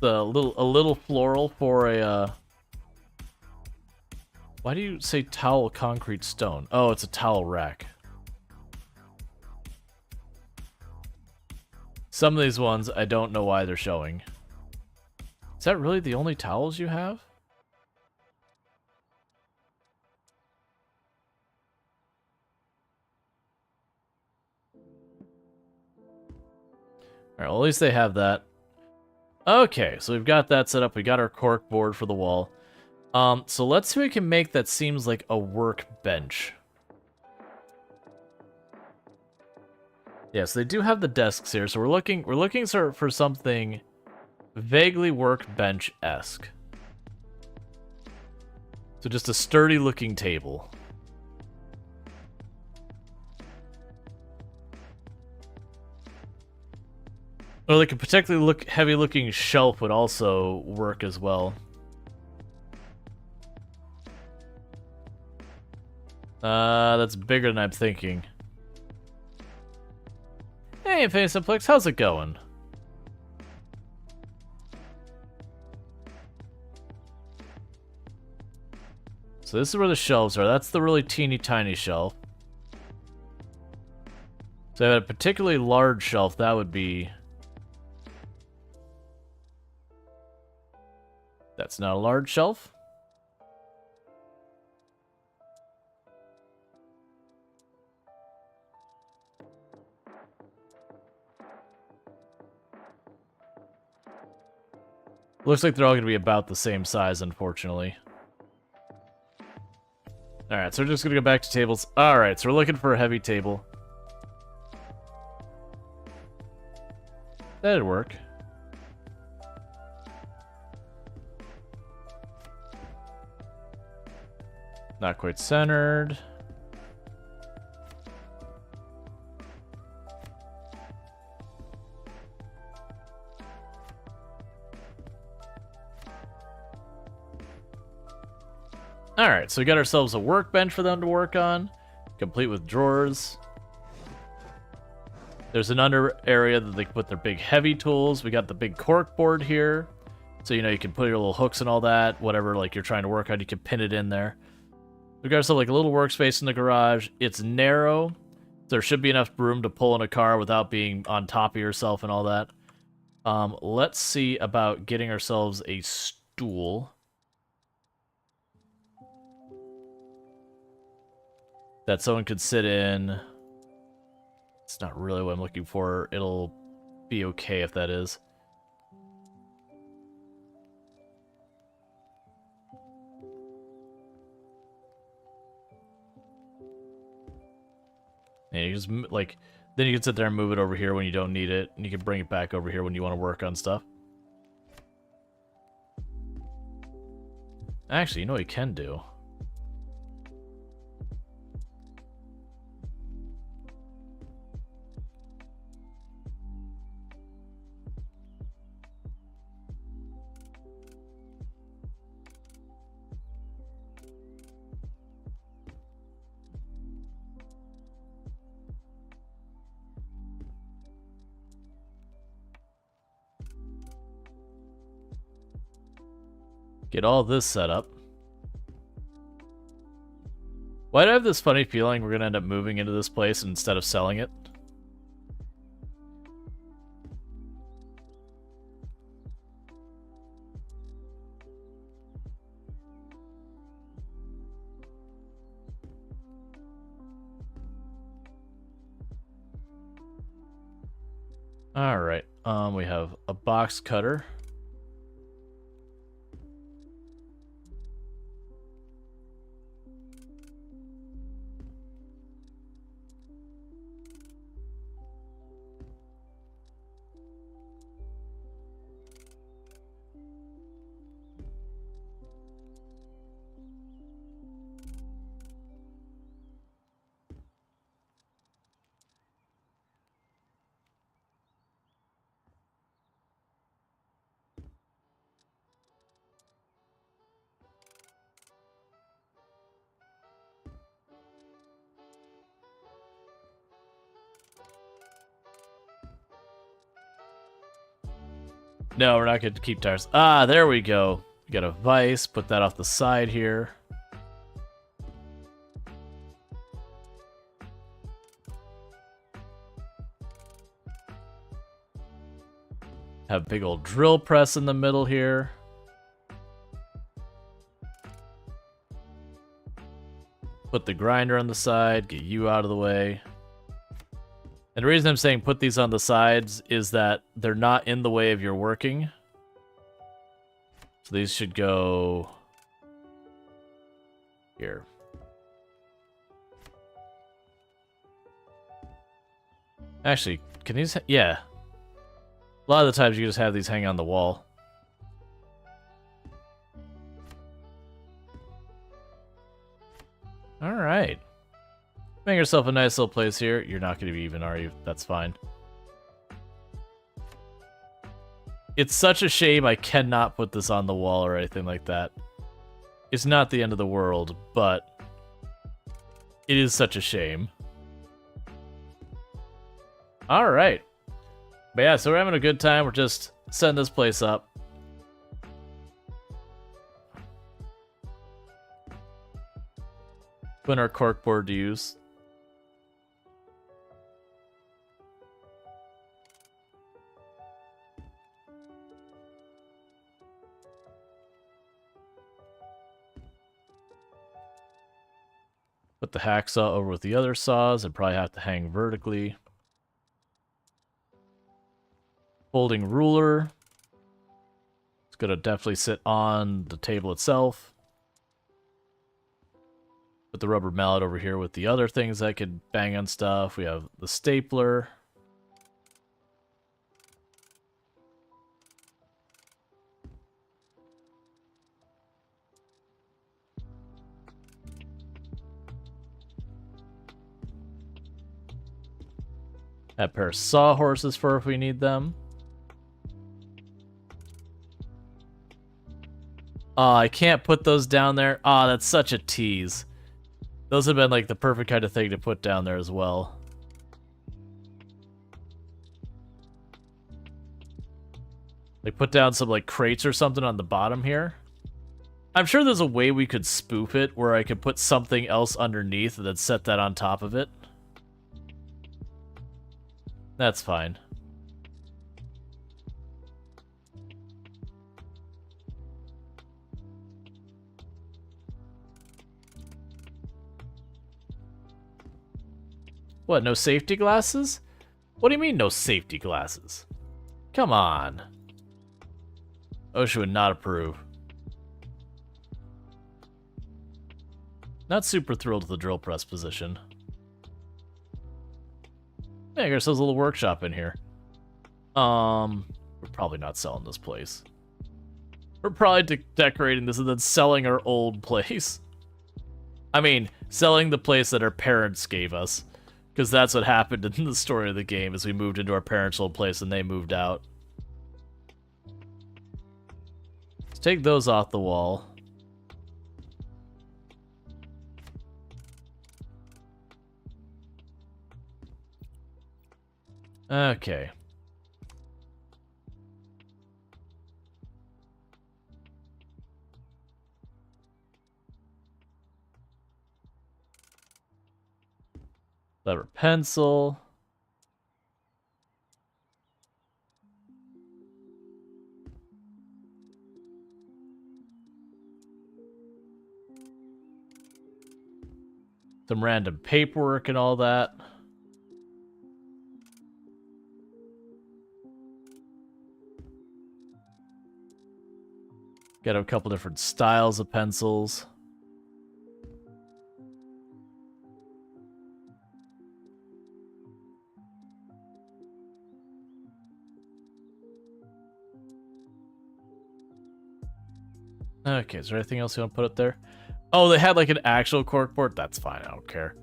A little floral for a why do you say towel concrete stone? Oh, it's a towel rack. Some of these ones, I don't know why they're showing. Is that really the only towels you have? Alright, well, at least they have that. Okay, so we've got that set up. We got our cork board for the wall. So let's see what we can make that seems like a workbench. Yes, they do have the desks here, so we're looking for something vaguely workbench-esque. So just a sturdy-looking table. Or like a particularly heavy-looking shelf would also work as well. That's bigger than I'm thinking. Hey, Infinity Simplex, how's it going? So this is where the shelves are. That's the really teeny tiny shelf. So if I had a particularly large shelf, that would be... That's not a large shelf. Looks like they're all going to be about the same size, unfortunately. Alright, so we're just going to go back to tables. Alright, so we're looking for a heavy table. That'd work. Not quite centered. Alright, so we got ourselves a workbench for them to work on, complete with drawers. There's an under area that they can put their big heavy tools. We got the big cork board here. So, you know, you can put your little hooks and all that, whatever like you're trying to work on, you can pin it in there. We got ourselves like a little workspace in the garage. It's narrow. There should be enough room to pull in a car without being on top of yourself and all that. Let's see about getting ourselves a stool that someone could sit in. It's not really what I'm looking for. It'll be okay if that is. And you just, like, then you can sit there and move it over here when you don't need it, and you can bring it back over here when you want to work on stuff. Actually, you know what you can do? Get all this set up. Why do I have this funny feeling we're going to end up moving into this place instead of selling it? Alright, we have a box cutter. No, we're not going to keep tires. Ah, there we go. We got a vise. Put that off the side here. Have big old drill press in the middle here. Put the grinder on the side, get you out of the way. And the reason I'm saying put these on the sides is that they're not in the way of your working. So these should go here. Actually, can these... Yeah. A lot of the times you just have these hang on the wall. Alright. Make yourself a nice little place here. You're not going to be even, are you? That's fine. It's such a shame I cannot put this on the wall or anything like that. It's not the end of the world, but it is such a shame. Alright. But yeah, so we're having a good time. We're just setting this place up. Putting our corkboard to use. Put the hacksaw over with the other saws. I'd probably have to hang vertically. Folding ruler. It's gonna definitely sit on the table itself. Put the rubber mallet over here with the other things I could bang on stuff. We have the stapler. Have a pair of sawhorses for if we need them. Oh, I can't put those down there. Oh, that's such a tease. Those have been like the perfect kind of thing to put down there as well. Like put down some like crates or something on the bottom here. I'm sure there's a way we could spoof it where I could put something else underneath and then set that on top of it. That's fine. What, no safety glasses? What do you mean no safety glasses? Come on. OSHA would not approve. Not super thrilled with the drill press position. Yeah, I guess there's a little workshop in here. We're probably not selling this place. We're probably decorating this and then selling our old place. I mean, selling the place that our parents gave us. Because that's what happened in the story of the game, is we moved into our parents' old place and they moved out. Let's take those off the wall. Okay. Lever pencil. Some random paperwork and all that. Got a couple different styles of pencils. Okay, is there anything else you want to put up there? Oh, they had like an actual corkboard? That's fine, I don't care.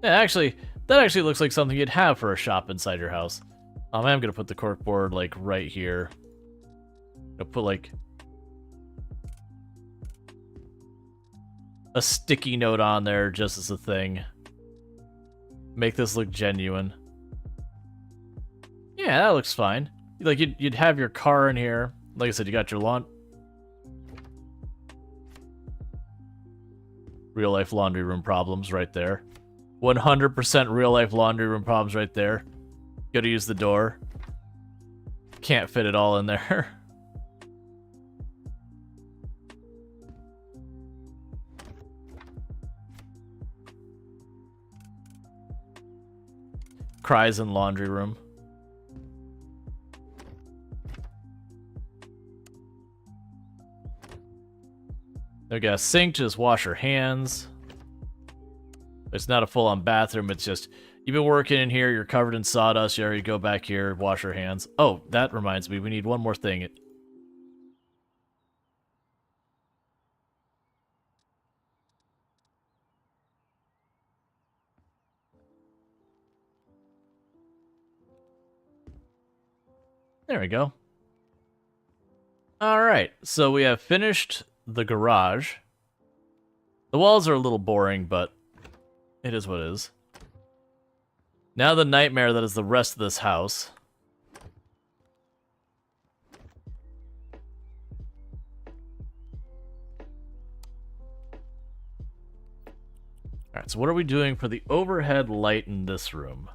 Yeah, actually, that actually looks like something you'd have for a shop inside your house. I am gonna put the corkboard like right here. I'll put like a sticky note on there just as a thing. Make this look genuine. Yeah, that looks fine. Like you'd have your car in here. Like I said, you got your lawn. Real life laundry room problems right there. 100% real life laundry room problems right there. Gotta use the door. can't fit it all in there. Cries in laundry room. We got a sink to just wash her hands. It's not a full-on bathroom, it's just, you've been working in here, you're covered in sawdust, you already go back here, wash your hands. Oh, that reminds me, we need one more thing. There we go. Alright, so we have finished the garage. The walls are a little boring, but it is what it is. Now the nightmare that is the rest of this house. Alright, so what are we doing for the overhead light in this room?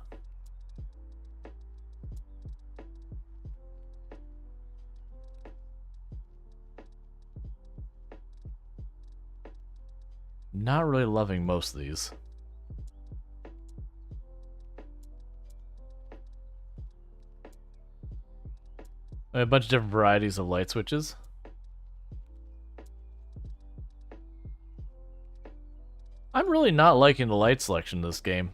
Not really loving most of these. A bunch of different varieties of light switches. I'm really not liking the light selection in this game.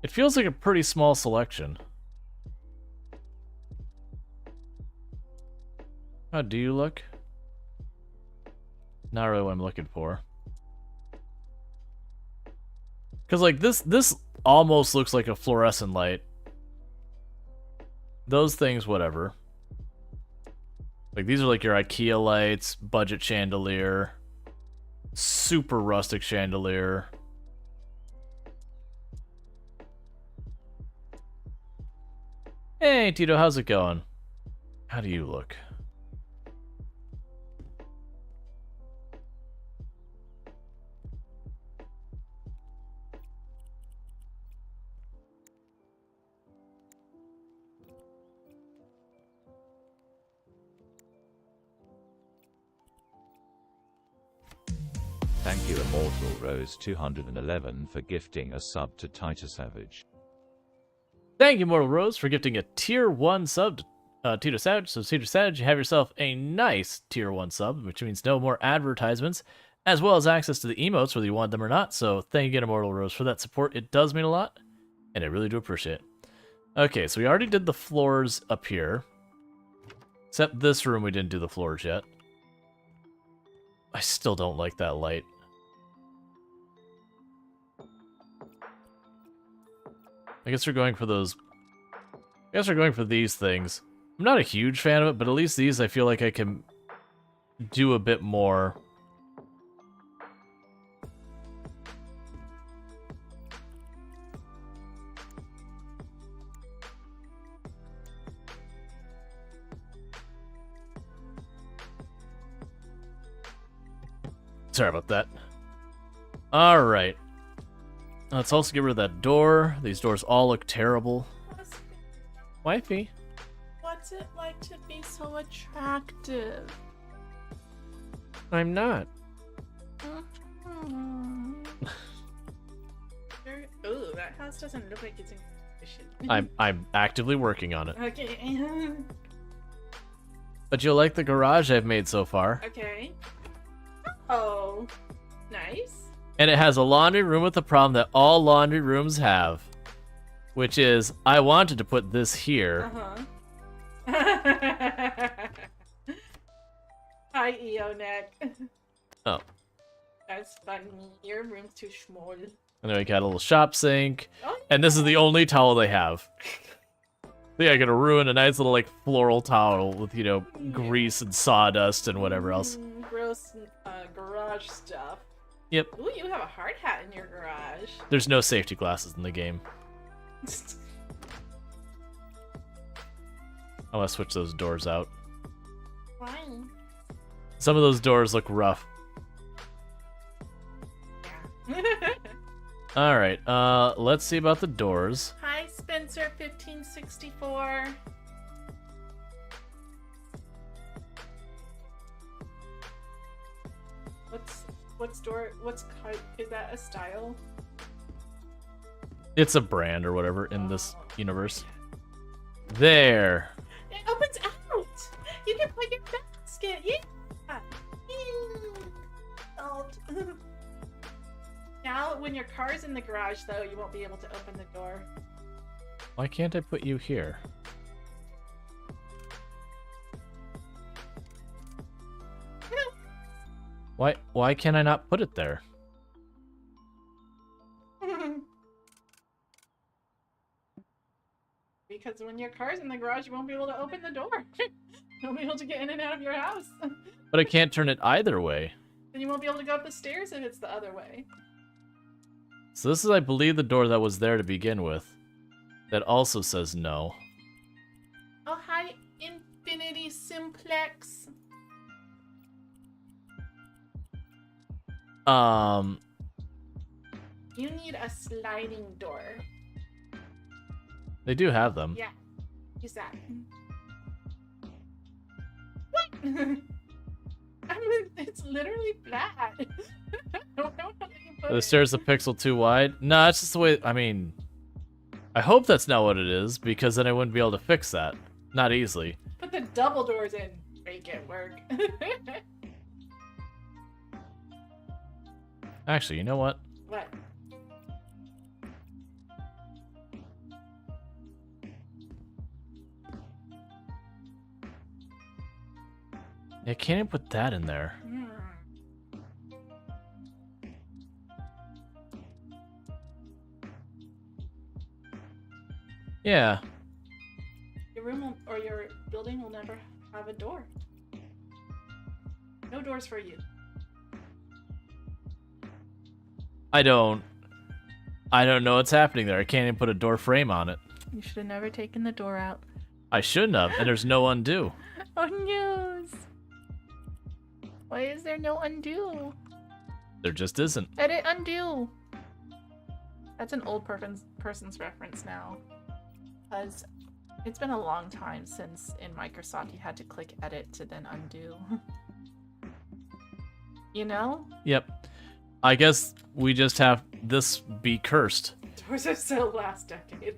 It feels like a pretty small selection. How do you look? Not really what I'm looking for. Cause like this almost looks like a fluorescent light. Those things, whatever. Like these are like your IKEA lights, budget chandelier, super rustic chandelier. Hey Tito, how's it going? How do you look? Thank you Immortal Rose 211 for gifting a sub to Titus Savage. Thank you, Mortal Rose, for gifting a tier 1 sub to Tito Savage. So, Tito Savage, you have yourself a nice tier 1 sub, which means no more advertisements, as well as access to the emotes, whether you want them or not. So, thank you again, Immortal Rose, for that support. It does mean a lot, and I really do appreciate it. Okay, so we already did the floors up here. Except this room, we didn't do the floors yet. I still don't like that light. I guess we're going for those... I guess we're going for these things. I'm not a huge fan of it, but at least these I feel like I can do a bit more. Sorry about that. Alright. Let's also get rid of that door. These doors all look terrible. Wifey. What's it like to be so attractive? I'm not. Ooh, that house doesn't look like it's in condition. I'm actively working on it. Okay. But you'll like the garage I've made so far. Okay. Oh, nice. And it has a laundry room with the problem that all laundry rooms have. Which is, I wanted to put this here. Uh-huh. Hi, Eonek. Oh. That's funny. Your room's too small. And then we got a little shop sink. Oh, And this is the only towel they have. Yeah, I gotta ruin a nice little, like, floral towel with, you know, grease and sawdust and whatever else. Gross garage stuff. Yep. Ooh, you have a hard hat in your garage. There's no safety glasses in the game. I want to switch those doors out. Why? Some of those doors look rough. Yeah. Alright, let's see about the doors. Hi, Spencer 1564. What's is that a style? It's a brand or whatever in this universe. There. It opens out! You can put your basket! Yeah! Oh. Now, when your car's in the garage, though, you won't be able to open the door. Why can't I put you here? Why can I not put it there? Because when your car's in the garage, you won't be able to open the door. You won't be able to get in and out of your house. But I can't turn it either way. Then you won't be able to go up the stairs if it's the other way. So this is, I believe, the door that was there to begin with. That also says no. Oh, hi, Infinity Simplex. You need a sliding door. They do have them. Yeah, use that. What? I mean, it's literally flat. I don't know how you put The it. stairs a pixel too wide? No, it's just the way, I mean, I hope that's not what it is, because then I wouldn't be able to fix that. Not easily. Put the double doors in. Make it work. Actually, you know what? What? I can't even put that in there. Hmm. Yeah. Your room will, or your building will never have a door. No doors for you. I don't know what's happening there. I can't even put a door frame on it. You should have never taken the door out. I shouldn't have, and there's no undo. Oh, news! Why is there no undo? There just isn't. Edit undo! That's an old person's reference now. Because it's been a long time since in Microsoft you had to click edit to then undo. You know? Yep. I guess we just have this be cursed. Doors are so last decade.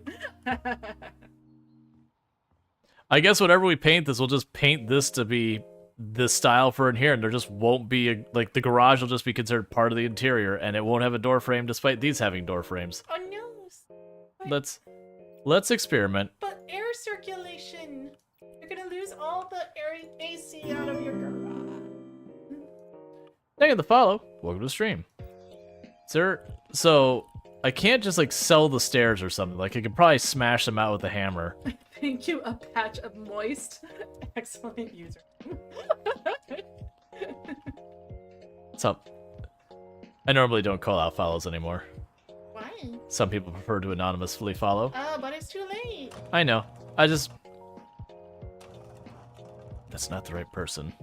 I guess whenever we paint this, we'll just paint this to be this style for in here, and there just won't be a, like, the garage will just be considered part of the interior, and it won't have a door frame despite these having door frames. Oh no! Let's experiment. But air circulation! You're gonna lose all the air AC out of your garage. Thank you for the follow. Welcome to the stream. Sir, so I can't just like sell the stairs or something. Like I could probably smash them out with a hammer. Thank you, a patch of moist. Excellent user. What's up? I normally don't call out follows anymore. Why? Some people prefer to anonymously follow. Oh, but it's too late. I know. That's not the right person.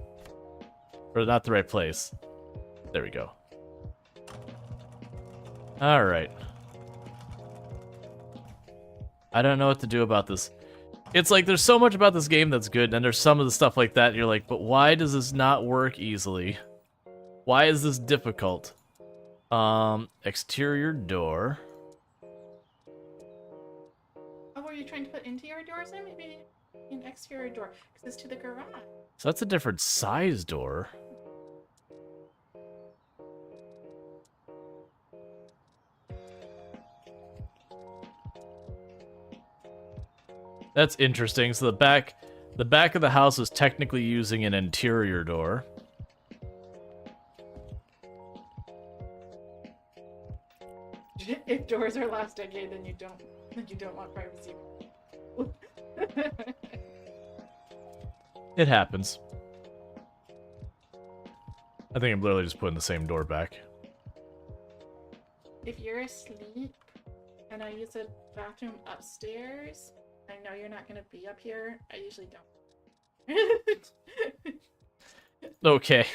Or not the right place. There we go. Alright. I don't know what to do about this. It's like there's so much about this game that's good, and there's some of the stuff like that, and you're like, but why does this not work easily? Why is this difficult? Exterior door. Oh, were you trying to put interior doors in? Maybe an exterior door, because it's to the garage. So that's a different size door. That's interesting. So the back of the house is technically using an interior door. If doors are last decade, then you don't want privacy. It happens. I think I'm literally just putting the same door back. If you're asleep and I use a bathroom upstairs, I know you're not gonna be up here. I usually don't. Okay.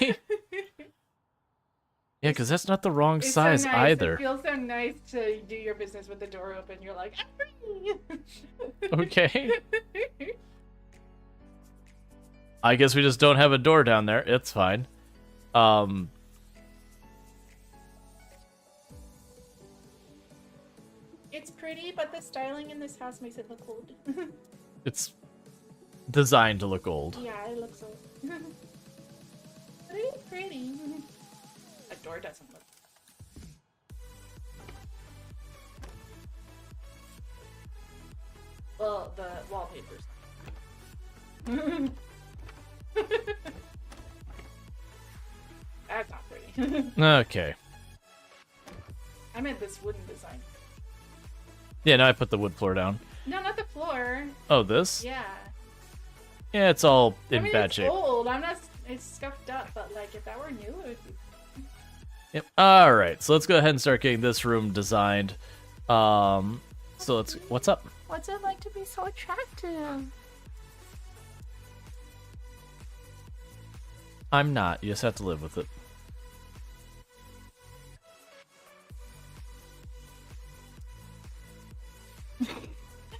Yeah, because that's not the wrong It's size so nice. either. It feels so nice to do your business with the door open. You're like, I'm free. Okay. I guess we just don't have a door down there. It's fine. but the styling in this house makes it look old. It's designed to look old. Yeah, it looks old. But it is pretty. A door doesn't look. Well, the wallpapers. That's not pretty. Okay. I meant this wooden design. Yeah, now I put the wood floor down. No, not the floor. Oh, this? Yeah. Yeah, it's all in I mean, bad it's shape. old. I'm not. It's scuffed up, but like if that were new, it would be. Yep. All right, so let's go ahead and start getting this room designed. So let's. What's up? What's it like to be so attractive? I'm not. You just have to live with it.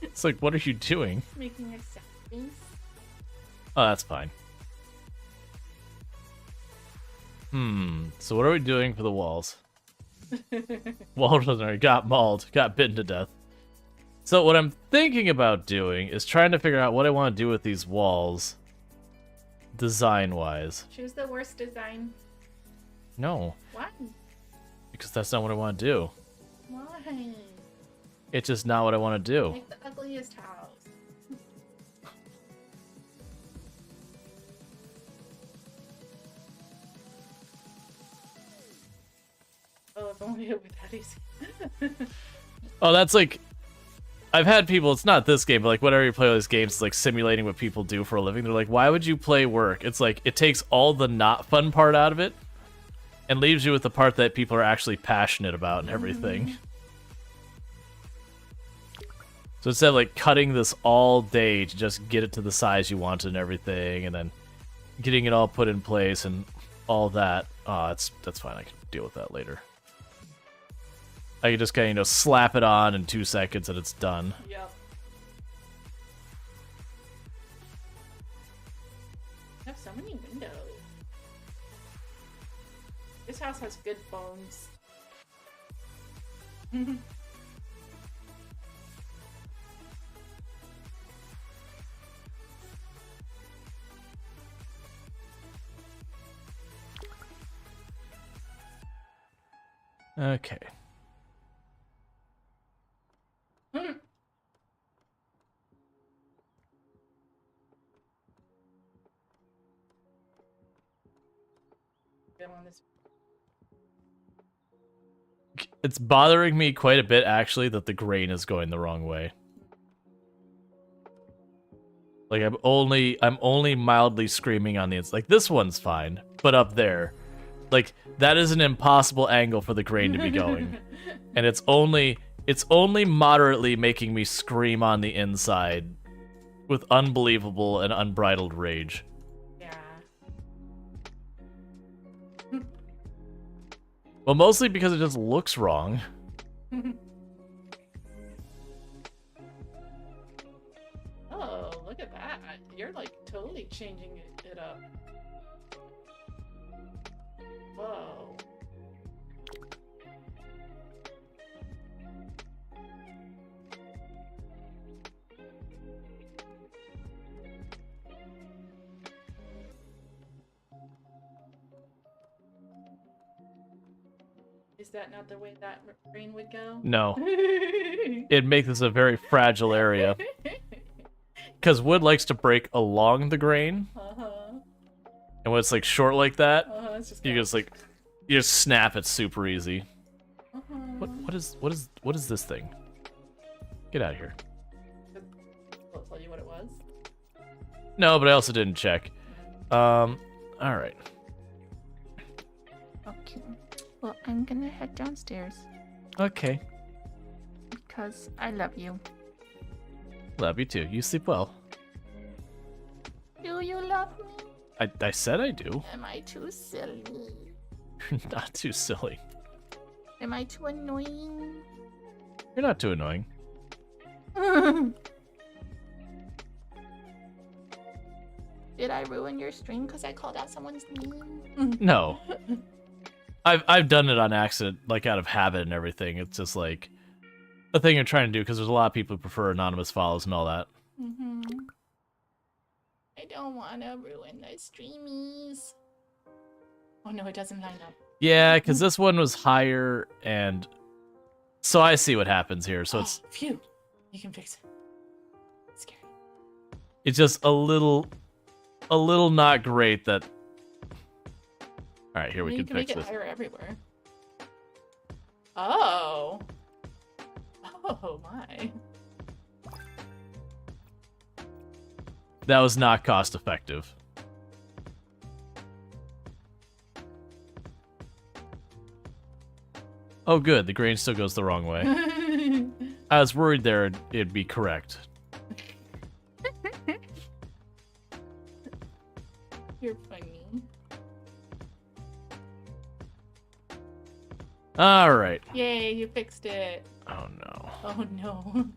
It's like, what are you doing? Making a sad face. Oh, that's fine. So what are we doing for the walls? Walden got mauled, got bitten to death. So what I'm thinking about doing is trying to figure out what I want to do with these walls, design-wise. Choose the worst design. No, Why? because that's not what I want to do. Why? It's just not what I want to do. Make the ugliest house. Oh, if only it were that easy. Oh, that's like, I've had people, it's not this game, but like whenever you play all these games, it's like simulating what people do for a living. They're like, why would you play work? It's like, it takes all the not fun part out of it and leaves you with the part that people are actually passionate about and everything. So instead of like cutting this all day to just get it to the size you want and everything, and then getting it all put in place and all that, that's fine. I can deal with that later. I can just kind of, slap it on in 2 seconds and it's done. Yep. I have so many windows. This house has good bones. Okay. Been on this. It's bothering me quite a bit, actually, that the grain is going the wrong way. Like, I'm only mildly screaming on the inside. Like, this one's fine, but up there, like, that is an impossible angle for the grain to be going. And it's only moderately making me scream on the inside with unbelievable and unbridled rage. Yeah. Well, mostly because it just looks wrong. Oh, look at that. You're like totally changing it up. Whoa. Is that not the way that rain would go? No. It'd make this a very fragile area. Because wood likes to break along the grain. And when it's like short like that, It's just you just like, you just snap it super easy. What is this thing? Get out of here. I'll tell you what it was. No, but I also didn't check. Alright. Okay. Well, I'm gonna head downstairs Okay. because I love you. Love you too. You sleep well. Do you love me? I said I do. Am I too silly? Not too silly. Am I too annoying? You're not too annoying. Did I ruin your stream because I called out someone's name? No. I've done it on accident, like out of habit and everything. It's just like, the thing you're trying to do, because there's a lot of people who prefer anonymous follows and all that. Mm-hmm. I don't want to ruin the streamies. Oh no, it doesn't line up. Yeah, because this one was higher, and so I see what happens here. So it's phew. You can fix it. It's scary. it's just a little not great that. All right, here we You can fix make it this. higher everywhere. Oh. Oh my. That was not cost effective. Oh, good. The grain still goes the wrong way. I was worried there it'd be correct. You're funny. All right. Yay, you fixed it. Oh no. Oh no.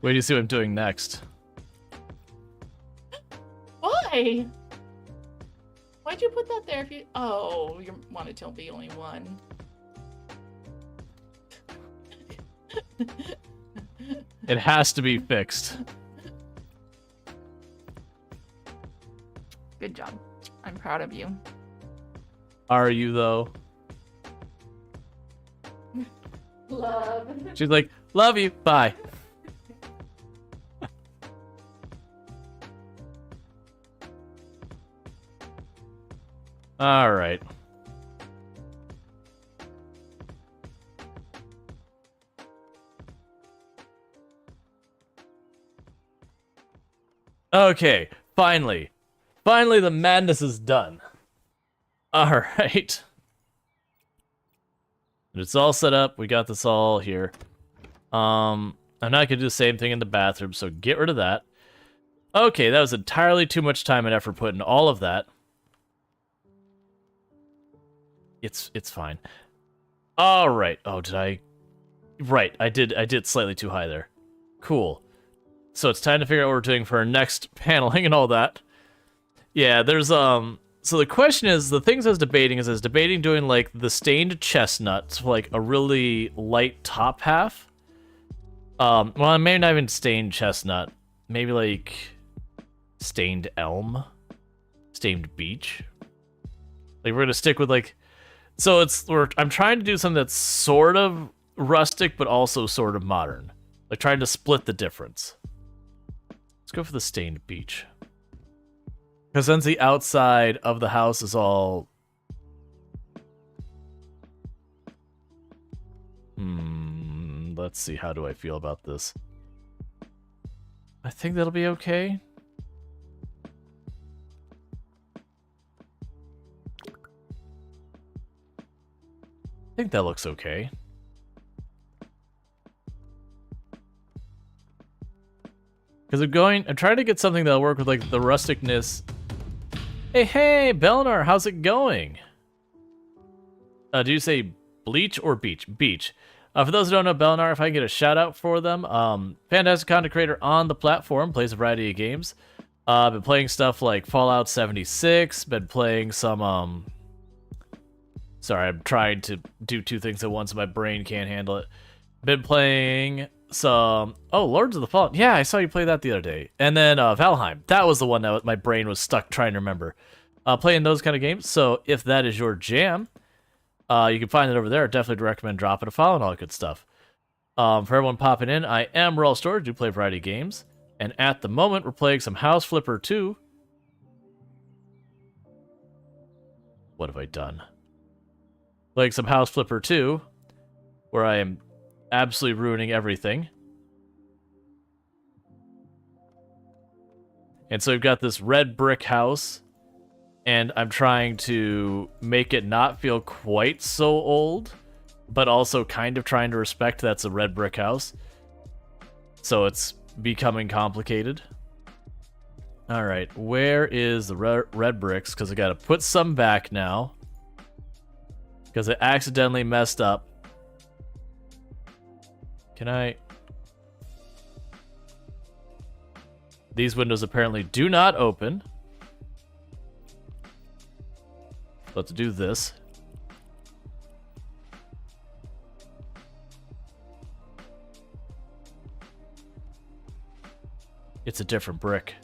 Wait till you see what I'm doing next. Why? Why'd you put that there if you... Oh, you want to tell me only one. It has to be fixed. Good job. I'm proud of you. Are you though? Love. She's like, love you. Bye. All right. Okay, finally. Finally the madness is done. All right. It's all set up. We got this all here. I'm not gonna do the same thing in the bathroom, so get rid of that. Okay, that was entirely too much time and effort put in all of that. It's fine. All right. Oh, did I? Right, I did slightly too high there. Cool. So it's time to figure out what we're doing for our next paneling and all that. Yeah, there's so the question is, the things I was debating doing like the stained chestnut, so like a really light top half. Well, maybe not even stained chestnut. Maybe like stained elm, stained beech. Like we're gonna stick with like, so I'm trying to do something that's sort of rustic but also sort of modern. Like trying to split the difference. Let's go for the stained beech. Because since the outside of the house is all... let's see, how do I feel about this? I think that'll be okay. I think that looks okay. Because I'm trying to get something that'll work with like the rusticness. Hey, Belnar, how's it going? Do you say bleach or beach? Beach. For those who don't know Belnar, if I can get a shout out for them, fantastic content creator on the platform, plays a variety of games. Been playing stuff like Fallout 76, been playing some, sorry, I'm trying to do two things at once and my brain can't handle it. Been playing some, Lords of the Fallen. Yeah, I saw you play that the other day. And then Valheim. That was the one that my brain was stuck trying to remember. Playing those kind of games. So if that is your jam, you can find it over there. I definitely recommend dropping a follow and all that good stuff. For everyone popping in, I am Rual Storge, do play a variety of games. And at the moment, we're playing some House Flipper 2. What have I done? Playing some House Flipper 2, where I am absolutely ruining everything. And so we've got this red brick house, and I'm trying to make it not feel quite so old, but also kind of trying to respect that's a red brick house. So it's becoming complicated. All right, where is the red bricks? Because I got to put some back now. Because I accidentally messed up. Can I... These windows apparently do not open. Let's do this. It's a different brick.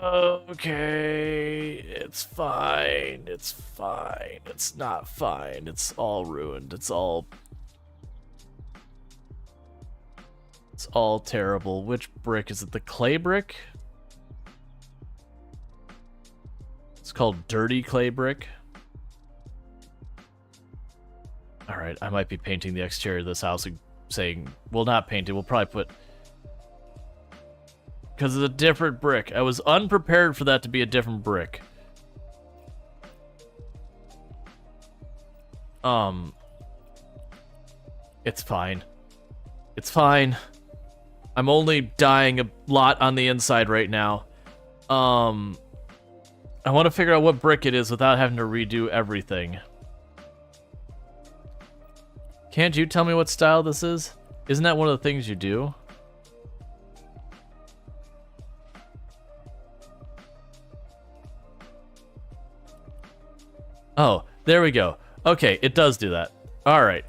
Okay. It's fine. It's fine. It's not fine. It's all ruined. It's all terrible. Which brick? Is it the clay brick? It's called dirty clay brick. Alright, I might be painting the exterior of this house and saying, well, not paint it, we'll probably put... Because it's a different brick. I was unprepared for that to be a different brick. It's fine. It's fine. I'm only dying a lot on the inside right now. I want to figure out what brick it is without having to redo everything. Can't you tell me what style this is? Isn't that one of the things you do? Oh, there we go. Okay, it does do that. All right.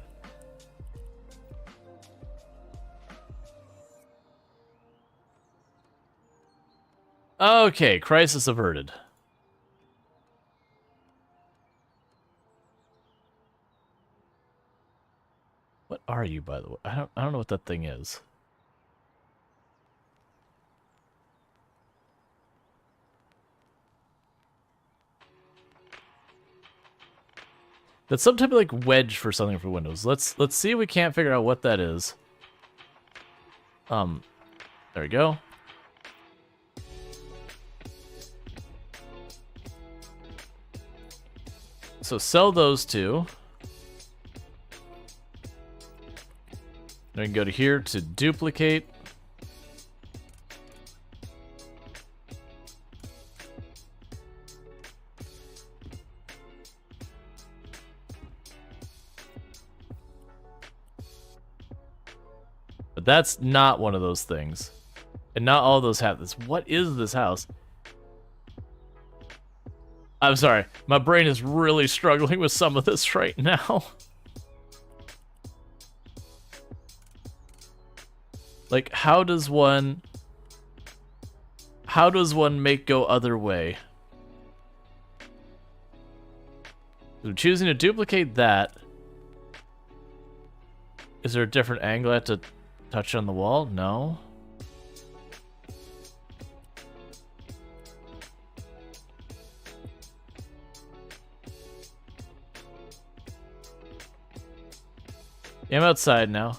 Okay, crisis averted. What are you, by the way? I don't know what that thing is. That's some type of like wedge for something for Windows. Let's see if we can't figure out what that is. There we go. So sell those two. Then we can go to here to duplicate. But that's not one of those things. And not all of those have this. What is this house? I'm sorry. My brain is really struggling with some of this right now. Like, how does one make go other way? I'm choosing to duplicate that. Is there a different angle I have to touch on the wall? No. Yeah, I'm outside now.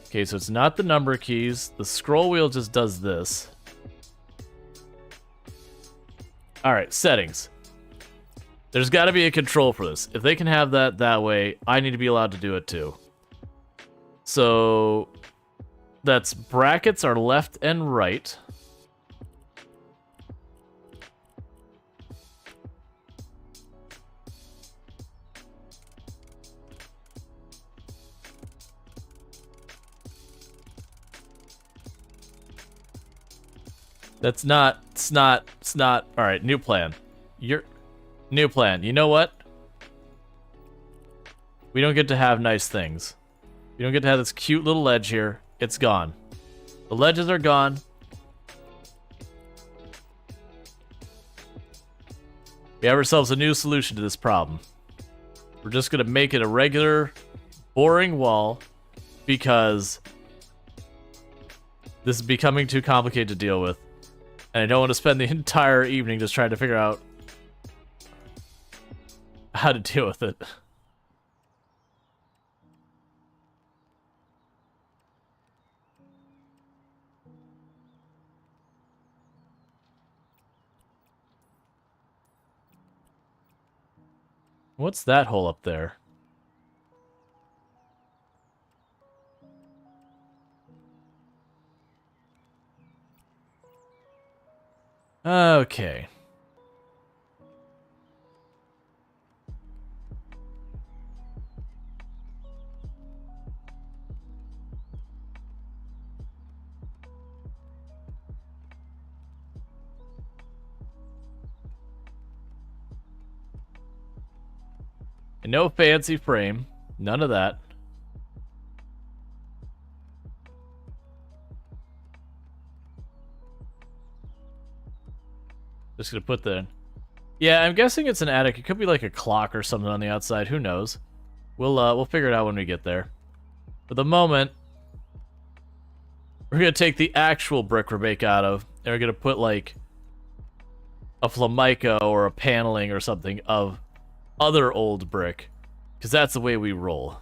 Okay, so it's not the number keys. The scroll wheel just does this. Alright, settings. There's got to be a control for this. If they can have that way, I need to be allowed to do it too. So that's brackets are left and right. It's not. All right, new plan. New plan. You know what? We don't get to have nice things. We don't get to have this cute little ledge here. It's gone. The ledges are gone. We have ourselves a new solution to this problem. We're just gonna make it a regular, boring wall because this is becoming too complicated to deal with. And I don't want to spend the entire evening just trying to figure out how to deal with it. What's that hole up there? Okay. And no fancy frame. None of that. Just gonna put that in. Yeah, I'm guessing it's an attic. It could be like a clock or something on the outside. Who knows? We'll figure it out when we get there. For the moment, we're gonna take the actual brick we're made out of, and we're gonna put like a flamica or a paneling or something of other old brick, because that's the way we roll.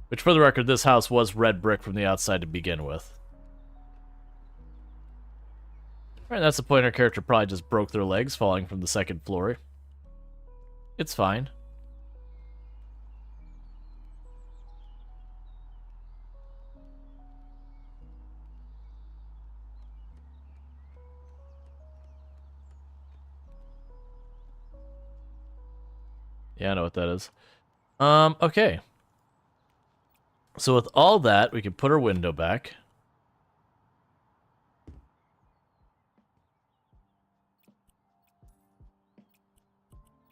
Which, for the record, this house was red brick from the outside to begin with. Alright, that's the point our character probably just broke their legs falling from the second floor. It's fine. Yeah, I know what that is. Okay. So with all that, we can put our window back.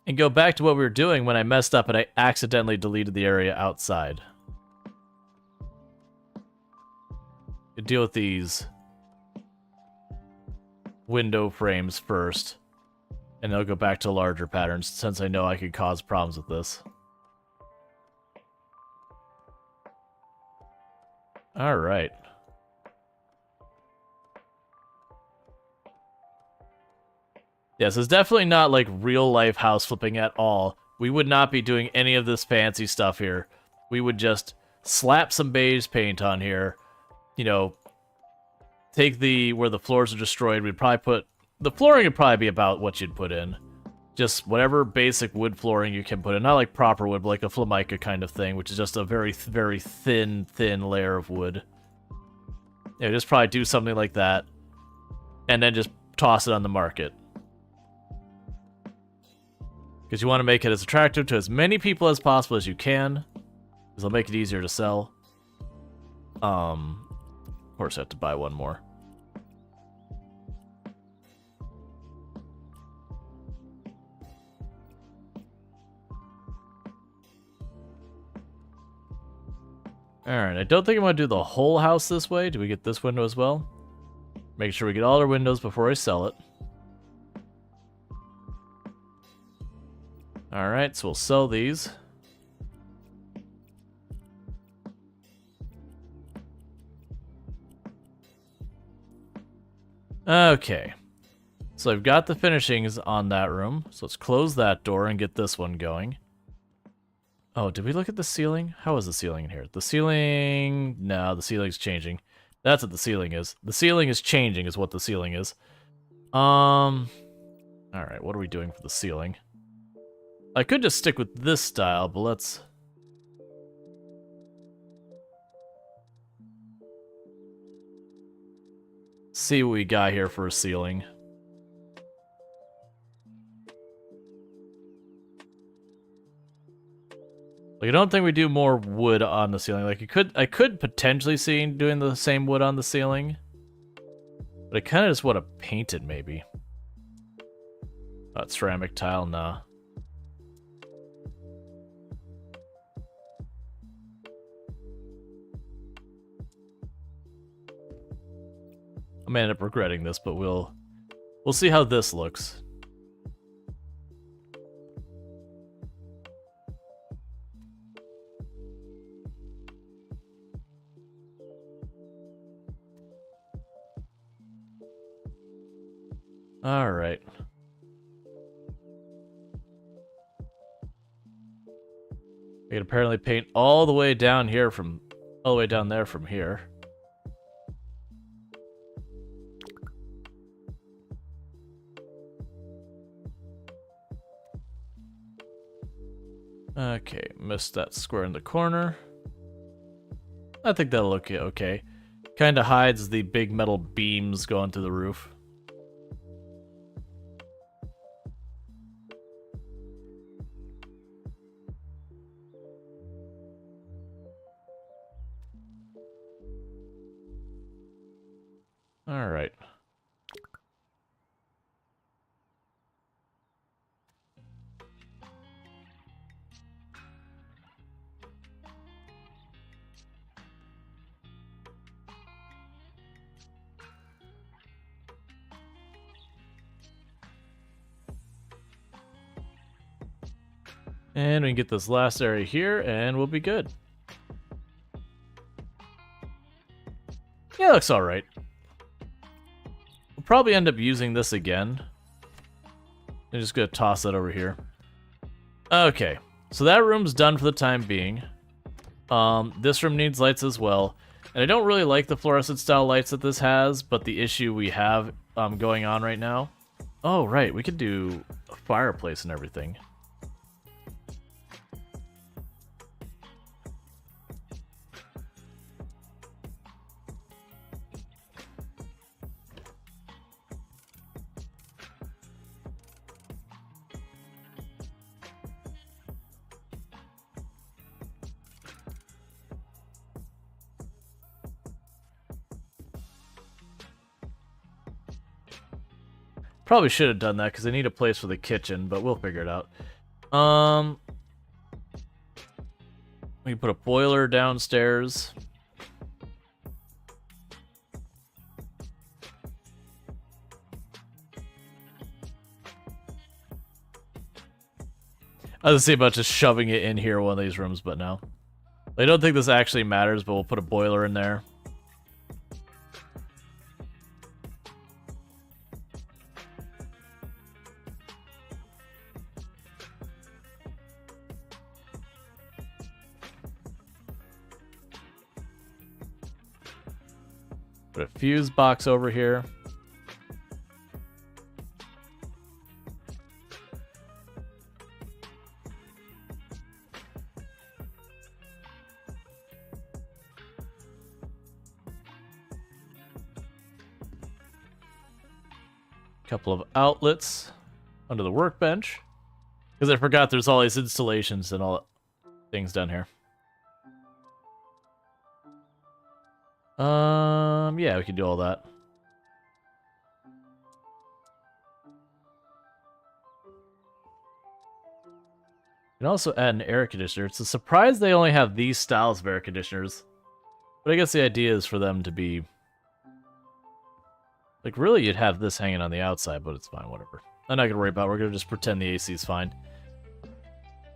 And go back to what we were doing when I messed up and I accidentally deleted the area outside. You deal with these window frames first. And they'll go back to larger patterns, since I know I could cause problems with this. Alright. Yes, it's definitely not like real life house flipping at all. We would not be doing any of this fancy stuff here. We would just slap some beige paint on here. You know, take where the floors are destroyed, we'd probably put... The flooring would probably be about what you'd put in. Just whatever basic wood flooring you can put in. Not like proper wood, but like a flamica kind of thing, which is just a very, very thin layer of wood. Yeah, just probably do something like that. And then just toss it on the market. Because you want to make it as attractive to as many people as possible as you can. Because it'll make it easier to sell. Of course I have to buy one more. Alright, I don't think I'm going to do the whole house this way. Do we get this window as well? Make sure we get all our windows before I sell it. Alright, so we'll sell these. Okay. So I've got the finishings on that room. So let's close that door and get this one going. Oh, did we look at the ceiling? How is the ceiling in here? The ceiling... No, the ceiling's changing. That's what the ceiling is. The ceiling is changing is what the ceiling is. Alright, what are we doing for the ceiling? I could just stick with this style, but let's... see what we got here for a ceiling. Like, I don't think we do more wood on the ceiling. Like, I could potentially see doing the same wood on the ceiling. But I kind of just want to paint it, maybe. Ceramic tile, nah. I may end up regretting this, but we'll see how this looks. All right. I can apparently paint all the way down here from all the way down there from here. Okay, missed that square in the corner. I think that'll look okay. Kind of hides the big metal beams going to the roof. All right. And we can get this last area here, and we'll be good. Yeah, looks alright. We'll probably end up using this again. I'm just gonna toss that over here. Okay, so that room's done for the time being. This room needs lights as well. And I don't really like the fluorescent style lights that this has, but the issue we have going on right now. Oh, right, we could do a fireplace and everything. Probably should have done that because I need a place for the kitchen, but we'll figure it out. We can put a boiler downstairs. I was thinking about just shoving it in here one of these rooms, but no. I don't think this actually matters, but we'll put a boiler in there. Put a fuse box over here. Couple of outlets under the workbench. Because I forgot there's all these installations and all things down here. Yeah, we can do all that. You can also add an air conditioner. It's a surprise they only have these styles of air conditioners. But I guess the idea is for them to be... Like, really, you'd have this hanging on the outside, but it's fine, whatever. I'm not gonna worry about it. We're gonna just pretend the AC is fine.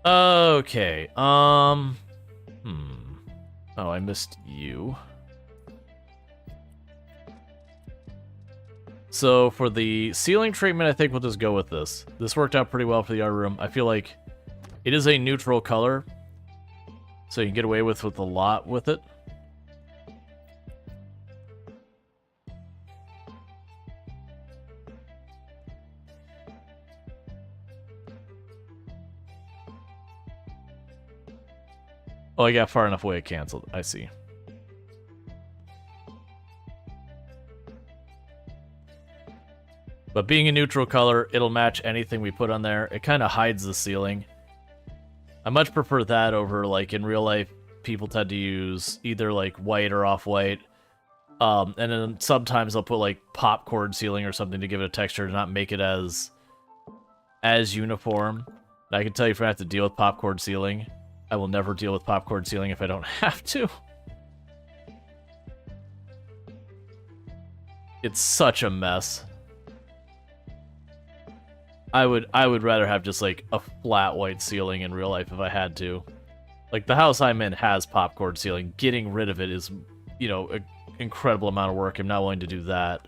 Okay, Oh, I missed you. So, for the ceiling treatment, I think we'll just go with this. This worked out pretty well for the art room. I feel like it is a neutral color, so you can get away with a lot with it. Oh, I got far enough away it canceled. I see. But being a neutral color, it'll match anything we put on there. It kind of hides the ceiling. I much prefer that over, like, in real life, people tend to use either, like, white or off-white. And then sometimes they'll put, like, popcorn ceiling or something to give it a texture to not make it as uniform. And I can tell you if I have to deal with popcorn ceiling, I will never deal with popcorn ceiling if I don't have to. It's such a mess. I would rather have just like a flat white ceiling in real life if I had to. Like the house I'm in has popcorn ceiling. Getting rid of it is, you know, an incredible amount of work. I'm not willing to do that.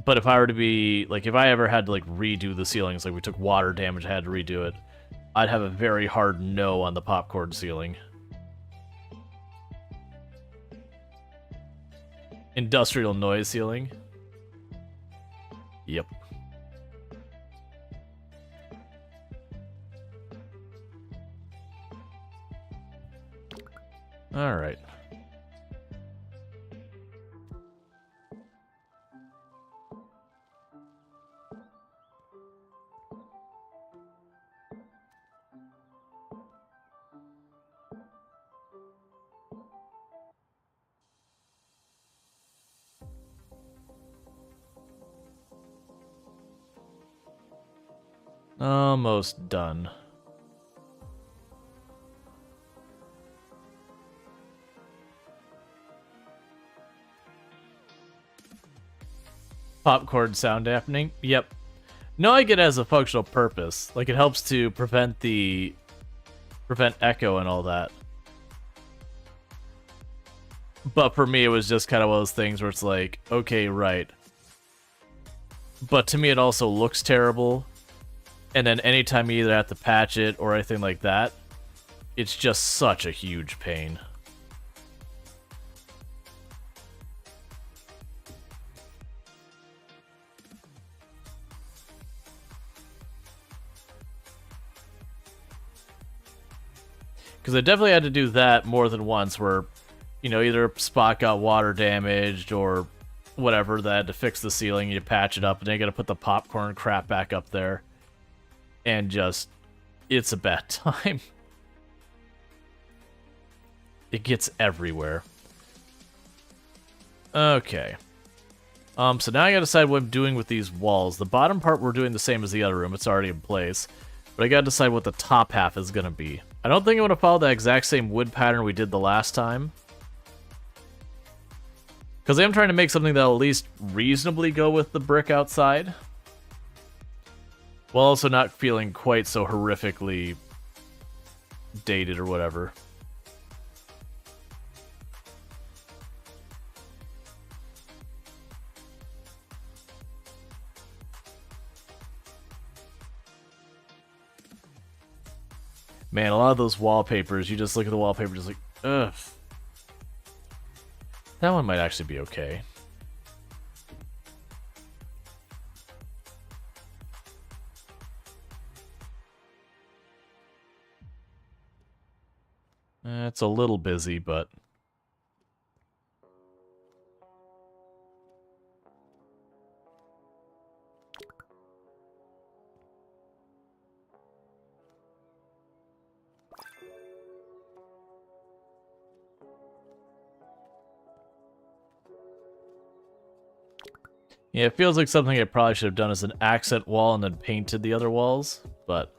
But if I were to be like, if I ever had to like redo the ceilings, like we took water damage, I had to redo it, I'd have a very hard no on the popcorn ceiling. Industrial noise ceiling. Yep. All right. Almost done. Popcorn sound happening. Yep. No, I get it as a functional purpose. Like, it helps to prevent echo and all that. But for me, it was just kind of one of those things where it's like, okay, right. But to me, it also looks terrible. And then anytime you either have to patch it or anything like that, it's just such a huge pain. Because I definitely had to do that more than once where, you know, either a spot got water damaged or whatever, that had to fix the ceiling, you patch it up, and then you gotta put the popcorn crap back up there. And just, it's a bad time. It gets everywhere. Okay. So now I gotta decide what I'm doing with these walls. The bottom part we're doing the same as the other room, it's already in place. But I gotta decide what the top half is gonna be. I don't think I'm gonna follow the exact same wood pattern we did the last time. Because I am trying to make something that'll at least reasonably go with the brick outside. While also not feeling quite so horrifically dated or whatever. Man, a lot of those wallpapers, you just look at the wallpaper just like, ugh. That one might actually be okay. It's a little busy, but... yeah, it feels like something I probably should have done as an accent wall and then painted the other walls, but...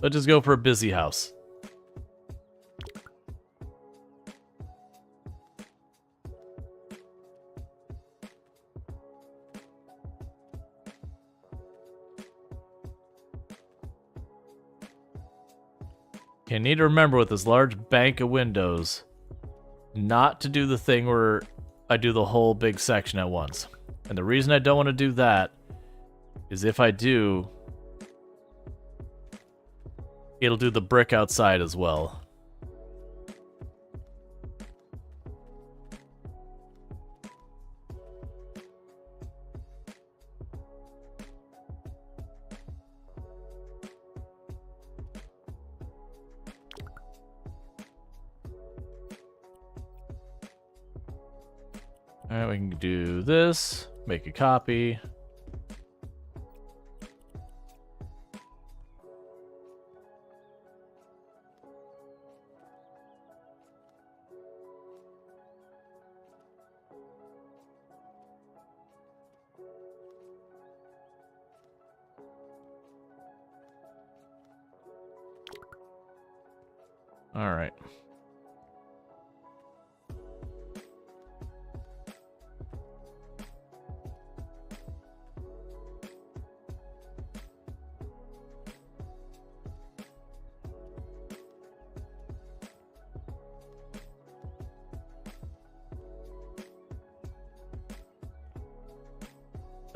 let's just go for a busy house. Okay, I need to remember with this large bank of windows, not to do the thing where I do the whole big section at once. And the reason I don't want to do that is if I do, it'll do the brick outside as well. Alright, we can do this, make a copy. Alright.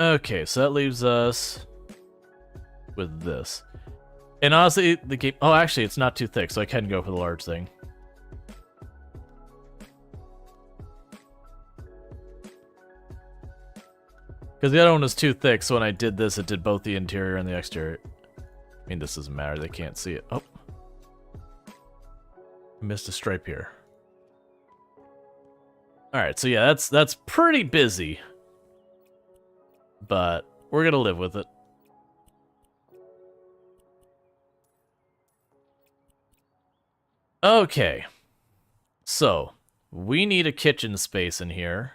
Okay, so that leaves us with this. And honestly, the game... oh, actually, it's not too thick, so I can go for the large thing. Because the other one was too thick, so when I did this, it did both the interior and the exterior. I mean, this doesn't matter, they can't see it. Oh. Missed a stripe here. Alright, so yeah, that's pretty busy. But we're gonna live with it. Okay. So, we need a kitchen space in here.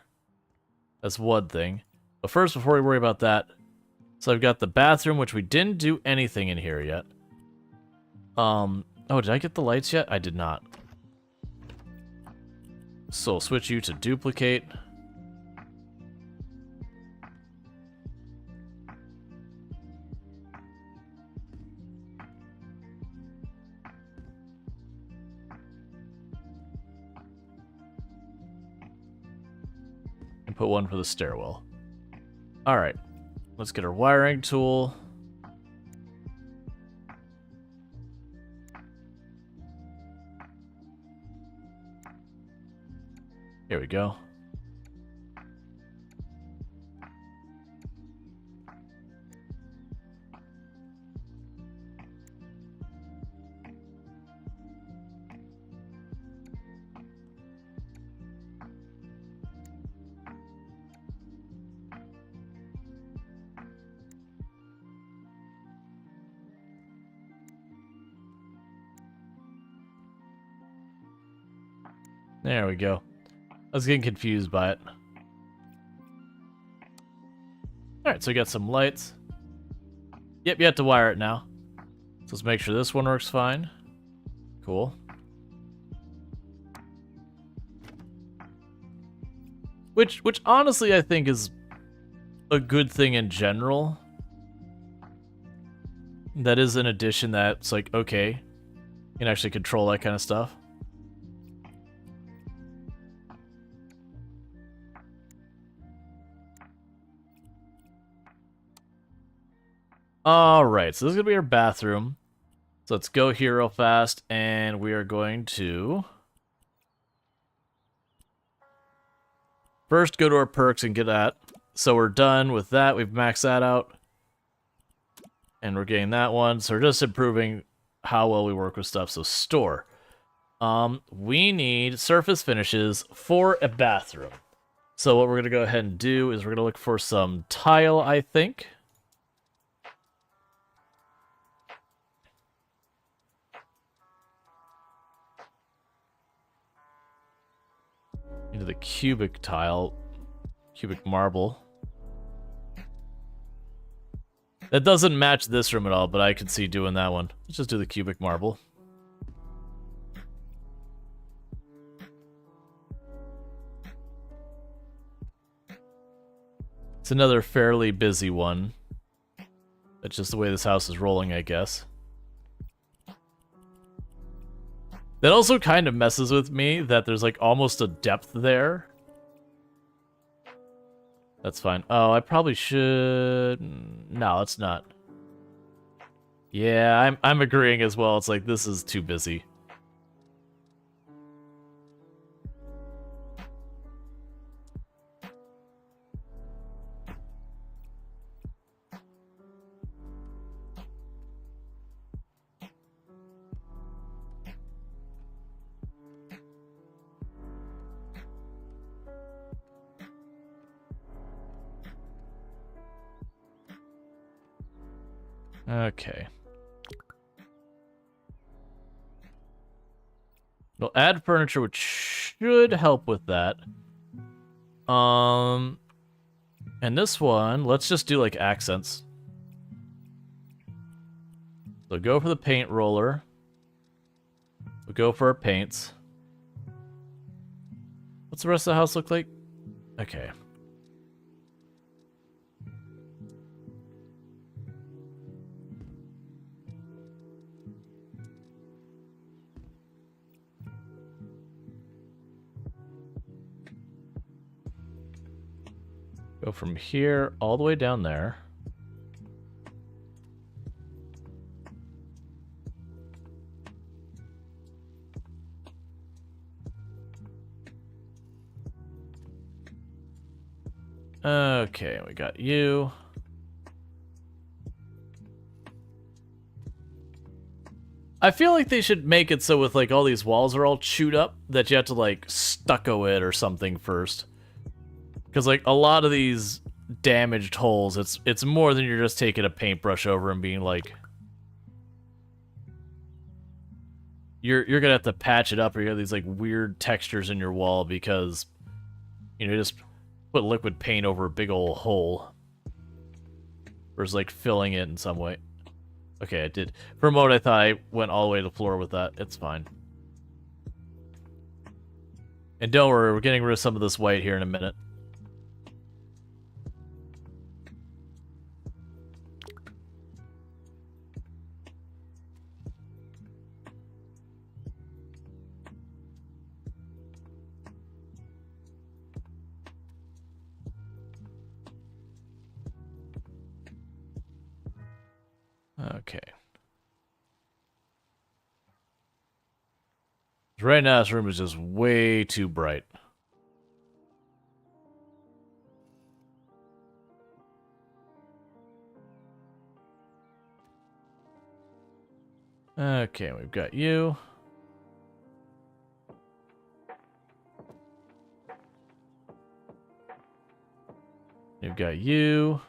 That's one thing. But first, before we worry about that, so I've got the bathroom, which we didn't do anything in here yet. Oh, did I get the lights yet? I did not. So, I'll switch you to duplicate. and put one for the stairwell. All right, let's get our wiring tool. Here we go. There we go. I was getting confused by it. Alright, so we got some lights. Yep, you have to wire it now. So let's make sure this one works fine. Cool. Which honestly I think is a good thing in general. That is an addition that's like, okay, you can actually control that kind of stuff. Alright, so this is going to be our bathroom. So let's go here real fast, and we are going to first go to our perks and get that. So we're done with that. We've maxed that out. And we're getting that one. So we're just improving how well we work with stuff. So store. We need surface finishes for a bathroom. So what we're going to go ahead and do is we're going to look for some tile, I think. Into the cubic tile, cubic marble. That doesn't match this room at all, but I can see doing that one. Let's just do the cubic marble. It's another fairly busy one. That's just the way this house is rolling, I guess. That also kind of messes with me that there's like almost a depth there. That's fine. Oh, I probably should... No, it's not. Yeah, I'm agreeing as well. It's like, this is too busy. Okay. We'll add furniture, which should help with that. And this one, let's just do like accents. So go for the paint roller. We'll go for our paints. What's the rest of the house look like? Okay. Go from here all the way down there. Okay, we got you. I feel like they should make it so with like all these walls are all chewed up that you have to like stucco it or something first. Because like a lot of these damaged holes, it's more than you're just taking a paintbrush over and being like, you're gonna have to patch it up, or you have these like weird textures in your wall because you know just put liquid paint over a big old hole, versus like filling it in some way. Okay, I did. For a moment, I thought I went all the way to the floor with that. It's fine. And don't worry, we're getting rid of some of this white here in a minute. Okay. Right now, this room is just way too bright. Okay, we've got you. We've got you.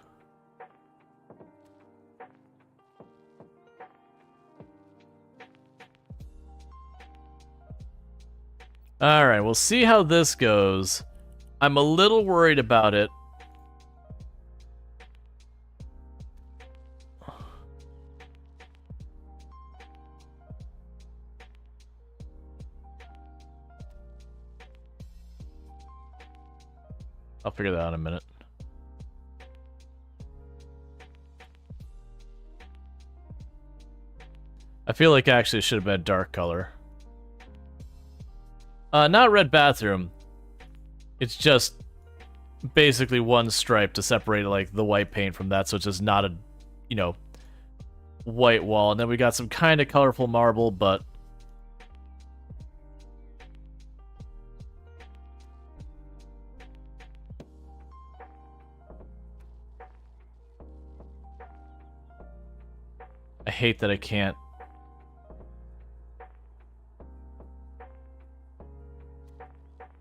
Alright, we'll see how this goes. I'm a little worried about it. I'll figure that out in a minute. I feel like actually it should have been a dark color. Not red bathroom. It's just basically one stripe to separate like the white paint from that, so it's just not a, you know, white wall. And then we got some kind of colorful marble, but I hate that I can't.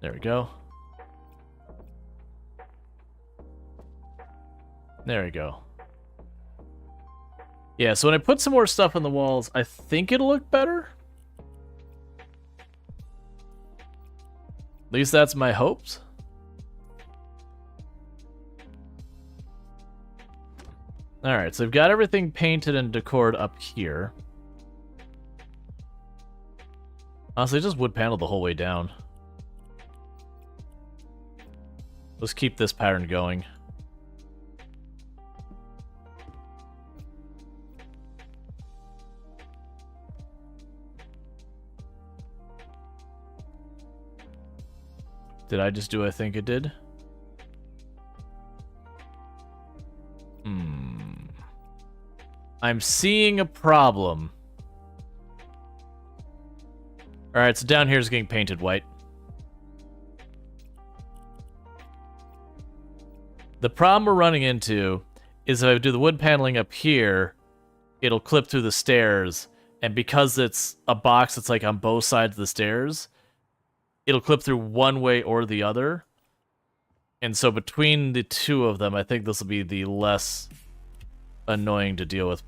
There we go. There we go. Yeah, so when I put some more stuff on the walls, I think it'll look better. At least that's my hopes. Alright, so I've got everything painted and decored up here. Honestly, just wood panel the whole way down. Let's keep this pattern going. Did I just do what I think it did? I'm seeing a problem. Alright, so down here is getting painted white. The problem we're running into is if I do the wood paneling up here, it'll clip through the stairs, and because it's a box that's like on both sides of the stairs, it'll clip through one way or the other. And so between the two of them, I think this will be the less annoying to deal with.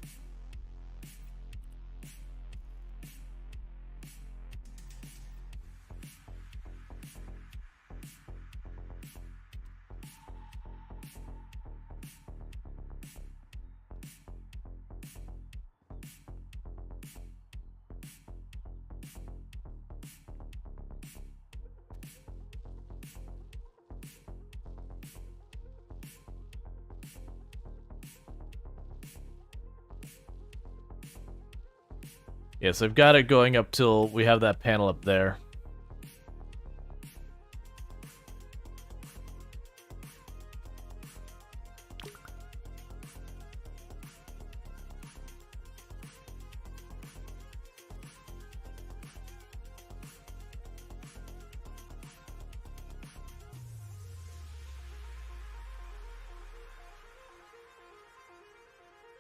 Yeah, so I've got it going up till we have that panel up there.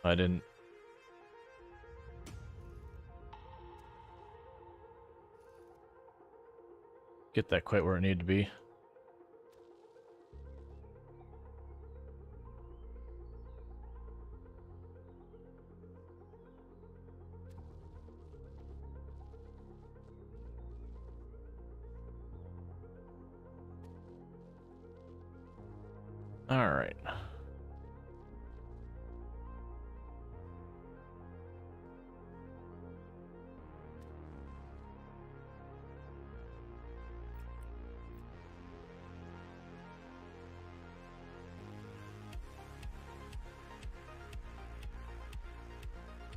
I didn't... get that quite where it needed to be. All right.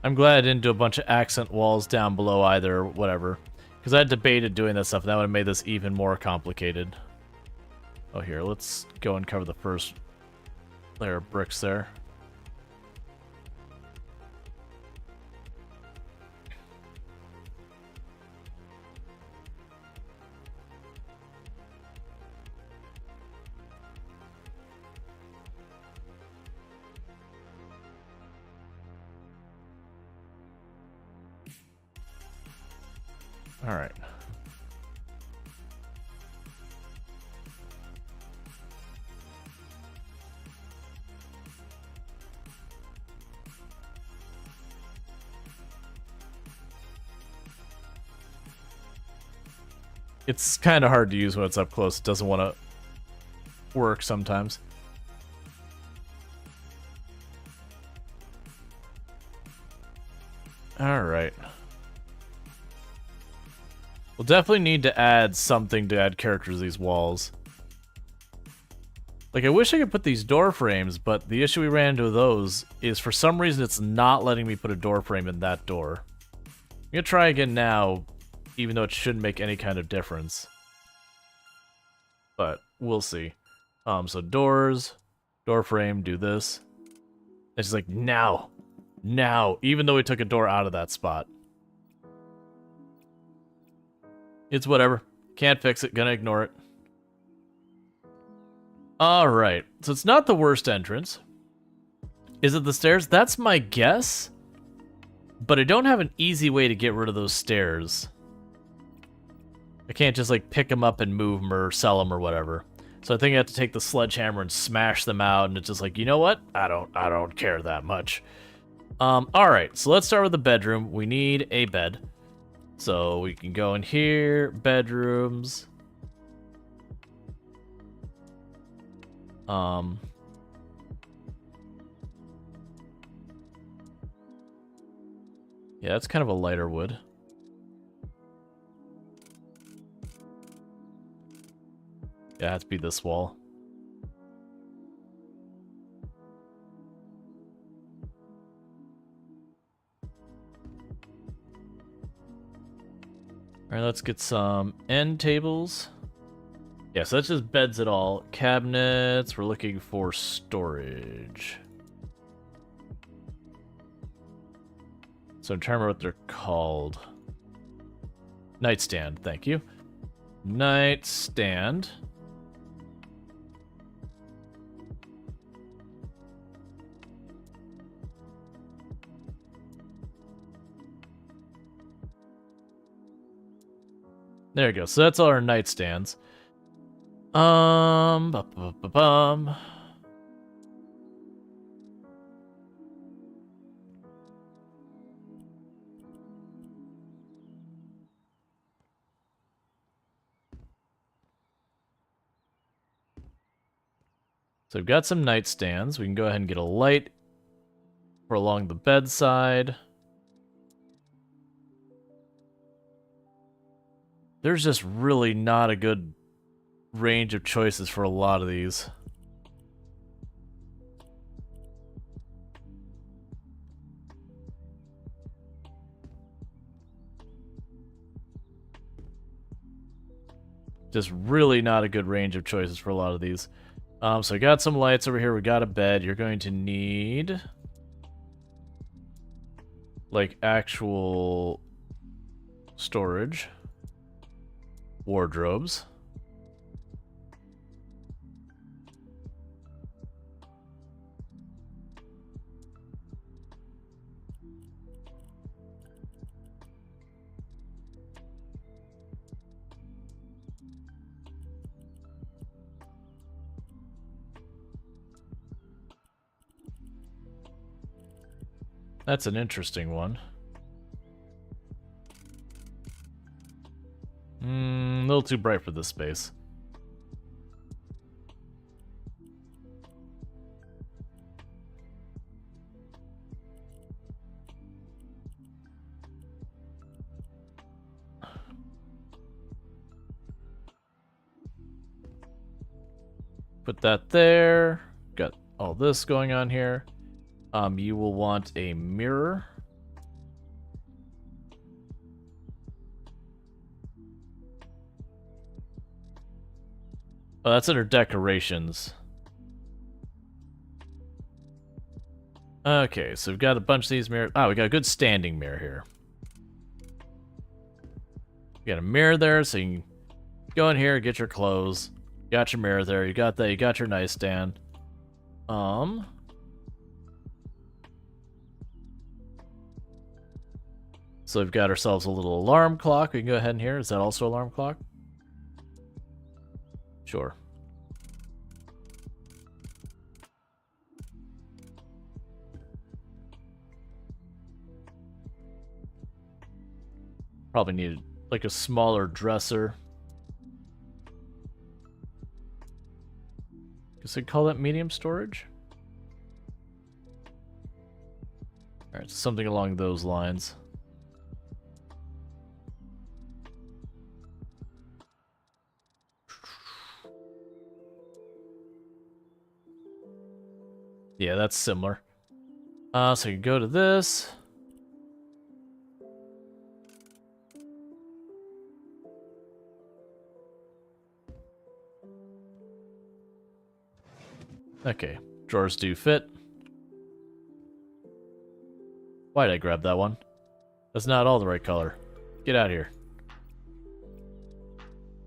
I'm glad I didn't do a bunch of accent walls down below either, or whatever. Because I had debated doing that stuff, and that would have made this even more complicated. Oh, here, let's go and cover the first layer of bricks there. Alright. It's kind of hard to use when it's up close. It doesn't want to work sometimes. Alright. We'll definitely need to add something to add characters to these walls. Like, I wish I could put these door frames, but the issue we ran into with those is for some reason it's not letting me put a door frame in that door. I'm gonna try again now, even though it shouldn't make any kind of difference. But we'll see. So doors, door frame, do this. It's just like, now, even though we took a door out of that spot. It's whatever. Can't fix it, gonna ignore it. Alright, so it's not the worst entrance. Is it the stairs? That's my guess. But I don't have an easy way to get rid of those stairs. I can't just like pick them up and move them or sell them or whatever. So I think I have to take the sledgehammer and smash them out, and it's just like, you know what? I don't care that much. Alright, so let's start with the bedroom. We need a bed. So we can go in here, bedrooms. Yeah, it's kind of a lighter wood. Yeah, it has to be this wall. Alright, let's get some end tables. Yeah, so that's just beds at all. Cabinets, we're looking for storage. So I'm trying to remember what they're called. Nightstand, thank you. Nightstand. There we go. So that's all our nightstands. Bum. So we've got some nightstands. We can go ahead and get a light for along the bedside. There's just really not a good range of choices for a lot of these. Just really not a good range of choices for a lot of these. So I got some lights over here. We got a bed. You're going to need like actual storage. Wardrobes. That's an interesting one. A little too bright for this space. Put that there. Got all this going on here. You will want a mirror. Oh, that's under decorations. Okay, so we've got a bunch of these mirrors. Oh, we got a good standing mirror here. You got a mirror there, so you can go in here, get your clothes. You got your mirror there. You got that. You got your nightstand. So we've got ourselves a little alarm clock. We can go ahead and hear. Is that also alarm clock? Sure. Probably needed like a smaller dresser. Guess I'd call that medium storage. Alright, something along those lines. Yeah, that's similar. So you can go to this. Okay, drawers do fit. Why'd I grab that one? That's not all the right color. Get out of here.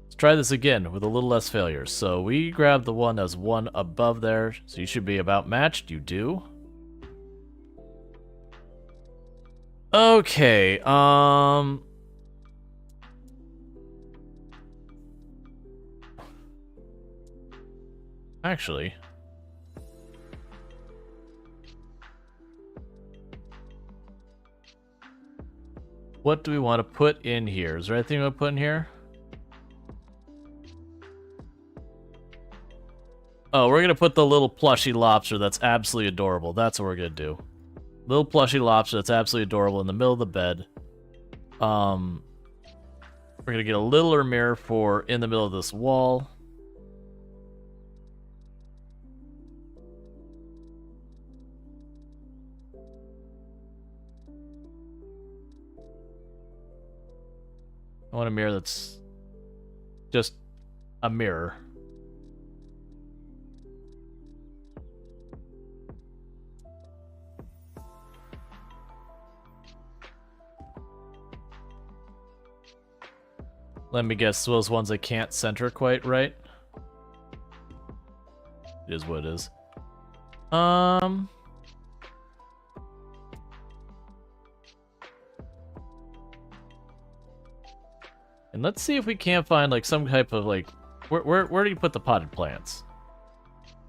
Let's try this again with a little less failures. So we grab the one that's one above there, so you should be about matched. You do. Okay, actually, what do we want to put in here? Is there anything we want to put in here? Oh, we're gonna put the little plushy lobster that's absolutely adorable. That's what we're gonna do. Little plushy lobster that's absolutely adorable in the middle of the bed. We're gonna get a littler mirror for in the middle of this wall. I want a mirror that's just a mirror. Let me guess, those ones I can't center quite right. It is what it is. And let's see if we can't find like some type of like where do you put the potted plants?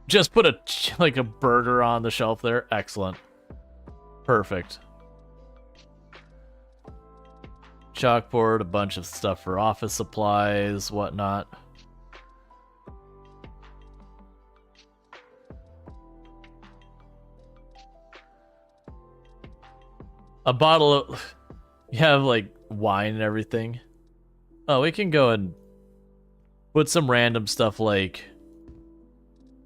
Just put like a burger on the shelf there. Excellent. Perfect. Chalkboard, a bunch of stuff for office supplies, whatnot. A bottle of... You have, like, wine and everything. Oh, we can go and put some random stuff like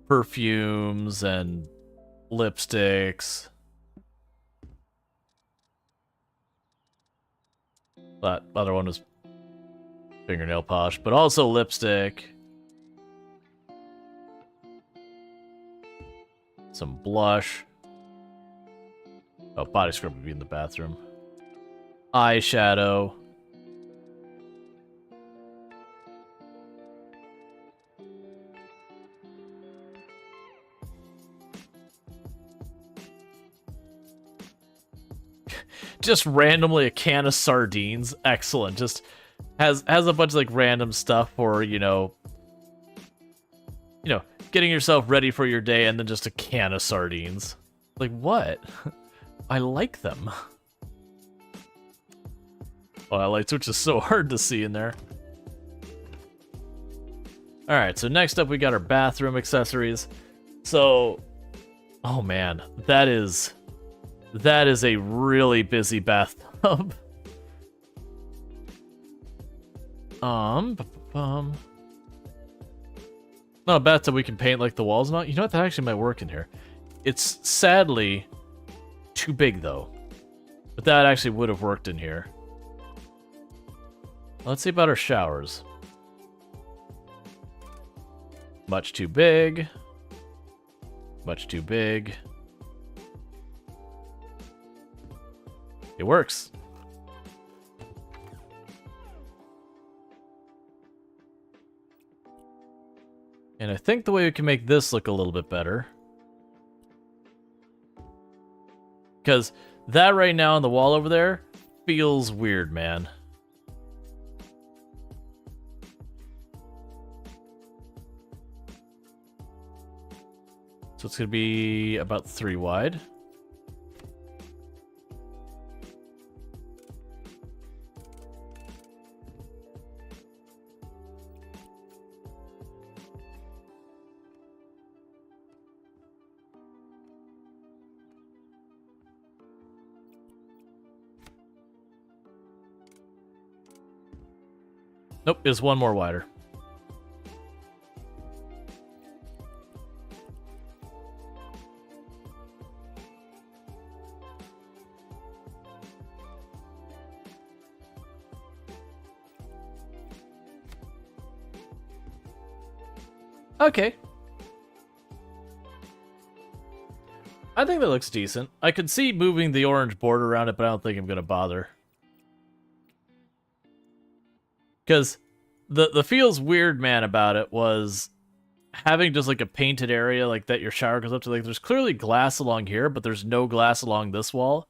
perfumes and lipsticks. That other one was fingernail polish, but also lipstick. Some blush. Oh, body scrub would be in the bathroom. Eyeshadow. Just randomly a can of sardines. Excellent. Just has a bunch of like random stuff for, you know, getting yourself ready for your day, and then just a can of sardines. Like, what? I like them. Oh, that light switch is so hard to see in there. Alright, so next up we got our bathroom accessories. So, oh man, that is a really busy bathtub. No, bathtub we can paint like the walls and all. You know what? That actually might work in here. It's sadly too big though. But that actually would have worked in here. Let's see about our showers. Much too big. Much too big. It works. And I think the way we can make this look a little bit better, because that right now on the wall over there, feels weird, man. So it's gonna be about 3 wide. Nope, it's 1 more wider. Okay. I think that looks decent. I could see moving the orange border around it, but I don't think I'm gonna bother. Because the feels weird, man, about it was having just like a painted area like that your shower goes up to. Like, there's clearly glass along here, but there's no glass along this wall.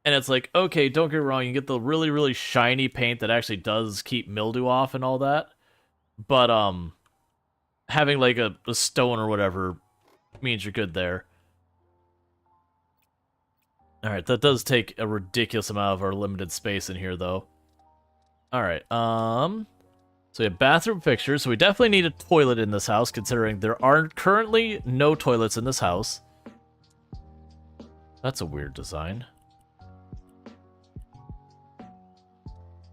And it's like, okay, don't get me wrong, you get the really, really shiny paint that actually does keep mildew off and all that. But having like a stone or whatever means you're good there. Alright, that does take a ridiculous amount of our limited space in here, though. Alright, so we have bathroom fixtures, so we definitely need a toilet in this house, considering there are currently no toilets in this house. That's a weird design.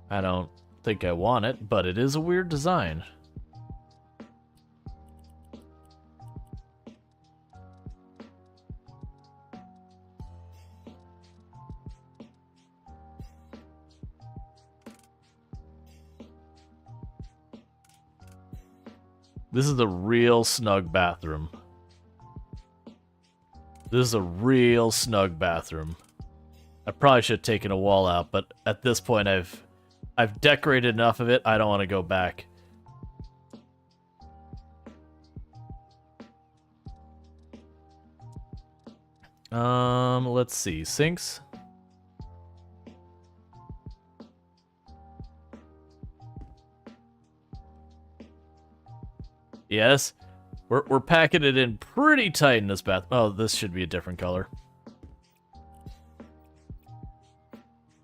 I don't think I want it, but it is a weird design. This is a real snug bathroom. This is a real snug bathroom. I probably should have taken a wall out, but at this point I've decorated enough of it, I don't want to go back. Let's see. Sinks. Yes, we're packing it in pretty tight in this bath. Oh, this should be a different color.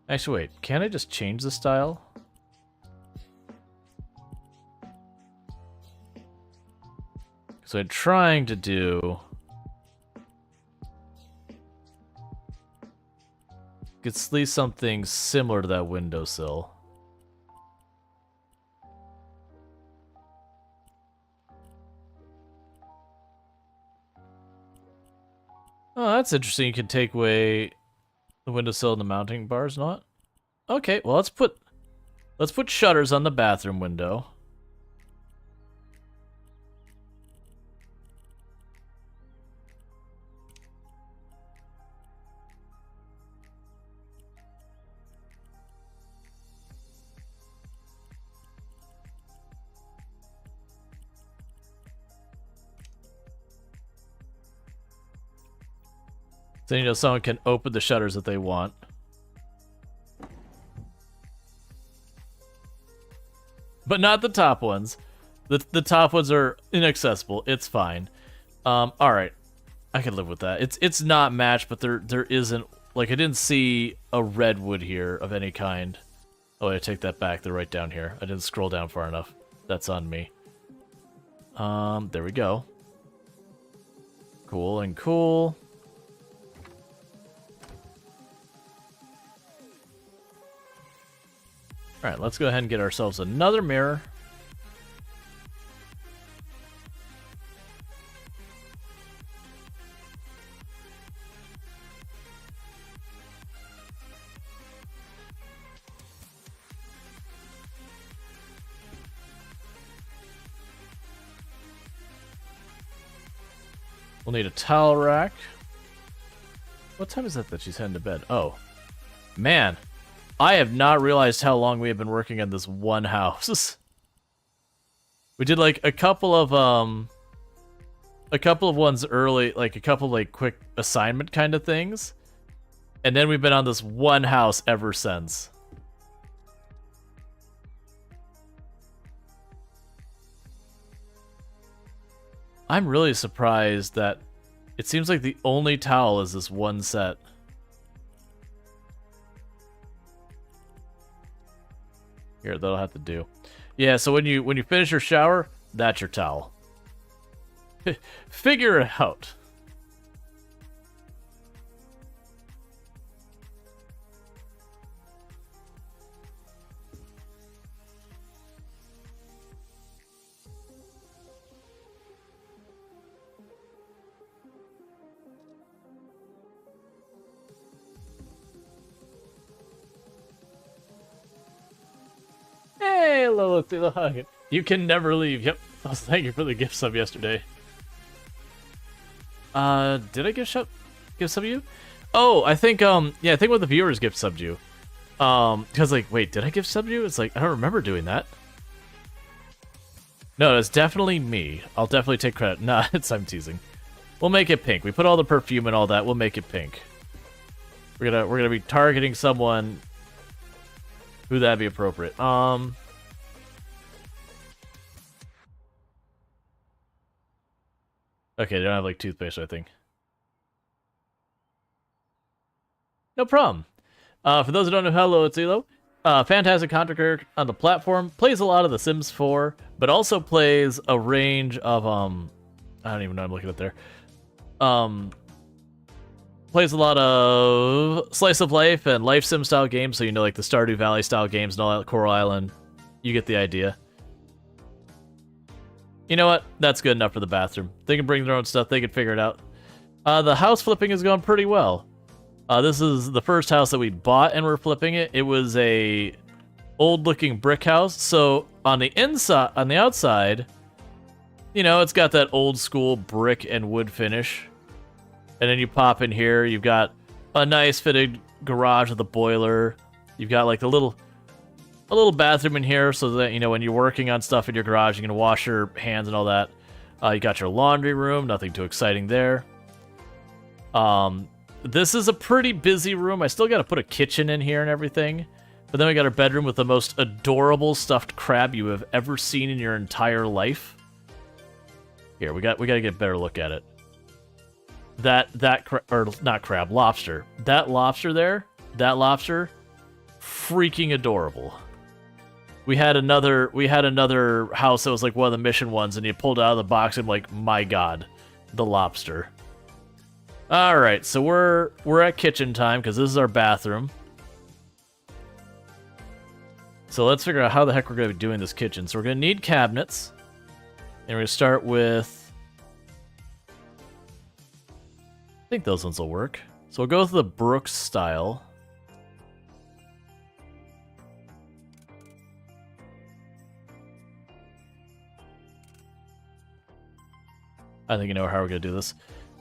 Actually, wait. Can I just change the style? So I'm trying to do... It's at least something similar to that windowsill. Oh, that's interesting. You can take away the windowsill and the mounting bars, not? Okay, well let's put shutters on the bathroom window. Then, you know, someone can open the shutters that they want. But not the top ones. The top ones are inaccessible. It's fine. Alright. I can live with that. It's not matched, but there isn't... Like, I didn't see a redwood here of any kind. Oh, I take that back. They're right down here. I didn't scroll down far enough. That's on me. There we go. Cool and cool. Alright, let's go ahead and get ourselves another mirror. We'll need a towel rack. What time is it that she's heading to bed? Oh. Man. I have not realized how long we have been working on this one house. We did like a couple of ones early, like a couple like quick assignment kind of things. And then we've been on this one house ever since. I'm really surprised that it seems like the only towel is this one set. Here, that'll have to do. Yeah, so when you finish your shower, that's your towel. Figure it out. Hey, Lilith, you can never leave. Yep. Thank you for the gift sub yesterday. Did I gift sub you? Oh, I think yeah, I think one of the viewers gift subbed you. Because like, wait, did I gift sub you? It's like I don't remember doing that. No, it's definitely me. I'll definitely take credit. Nah, I'm teasing. We'll make it pink. We put all the perfume and all that. We'll make it pink. We're gonna be targeting someone who that'd be appropriate. Okay, they don't have like toothpaste, I think. No problem. For those who don't know, hello, it's Elo. Fantastic content creator on the platform. Plays a lot of The Sims 4, but also plays a range of I don't even know. I'm looking up there. Plays a lot of slice of life and life sim style games, so you know, like the Stardew Valley style games and all that, Coral Island. You get the idea. You know what? That's good enough for the bathroom. They can bring their own stuff. They can figure it out. The house flipping is going pretty well. This is the first house that we bought and we're flipping it. It was a old-looking brick house. So on the inside, on the outside, you know, it's got that old school brick and wood finish. And then you pop in here, you've got a nice fitted garage with a boiler. You've got like a little bathroom in here so that, you know, when you're working on stuff in your garage, you can wash your hands and all that. You got your laundry room, nothing too exciting there. This is a pretty busy room. I still got to put a kitchen in here and everything. But then we got our bedroom with the most adorable stuffed crab you have ever seen in your entire life. Here, we got to get a better look at it. Lobster. That lobster there, freaking adorable. We had another house that was like one of the mission ones, and you pulled it out of the box and I'm like, my god, the lobster. All right, so we're at kitchen time because this is our bathroom. So let's figure out how the heck we're going to be doing this kitchen. So we're going to need cabinets, and we're going to start with, I think those ones will work. So we'll go with the Brooks style. I think you know how we're going to do this.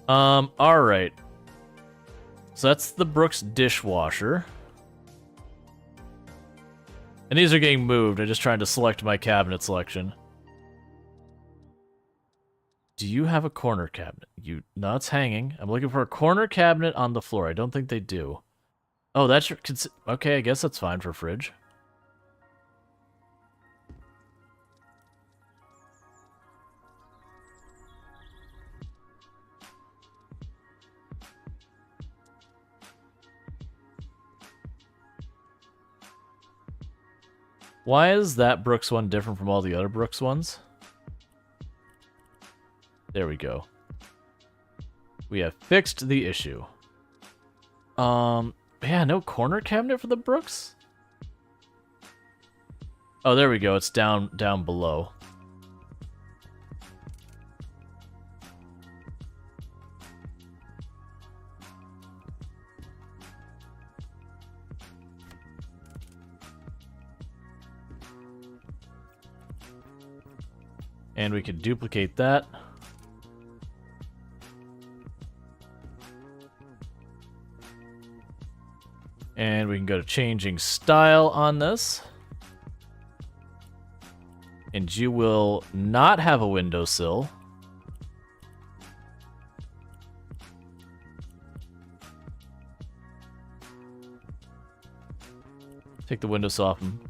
Alright. So that's the Brooks dishwasher. And these are getting moved. I'm just trying to select my cabinet selection. Do you have a corner cabinet? No, it's hanging. I'm looking for a corner cabinet on the floor. I don't think they do. Oh, that's your... Okay, I guess that's fine for fridge. Why is that Brooks one different from all the other Brooks ones? There we go. We have fixed the issue. Yeah, no corner cabinet for the Brooks? Oh, there we go. It's down below. And we could duplicate that. And we can go to changing style on this. And you will not have a windowsill. Take the windowsill off them.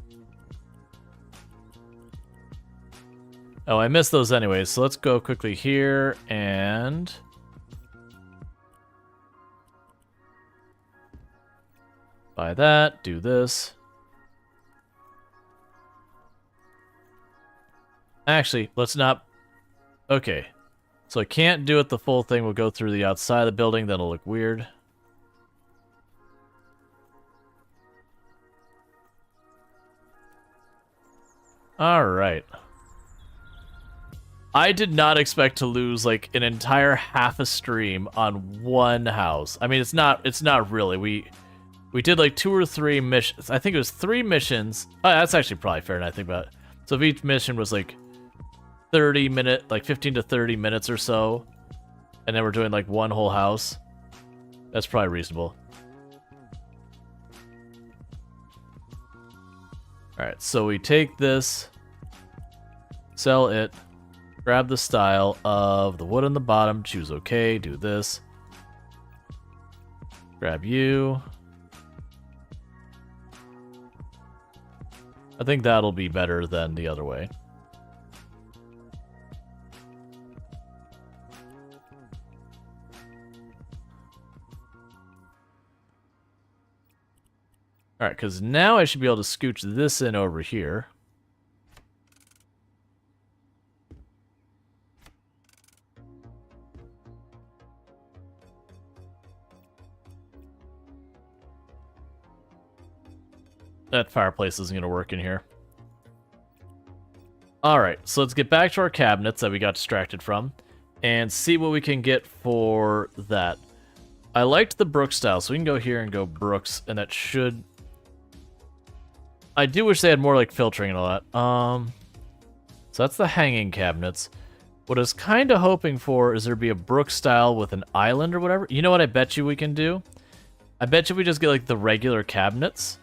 Oh, I missed those anyways, so let's go quickly here and... buy that, do this. Actually, let's not... Okay. So I can't do it the full thing. We'll go through the outside of the building. That'll look weird. Alright. I did not expect to lose like an entire half a stream on one house. I mean, it's not really. We did like 2 or 3 missions. I think it was 3 missions. Oh, that's actually probably fair now I think about it. So if each mission was like 15 to 30 minutes or so, and then we're doing like one whole house, that's probably reasonable. Alright, so we take this, sell it, grab the style of the wood on the bottom, choose OK, do this. Grab you. I think that'll be better than the other way. Alright, because now I should be able to scooch this in over here. That fireplace isn't going to work in here. Alright, so let's get back to our cabinets that we got distracted from and see what we can get for that. I liked the Brooks style, so we can go here and go Brooks, and that should... I do wish they had more like filtering and all that. So that's the hanging cabinets. What I was kind of hoping for is there be a Brooks style with an island or whatever. You know what I bet you we can do? I bet you we just get like the regular cabinets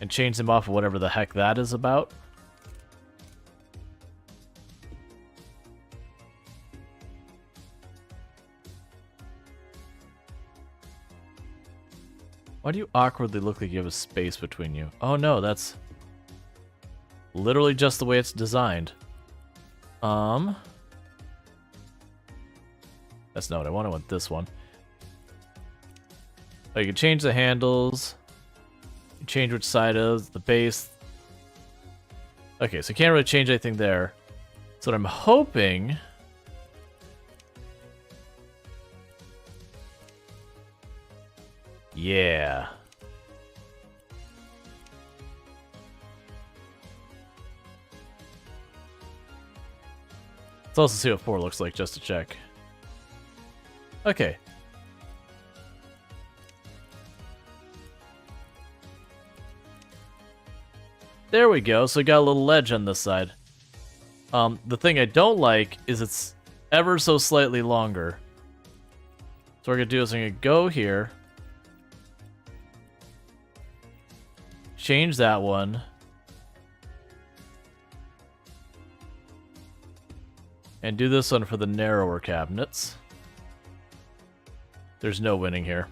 and change them off of whatever the heck that is about. Why do you awkwardly look like you have a space between you? Oh no, that's literally just the way it's designed. That's not what I want. I want this one. Oh, you can change the handles. You change which side is the base. Okay, so you can't really change anything there. So what I'm hoping... Yeah. Let's also see what 4 looks like just to check. Okay. There we go. So we got a little ledge on this side. The thing I don't like is it's ever so slightly longer. So what we're going to do is I'm going to go here. Change that one. And do this one for the narrower cabinets. There's no winning here.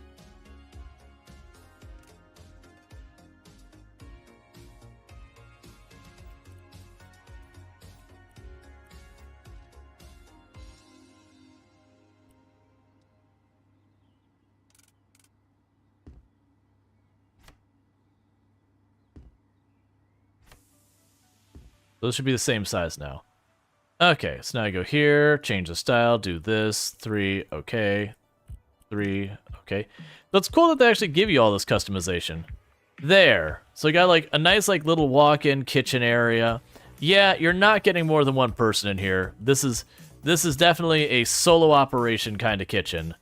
Those should be the same size now. Okay, so now I go here, change the style, do this, 3, okay, 3, okay. So it's cool that they actually give you all this customization. There. So you got like a nice like little walk-in kitchen area. Yeah, you're not getting more than one person in here. This is definitely a solo operation kind of kitchen.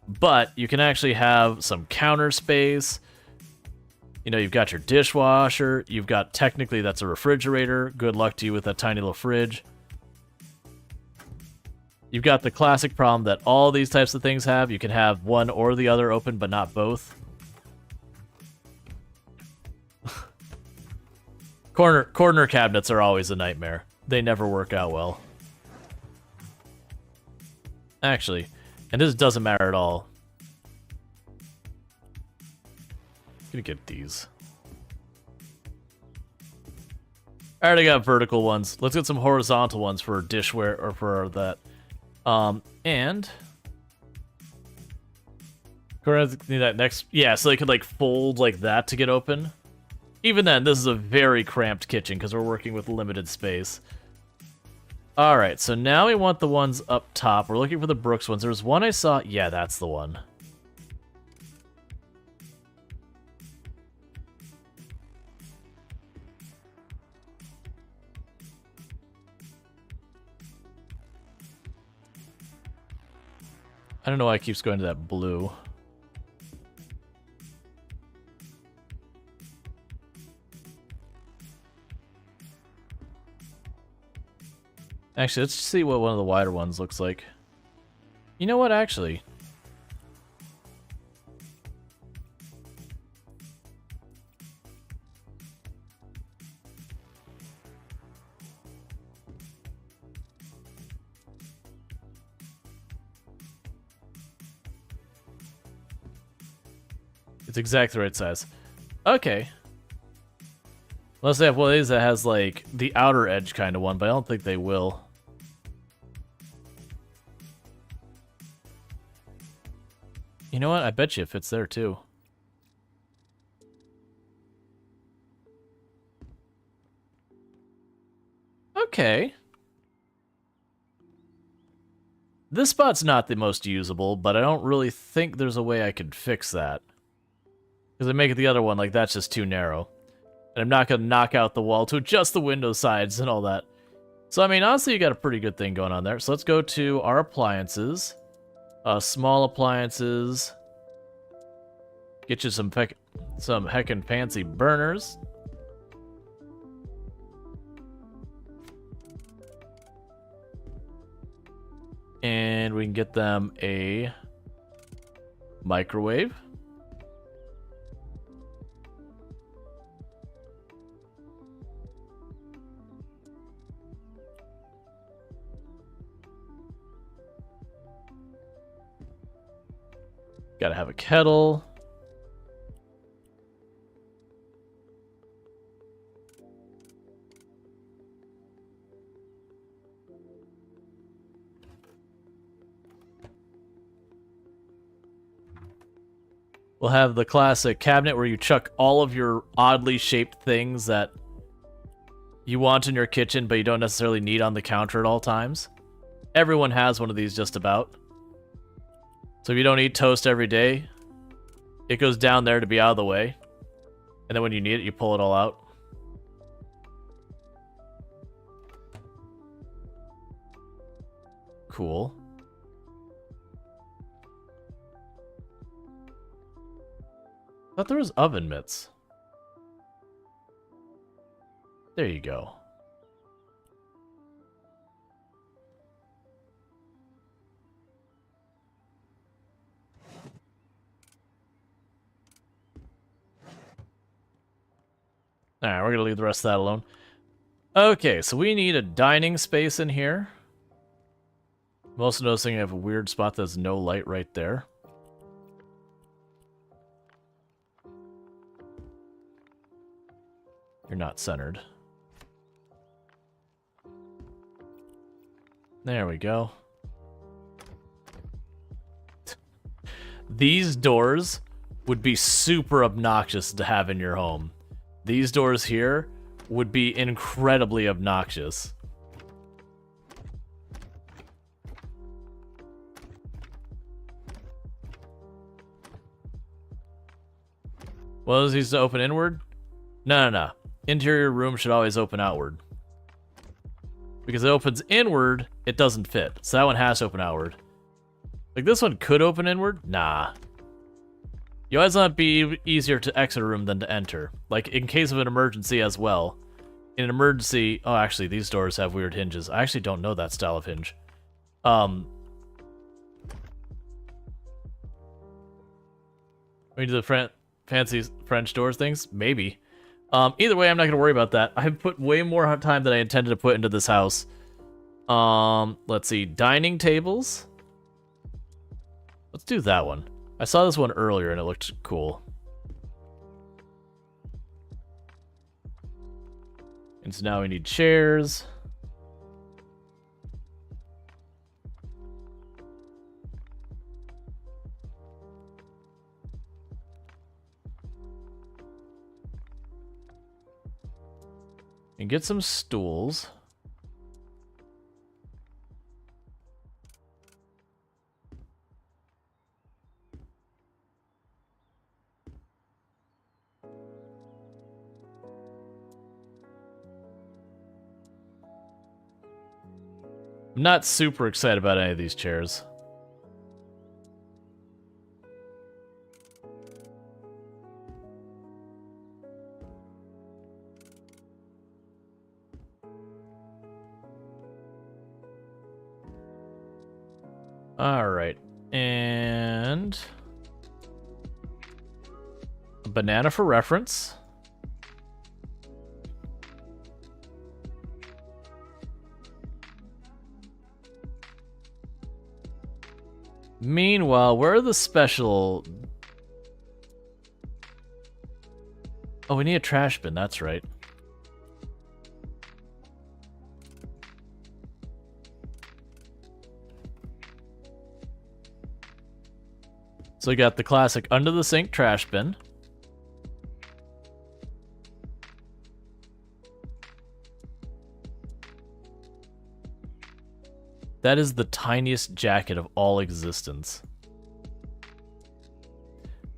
But you can actually have some counter space. You know, you've got your dishwasher. You've got, technically, that's a refrigerator. Good luck to you with that tiny little fridge. You've got the classic problem that all these types of things have. You can have one or the other open, but not both. Corner cabinets are always a nightmare. They never work out well. Actually, and this doesn't matter at all. I'm gonna get these. I already got vertical ones. Let's get some horizontal ones for dishware or for that. And need that next. Yeah, so they could like fold like that to get open. Even then, this is a very cramped kitchen because we're working with limited space. All right, so now we want the ones up top. We're looking for the Brooks ones. There was one I saw. Yeah, that's the one. I don't know why it keeps going to that blue. Actually, let's see what one of the wider ones looks like. You know what, actually? It's exactly the right size. Okay. Unless they have one of these that has, like, the outer edge kind of one, but I don't think they will. You know what? I bet you it fits there, too. Okay. This spot's not the most usable, but I don't really think there's a way I could fix that. Because I make it the other one, like, that's just too narrow. And I'm not going to knock out the wall to adjust the window sides and all that. So, I mean, honestly, you got a pretty good thing going on there. So let's go to our appliances. Small appliances. Get you some heckin' fancy burners. And we can get them a microwave. Gotta have a kettle. We'll have the classic cabinet where you chuck all of your oddly shaped things that you want in your kitchen, but you don't necessarily need on the counter at all times. Everyone has one of these just about. So if you don't eat toast every day, it goes down there to be out of the way. And then when you need it, you pull it all out. Cool. Thought there was oven mitts. There you go. Alright, we're gonna leave the rest of that alone. Okay, so we need a dining space in here. I'm also noticing I have a weird spot that's no light right there. You're not centered. There we go. These doors would be super obnoxious to have in your home. These doors here would be incredibly obnoxious. Well, is these to open inward? No. Interior room should always open outward. Because it opens inward, it doesn't fit. So that one has to open outward. Like this one could open inward? Nah. You always want it to be easier to exit a room than to enter. Like in case of an emergency as well. In an emergency, oh actually these doors have weird hinges. I actually don't know that style of hinge. We do the fancy French doors things? Maybe. Either way, I'm not going to worry about that. I've put way more time than I intended to put into this house. Let's see. Dining tables. Let's do that one. I saw this one earlier and it looked cool. And so now we need chairs. And get some stools. I'm not super excited about any of these chairs. Alright, and a banana for reference. Meanwhile, where are the special... Oh, we need a trash bin, that's right. So we got the classic under the sink trash bin. That is the tiniest jacket of all existence.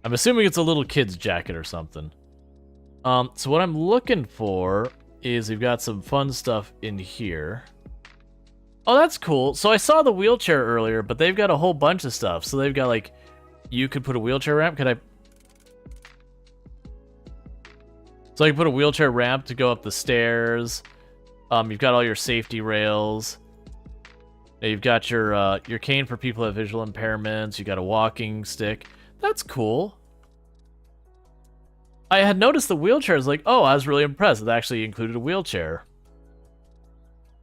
I'm assuming it's a little kid's jacket or something. So what I'm looking for is we've got some fun stuff in here. Oh, that's cool. So I saw the wheelchair earlier, but they've got a whole bunch of stuff. So they've got like, you could put a wheelchair ramp. Could I? So I can put a wheelchair ramp to go up the stairs. You've got all your safety rails. You've got your cane for people who have visual impairments. You got a walking stick. That's cool. I had noticed the wheelchairs. Like, oh, I was really impressed. It actually included a wheelchair.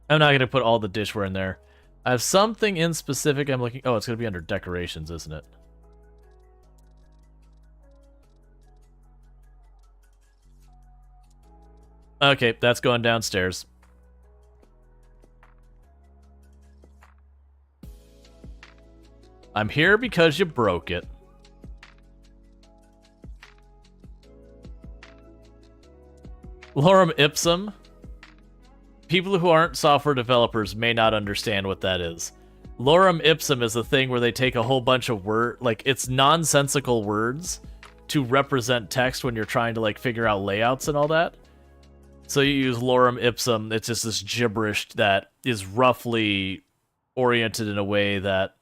I'm not going to put all the dishware in there. I have something in specific I'm looking... Oh, it's going to be under decorations, isn't it? Okay, that's going downstairs. I'm here because you broke it. Lorem ipsum. People who aren't software developers may not understand what that is. Lorem ipsum is a thing where they take a whole bunch of like it's nonsensical words to represent text when you're trying to like figure out layouts and all that. So you use lorem ipsum. It's just this gibberish that is roughly oriented in a way that,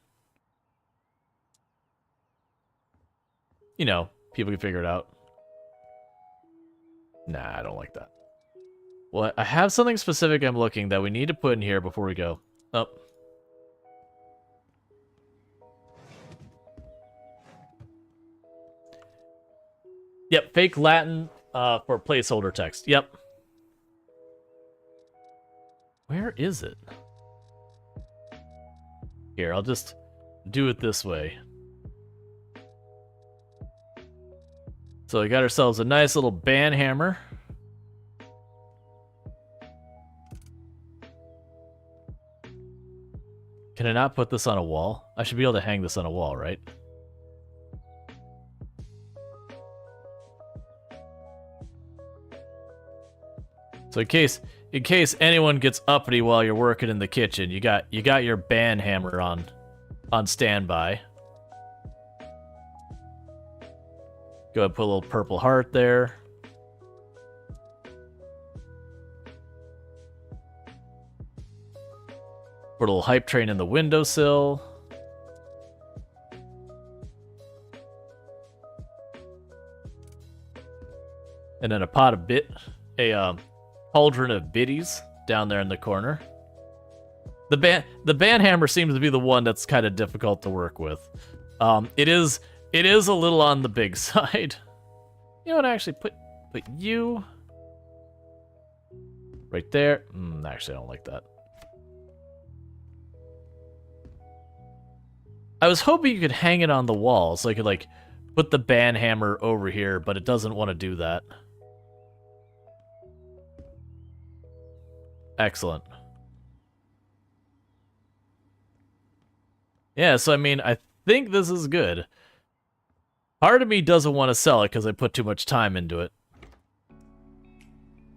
you know, people can figure it out. Nah, I don't like that. Well, I have something specific I'm looking that we need to put in here before we go. Oh. Yep, fake Latin for placeholder text. Yep. Where is it? Here, I'll just do it this way. So we got ourselves a nice little band hammer. Can I not put this on a wall? I should be able to hang this on a wall, right? So in case anyone gets uppity while you're working in the kitchen, you got your band hammer on standby. Go ahead and put a little purple heart there. Put a little hype train in the windowsill. And then a cauldron of biddies down there in the corner. The band hammer seems to be the one that's kind of difficult to work with. It is a little on the big side. You know what? Actually, put you right there. Actually, I don't like that. I was hoping you could hang it on the wall so I could like put the band hammer over here, but it doesn't want to do that. Excellent. Yeah, so I mean, I think this is good. Part of me doesn't want to sell it because I put too much time into it.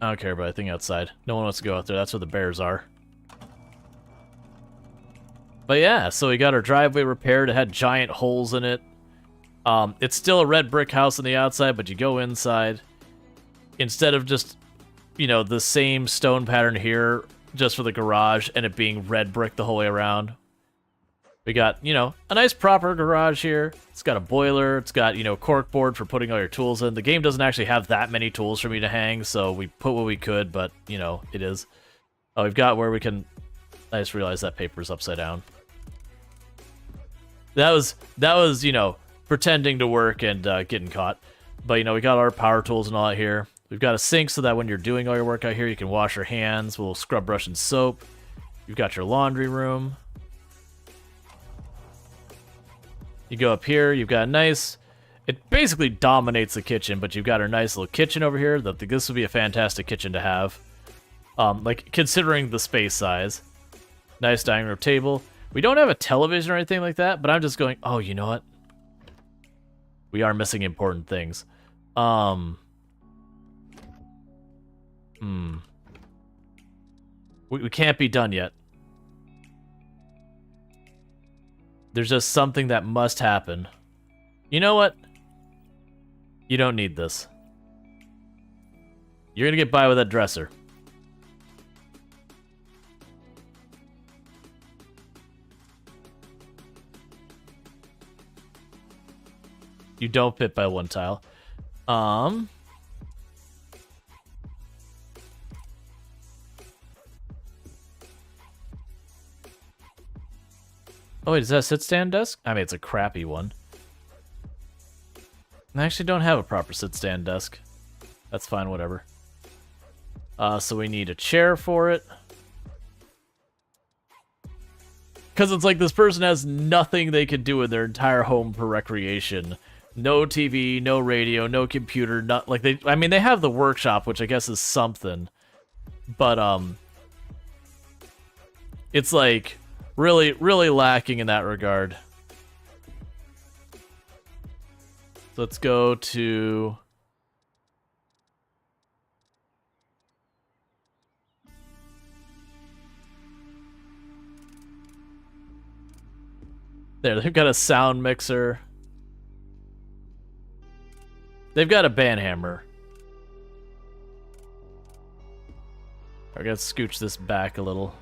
I don't care about anything outside. No one wants to go out there. That's where the bears are. But yeah, so we got our driveway repaired. It had giant holes in it. It's still a red brick house on the outside, but you go inside. Instead of just, you know, the same stone pattern here just for the garage and it being red brick the whole way around. We got, you know, a nice proper garage here. It's got a boiler. It's got, you know, corkboard for putting all your tools in. The game doesn't actually have that many tools for me to hang, so we put what we could, but, you know, it is. Oh, we've got where we can... I just realized that paper's upside down. That was, you know, pretending to work and getting caught. But, you know, we got our power tools and all that here. We've got a sink so that when you're doing all your work out here, you can wash your hands with a little scrub brush and soap. You've got your laundry room. You go up here, you've got a nice... It basically dominates the kitchen, but you've got our nice little kitchen over here. This would be a fantastic kitchen to have. Like, considering the space size. Nice dining room table. We don't have a television or anything like that, but I'm just going, oh, you know what? We are missing important things. We can't be done yet. There's just something that must happen. You know what? You don't need this. You're gonna get by with that dresser. You don't fit by one tile. Oh wait, is that a sit-stand desk? I mean, it's a crappy one. I actually don't have a proper sit-stand desk. That's fine, whatever. So we need a chair for it. Because it's like this person has nothing they could do in their entire home for recreation. No TV, no radio, no computer, not like they... I mean, they have the workshop, which I guess is something. But, it's like... really, really lacking in that regard. Let's go to... There, they've got a sound mixer. They've got a band hammer. I gotta scooch this back a little.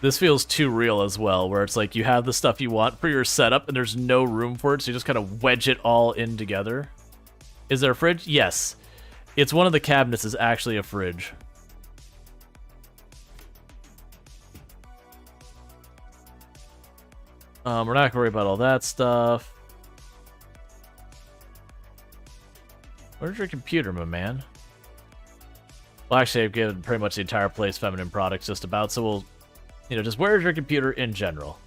This feels too real as well, where it's like you have the stuff you want for your setup and there's no room for it, so you just kind of wedge it all in together. Is there a fridge? Yes. It's one of the cabinets is actually a fridge. We're not gonna worry about all that stuff. Where's your computer, my man? Well, actually, I've given pretty much the entire place feminine products just about, so we'll... You know, just where's your computer in general?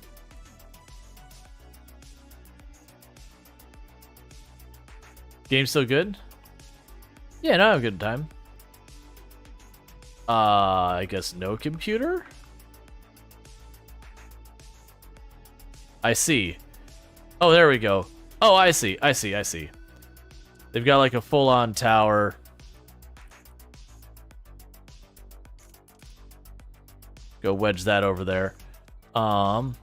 Game still good? Yeah, no, I have a good time. I guess no computer? I see. Oh, there we go. Oh, I see. They've got like a full-on tower. Go wedge that over there. Alright,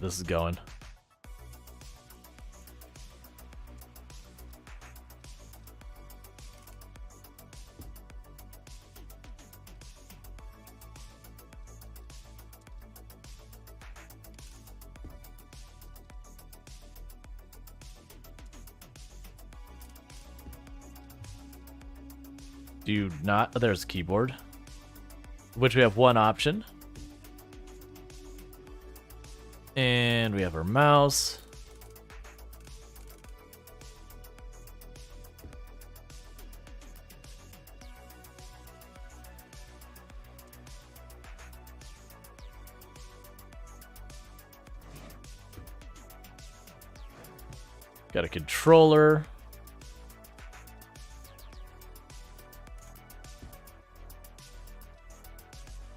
this is going. Do you not? Oh, there's a keyboard. Which we have one option. And we have our mouse. Got a controller.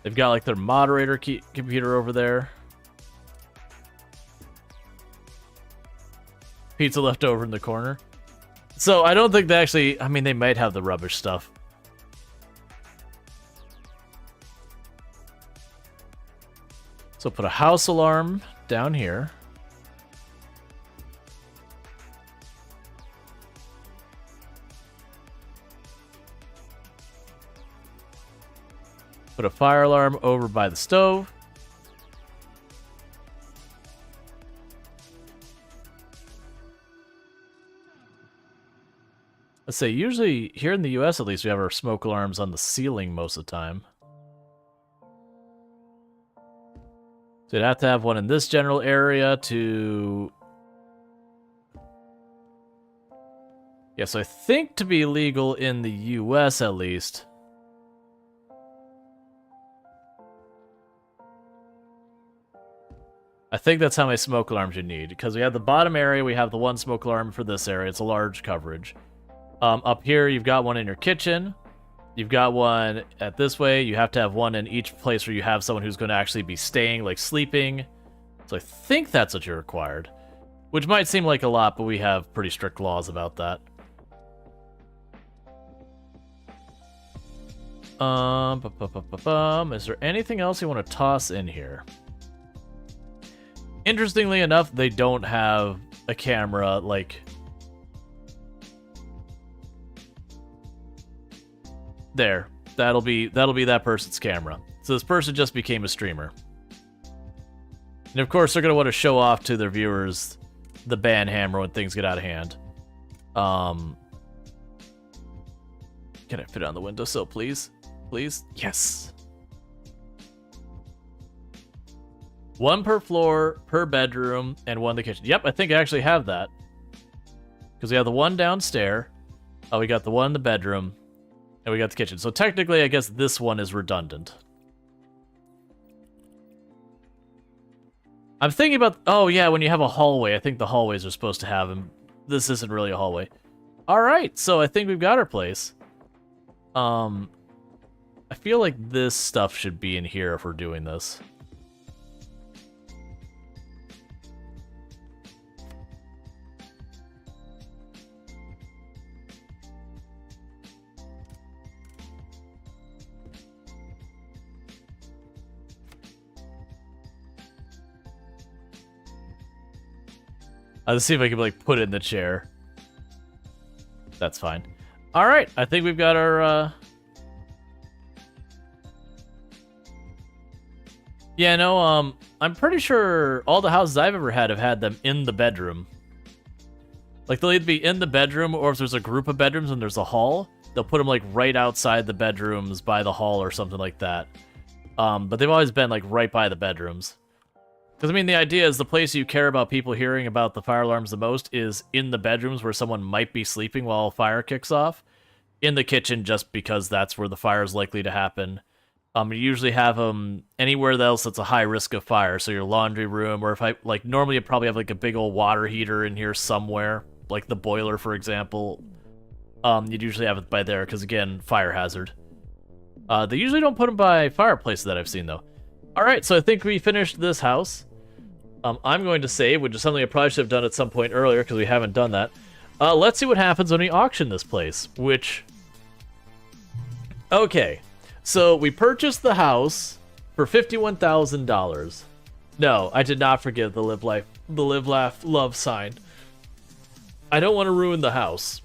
They've got like their moderator computer over there. Pizza left over in the corner. So I don't think they actually, I mean, they might have the rubbish stuff. So put a house alarm down here. Put a fire alarm over by the stove. Let's say, usually, here in the US at least, we have our smoke alarms on the ceiling most of the time. So you'd have to have one in this general area to... Yeah, so I think to be legal in the US at least... I think that's how many smoke alarms you need, because we have the bottom area, we have the one smoke alarm for this area. It's a large coverage. Up here, you've got one in your kitchen. You've got one at this way. You have to have one in each place where you have someone who's going to actually be staying, like sleeping. So I think that's what you're required. Which might seem like a lot, but we have pretty strict laws about that. Is there anything else you want to toss in here? Interestingly enough, they don't have a camera, like... There. That'll be that person's camera. So this person just became a streamer. And of course, they're going to want to show off to their viewers the ban hammer when things get out of hand. Can I fit it on the windowsill, please? Please? Yes. One per floor, per bedroom, and one in the kitchen. Yep, I think I actually have that. Because we have the one downstairs. Oh, we got the one in the bedroom. And we got the kitchen. So technically, I guess this one is redundant. I'm thinking about... Oh, yeah, when you have a hallway, I think the hallways are supposed to have them. This isn't really a hallway. Alright, so I think we've got our place. I feel like this stuff should be in here if we're doing this. Let's see if I can, like, put it in the chair. That's fine. Alright, I think we've got our, Yeah, no, I'm pretty sure all the houses I've ever had have had them in the bedroom. Like, they'll either be in the bedroom, or if there's a group of bedrooms and there's a hall, they'll put them, like, right outside the bedrooms by the hall or something like that. But they've always been, like, right by the bedrooms. Because, I mean, the idea is the place you care about people hearing about the fire alarms the most is in the bedrooms where someone might be sleeping while a fire kicks off. In the kitchen, just because that's where the fire is likely to happen. You usually have them anywhere else that's a high risk of fire. So your laundry room, or if normally you'd probably have, like, a big old water heater in here somewhere. Like the boiler, for example. You'd usually have it by there, because, again, fire hazard. They usually don't put them by fireplaces that I've seen, though. Alright, so I think we finished this house. I'm going to save, which is something I probably should have done at some point earlier, because we haven't done that. Let's see what happens when we auction this place, which... Okay, so we purchased the house for $51,000. No, I did not forget the live, laugh, love sign. I don't want to ruin the house.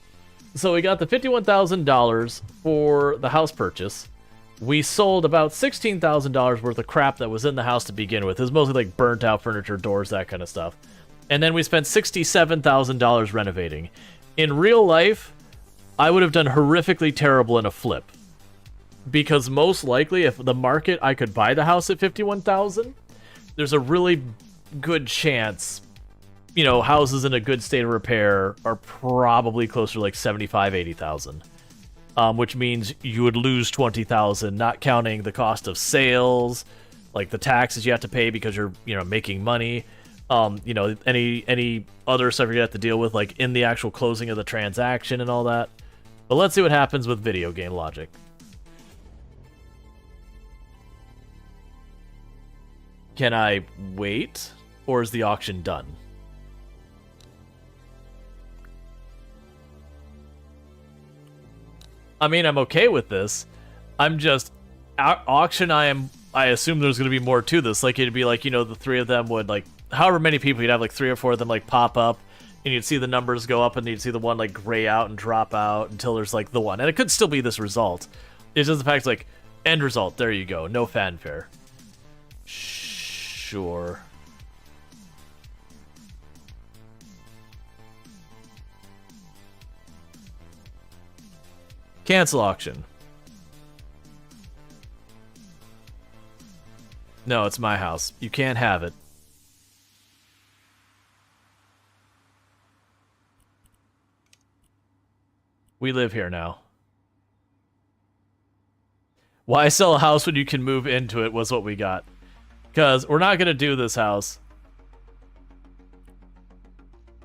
So we got the $51,000 for the house purchase. We sold about $16,000 worth of crap that was in the house to begin with. It was mostly like burnt out furniture, doors, that kind of stuff. And then we spent $67,000 renovating. In real life, I would have done horrifically terrible in a flip. Because most likely, if the market, I could buy the house at $51,000. There's a really good chance, you know, houses in a good state of repair are probably closer to like 75, 80,000. Which means you would lose 20,000, not counting the cost of sales, like the taxes you have to pay because you're, you know, making money. You know, any other stuff you have to deal with, like in the actual closing of the transaction and all that. But let's see what happens with video game logic. Can I wait, or is the auction done? I mean, I'm okay with this. I'm just auction. I assume there's gonna be more to this. Like it'd be like, you know, the three of them would like, however many people you'd have, like 3 or 4 of them like pop up, and you'd see the numbers go up, and you'd see the one like gray out and drop out until there's like the one, and it could still be this result. It's just the fact like end result. There you go. No fanfare. Sure. Cancel auction. No, it's my house. You can't have it. We live here now. Why sell a house when you can move into it was what we got. Because we're not going to do this house.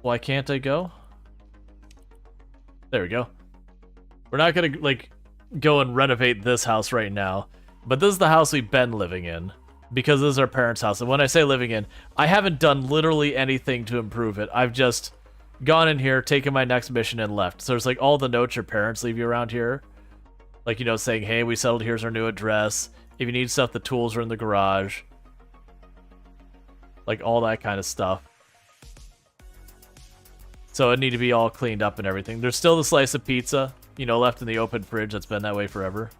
Why can't I go? There we go. We're not gonna, like, go and renovate this house right now. But this is the house we've been living in. Because this is our parents' house. And when I say living in, I haven't done literally anything to improve it. I've just gone in here, taken my next mission, and left. So there's, like, all the notes your parents leave you around here. Like, you know, saying, hey, we settled, here's our new address. If you need stuff, the tools are in the garage. Like, all that kind of stuff. So it need to be all cleaned up and everything. There's still the slice of pizza, you know, left in the open fridge that's been that way forever.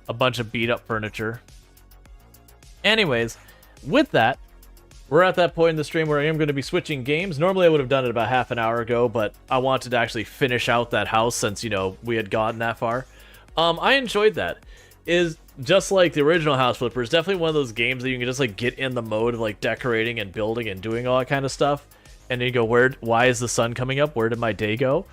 A bunch of beat up furniture. Anyways, with that, we're at that point in the stream where I am going to be switching games. Normally I would have done it about half an hour ago, but I wanted to actually finish out that house since, you know, we had gotten that far. I enjoyed that. Is just like the original House Flipper, is definitely one of those games that you can just like get in the mode of like decorating and building and doing all that kind of stuff. And then you go, why is the sun coming up? Where did my day go?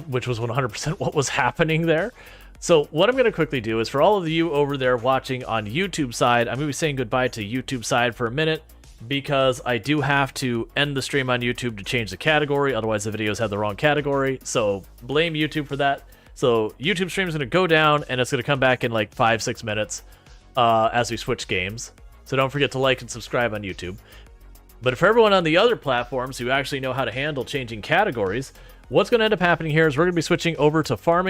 Which was 100% what was happening there. So what I'm going to quickly do is for all of you over there watching on YouTube side, I'm going to be saying goodbye to YouTube side for a minute because I do have to end the stream on YouTube to change the category. Otherwise the videos have the wrong category. So blame YouTube for that. So YouTube stream is going to go down and it's going to come back in like 5-6 minutes as we switch games. So don't forget to like and subscribe on YouTube. But for everyone on the other platforms who actually know how to handle changing categories, what's going to end up happening here is we're going to be switching over to farming.